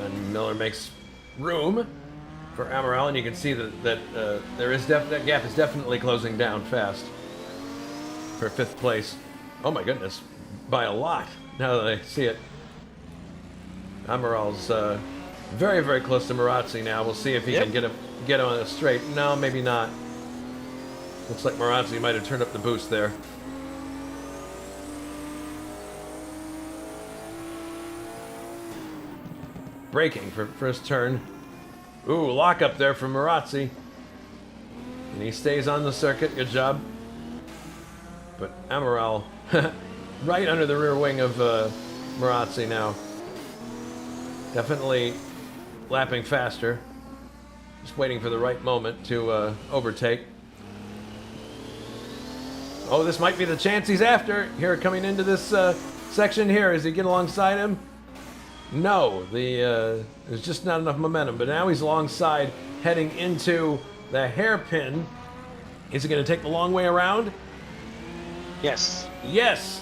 And Miller makes room for Amaral, and you can see that that gap is definitely closing down fast for 5th place. Oh my goodness, by a lot now that I see it. Amaral's very, very close to Marazzi now. We'll see if he can get on a straight. No, maybe not. Looks like Marazzi might have turned up the boost there. Braking for first turn. Ooh, lock up there for Marazzi. And he stays on the circuit. Good job. But Amaral right under the rear wing of Marazzi now. Definitely lapping faster. Just waiting for the right moment to overtake. Oh, this might be the chance he's after. Here, coming into this section here. As he get alongside him? No, there's just not enough momentum. But now he's alongside, heading into the hairpin Is he going to take the long way around? Yes. Yes!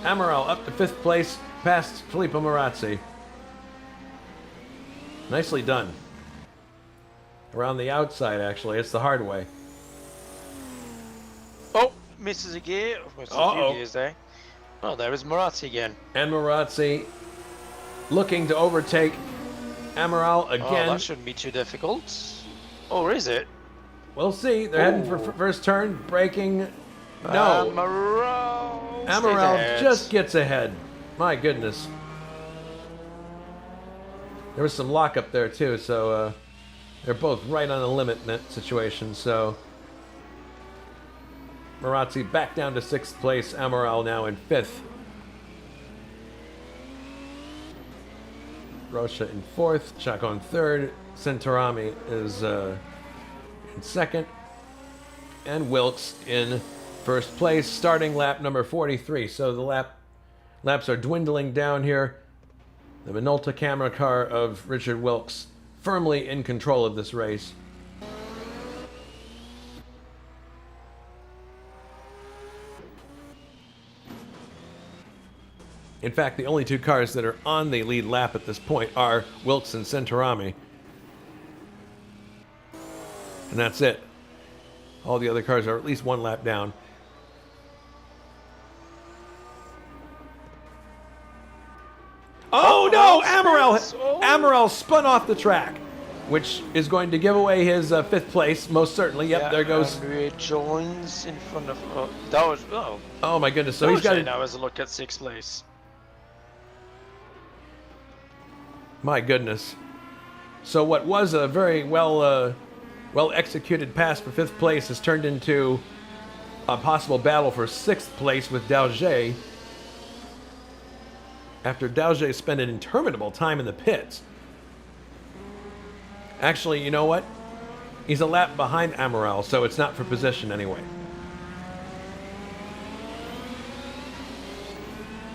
Amaral up to 5th place, past Filippo Marazzi. Nicely done. Around the outside, actually. It's the hard way. Oh, misses a gear. Of course, a few gears there. Oh, there is Marazzi again. And Marazzi looking to overtake Amaral again. Oh, that shouldn't be too difficult. Or is it? We'll see. They're heading for first turn, braking. No. Amaral just gets ahead. My goodness. There was some lockup there too, so they're both right on the limit in that situation. So Marazzi back down to 6th place. Amaral now in 5th. Rocha in 4th. Chacon 3rd. Centorami is in 2nd. And Wilkes in 1st place, starting lap number 43. So the laps are dwindling down here. The Minolta camera car of Richard Wilkes firmly in control of this race. In fact, the only 2 cars that are on the lead lap at this point are Wilkes and Centorami. And that's it. All the other cars are at least 1 lap down. Oh no! Amaral spun off the track, which is going to give away his 5th place, most certainly. Yep, yeah, there goes. Joins in front of. That was. Oh my goodness! So he's got. Now as a look at 6th place. My goodness. So what was a very well executed pass for 5th place has turned into a possible battle for 6th place with Dauger. After Dauger spent an interminable time in the pits. Actually, you know what? He's a lap behind Amaral, so it's not for position anyway.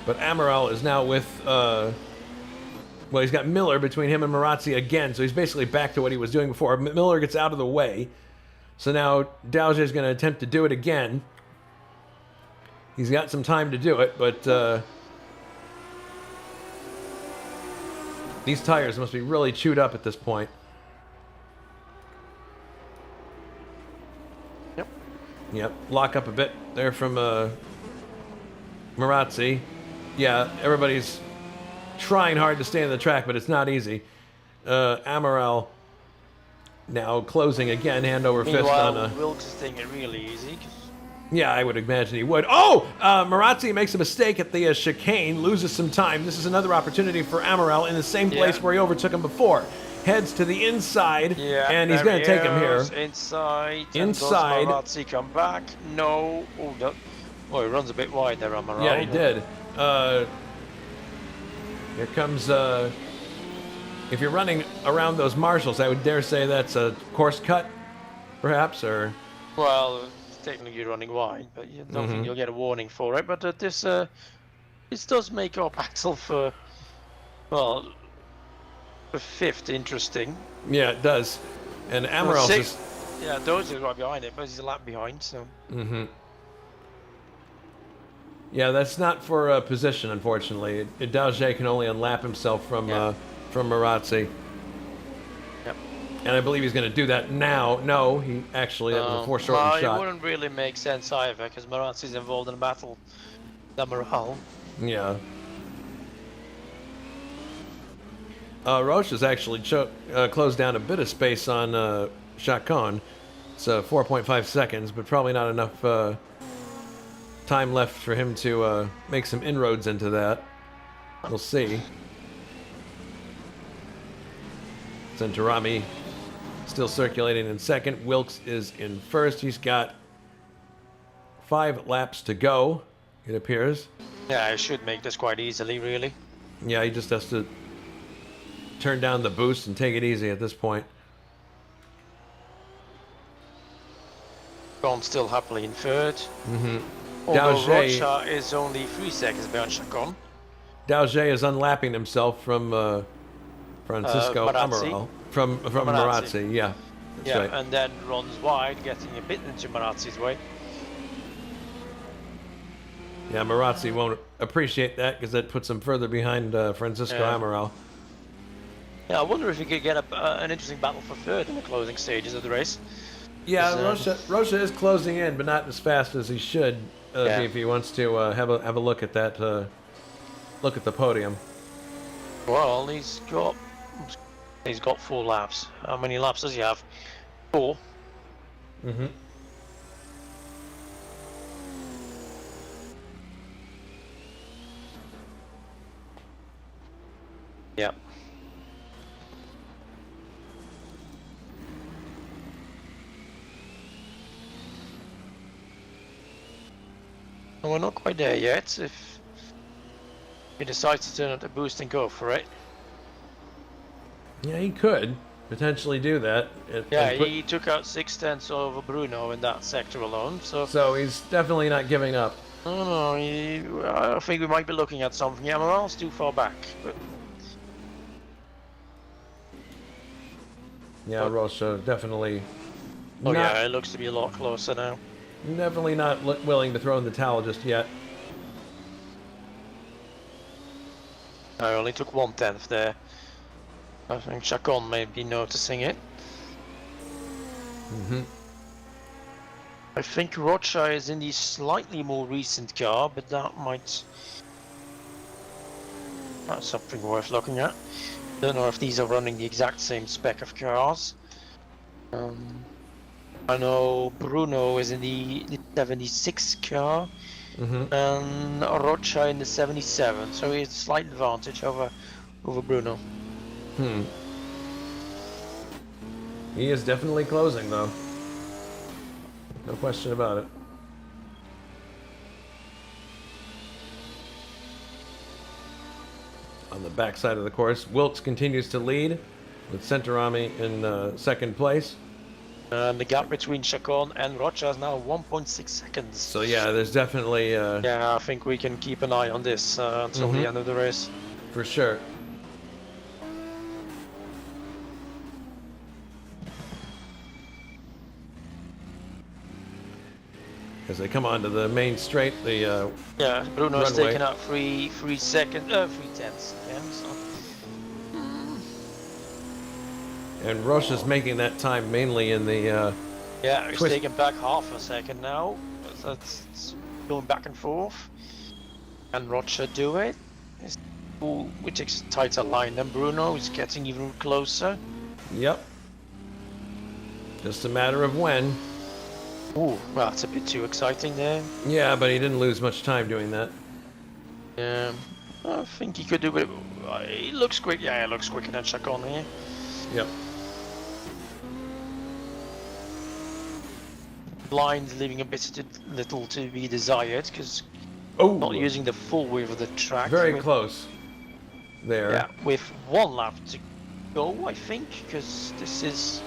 But Amaral is now with, well, he's got Miller between him and Marazzi again, so he's basically back to what he was doing before. Miller gets out of the way, so now Dauger is going to attempt to do it again. He's got some time to do it, but these tires must be really chewed up at this point. Yep, lock up a bit there from Marazzi. Yeah, everybody's trying hard to stay on the track, but it's not easy. Amaral now closing again, hand over fist on a... Wilkes is taking it really easy. Yeah, I would imagine he would. Oh! Marazzi makes a mistake at the chicane, loses some time. This is another opportunity for Amaral in the same place where he overtook him before. Heads to the inside, and he's going to take him here. Inside. Inside. Does Marazzi come back? No. Oh, he runs a bit wide there, Amaral. Yeah, he did. Here comes... if you're running around those marshals, I would dare say that's a course cut, perhaps, or... Well... technically running wide, but you don't think you'll get a warning for it. But this does make up Axel for, well, for 5th interesting. Yeah, it does. And Amaral is... Yeah, Doge is right behind it, but he's a lap behind, so... Yeah, that's not for position, unfortunately. Dauger can only unlap himself from Marazzi. Yep. And I believe he's going to do that now. No, he actually, that was a foreshortened shot. It wouldn't really make sense either, because Marazzi's involved in a battle with Amaral. Yeah. Roche has actually closed down a bit of space on Chacon. It's 4.5 seconds, but probably not enough time left for him to make some inroads into that. We'll see. Centorami still circulating in 2nd. Wilkes is in 1st. He's got 5 laps to go, it appears. Yeah, he should make this quite easily, really. Yeah, he just has to turn down the boost and take it easy at this point. Chacon still happily in 3rd. Although Rocha is only 3 seconds behind Chacon. Dauger is unlapping himself from Francisco Amaral. From Marazzi, yeah. Yeah, right. and then runs wide, getting a bit into Marazzi's way. Yeah, Marazzi won't appreciate that because that puts him further behind Francisco Amaral. Yeah, I wonder if he could get an interesting battle for third in the closing stages of the race. Yeah, Rocha is closing in, but not as fast as he should be if he wants to have a look at that. Look at the podium. Well, he's got 4 laps. How many laps does he have? 4. Mm-hmm. Yeah. Well, we're not quite there yet. If he decides to turn up the boost and go for it. Yeah, he could potentially do that. He took out 6/10 over Bruno in that sector alone. So he's definitely not giving up. No, I think we might be looking at something. Yeah, Morale's too far back. But yeah, Rocha definitely. it looks to be a lot closer now. Definitely not willing to throw in the towel just yet. I only took 1/10 there. I think Chacon may be noticing it. Mm-hmm. I think Rocha is in the slightly more recent car, but that's something worth looking at. Don't know if these are running the exact same spec of cars. I know Bruno is in the 76 car, and Rocha in the 77, so he has a slight advantage over Bruno. He is definitely closing, though. No question about it. On the backside of the course, Wilkes continues to lead with Centorami in second place. And the gap between Chacon and Rocha is now 1.6 seconds. So yeah, there's definitely... yeah, I think we can keep an eye on this until the end of the race. For sure. As they come onto the main straight, the Bruno's runway. taken out 3 tenths again. So. And Rocha's making that time mainly in the He's twist. taken back half a second now. That's going back and forth. Can Rocha do it? We take a tighter line than Bruno. He's getting even closer. Yep. Just a matter of when. Ooh, well, that's a bit too exciting there. Yeah, but he didn't lose much time doing that. Yeah, I think he could do it. He looks quick. Yeah, he looks quicker than Chacon here. Yep. Lines leaving a bit too little to be desired because not using the full width of the track. Very close there. Yeah, with 1 lap to go, I think, because this is...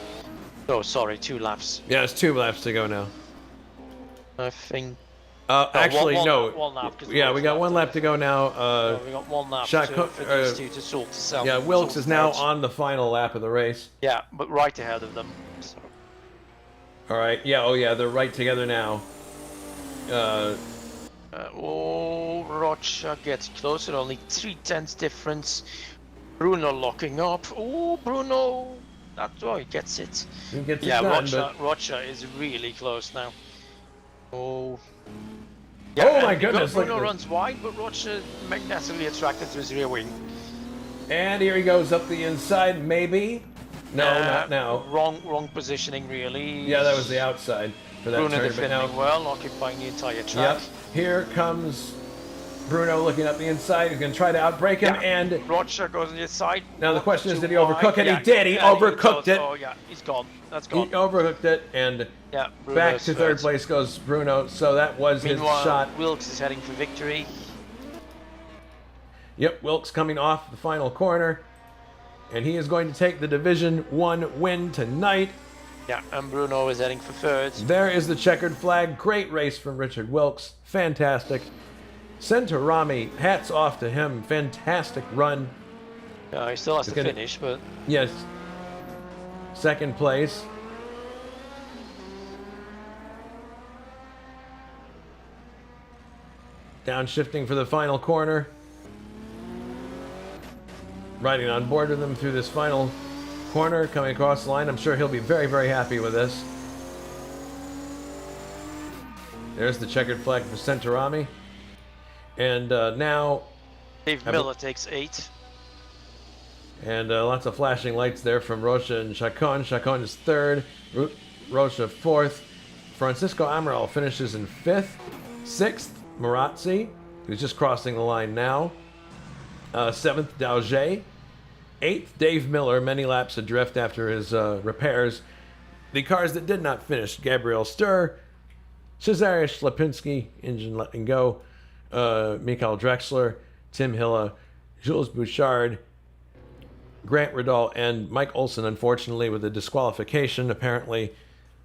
Oh, sorry, 2 laps. Yeah, it's 2 laps to go now. I think... Actually, no. One lap, yeah, we got 1 lap to go now. We got 1 lap for these two to sort this out. Yeah, Wilkes is now on the final lap of the race. Yeah, but right ahead of them. So. All right. Yeah. Oh, yeah. They're right together now. Rocha gets closer. Only 3/10 difference. Bruno locking up. Oh, Bruno. That's why he gets it. He gets it done, Rocha is really close now. Oh. Yeah, oh my goodness! Bruno runs wide, but Rocha magnetically attracted to his rear wing. And here he goes up the inside, maybe. No, not now. Wrong positioning, really. Yeah, that was the outside for that Bruno turn. defending well, occupying the entire track. Yep. Here comes Bruno looking up the inside. He's going to try to outbrake him, and Rocha goes on the inside. Now the question is, did he overcook it? He did. He overcooked it. Oh yeah, he's gone. That's gone. He overcooked it, and back to third place goes Bruno. So that was his shot. Wilkes is heading for victory. Yep, Wilkes coming off the final corner, and he is going to take the Division 1 win tonight. Yeah, and Bruno is heading for third. There is the checkered flag. Great race from Richard Wilkes. Fantastic. Centorami, hats off to him. Fantastic run. He still has to finish, but... Yes. Second place. Downshifting for the final corner. Riding on board with him through this final corner, coming across the line. I'm sure he'll be very, very happy with this. There's the checkered flag for Centorami. And now... Dave Miller takes 8. And lots of flashing lights there from Rocha and Chacon. Chacon is 3rd. Rocha 4th. Francisco Amaral finishes in 5th. 6th, Marazzi, who's just crossing the line now. 7th, Dauget. 8th, Dave Miller, many laps adrift after his repairs. The cars that did not finish, Gabriel Sturr, Cesarius Lipinski, engine letting go, Mikael Drexler, Tim Hilla, Jules Bouchard, Grant Riddall, and Mike Olson, unfortunately, with a disqualification, apparently,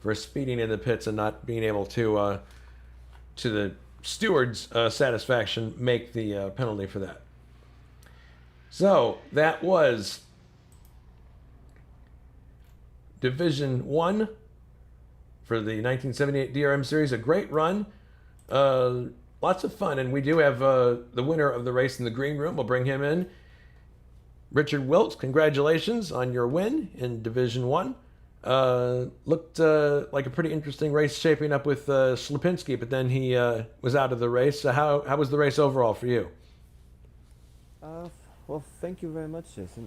for speeding in the pits and not being able to the steward's satisfaction, make the penalty for that. So, that was Division 1 for the 1978 DRM Series. A great run. Lots of fun. And we do have the winner of the race in the green room. We'll bring him in. Richard Wilkes, congratulations on your win in Division 1. Looked like a pretty interesting race shaping up with Slipinski, but then he was out of the race. So how was the race overall for you? Well, thank you very much, Jason.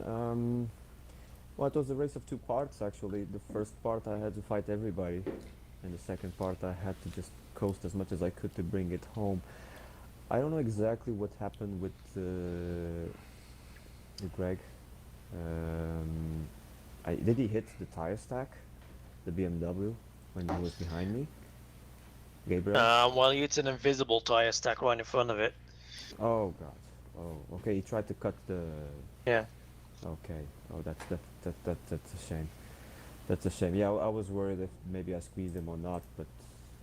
Well, it was a race of 2 parts, actually. The first part I had to fight everybody, and the second part I had to just coast as much as I could to bring it home. I don't know exactly what happened with Greg. Did he hit the tire stack, the BMW, when he was behind me? Gabriel? Well, it's an invisible tire stack right in front of it. Oh God. Oh, okay. He tried to cut the. Yeah. Okay. Oh, that's a shame. That's a shame. Yeah, I was worried if maybe I squeezed him or not, but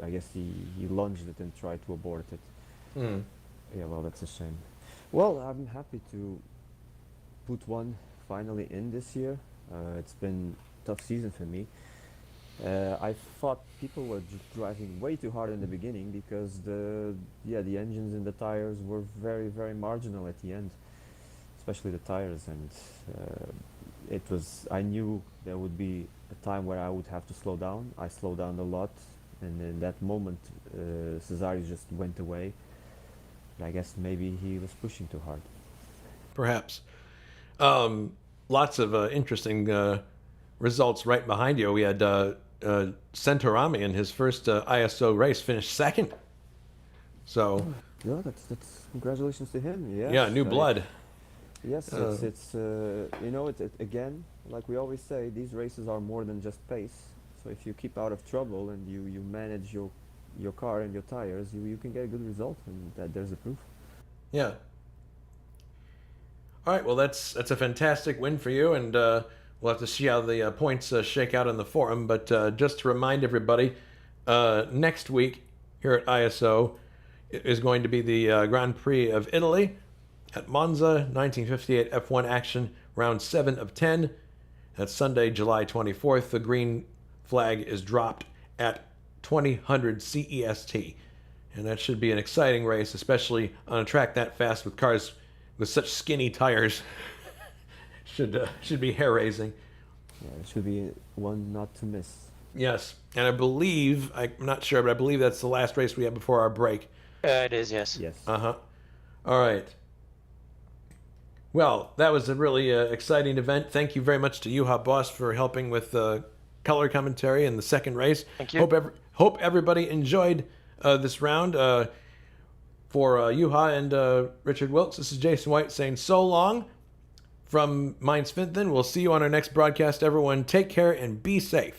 I guess he lunged it and tried to abort it. Yeah. Well, that's a shame. Well, I'm happy to put one finally in this year. It's been a tough season for me. I thought people were driving way too hard in the beginning because the engines and the tires were very, very marginal at the end, especially the tires, and I knew there would be a time where I would have to slow down. I slowed down a lot, and in that moment Cesari just went away. I guess maybe he was pushing too hard. Perhaps. Lots of interesting results right behind you. We had Centorami in his first ISO race finished 2nd. So yeah, that's congratulations to him. Yes, yeah, new blood. Yes, it's again, like we always say, these races are more than just pace. So if you keep out of trouble and you manage your car and your tires, you can get a good result, and there's the proof. Yeah. All right, well, that's a fantastic win for you, and we'll have to see how the points shake out in the forum. But just to remind everybody, next week here at ISO is going to be the Grand Prix of Italy at Monza, 1958 F1 action, round 7 of 10. That's Sunday, July 24th. The green flag is dropped at 2000 CEST, and that should be an exciting race, especially on a track that fast with cars with such skinny tires. should be hair-raising. Yeah, it should be one not to miss. Yes, and I believe, I'm not sure, but I believe that's the last race we have before our break. It is, yes. Yes. Uh-huh. All right. Well, that was a really exciting event. Thank you very much to Juha Boss for helping with color commentary in the second race. Thank you. Hope everybody enjoyed this round. For Juha and Richard Wilkes, this is Jason White saying so long from Mainz-Finthen. We'll see you on our next broadcast. Everyone, take care and be safe.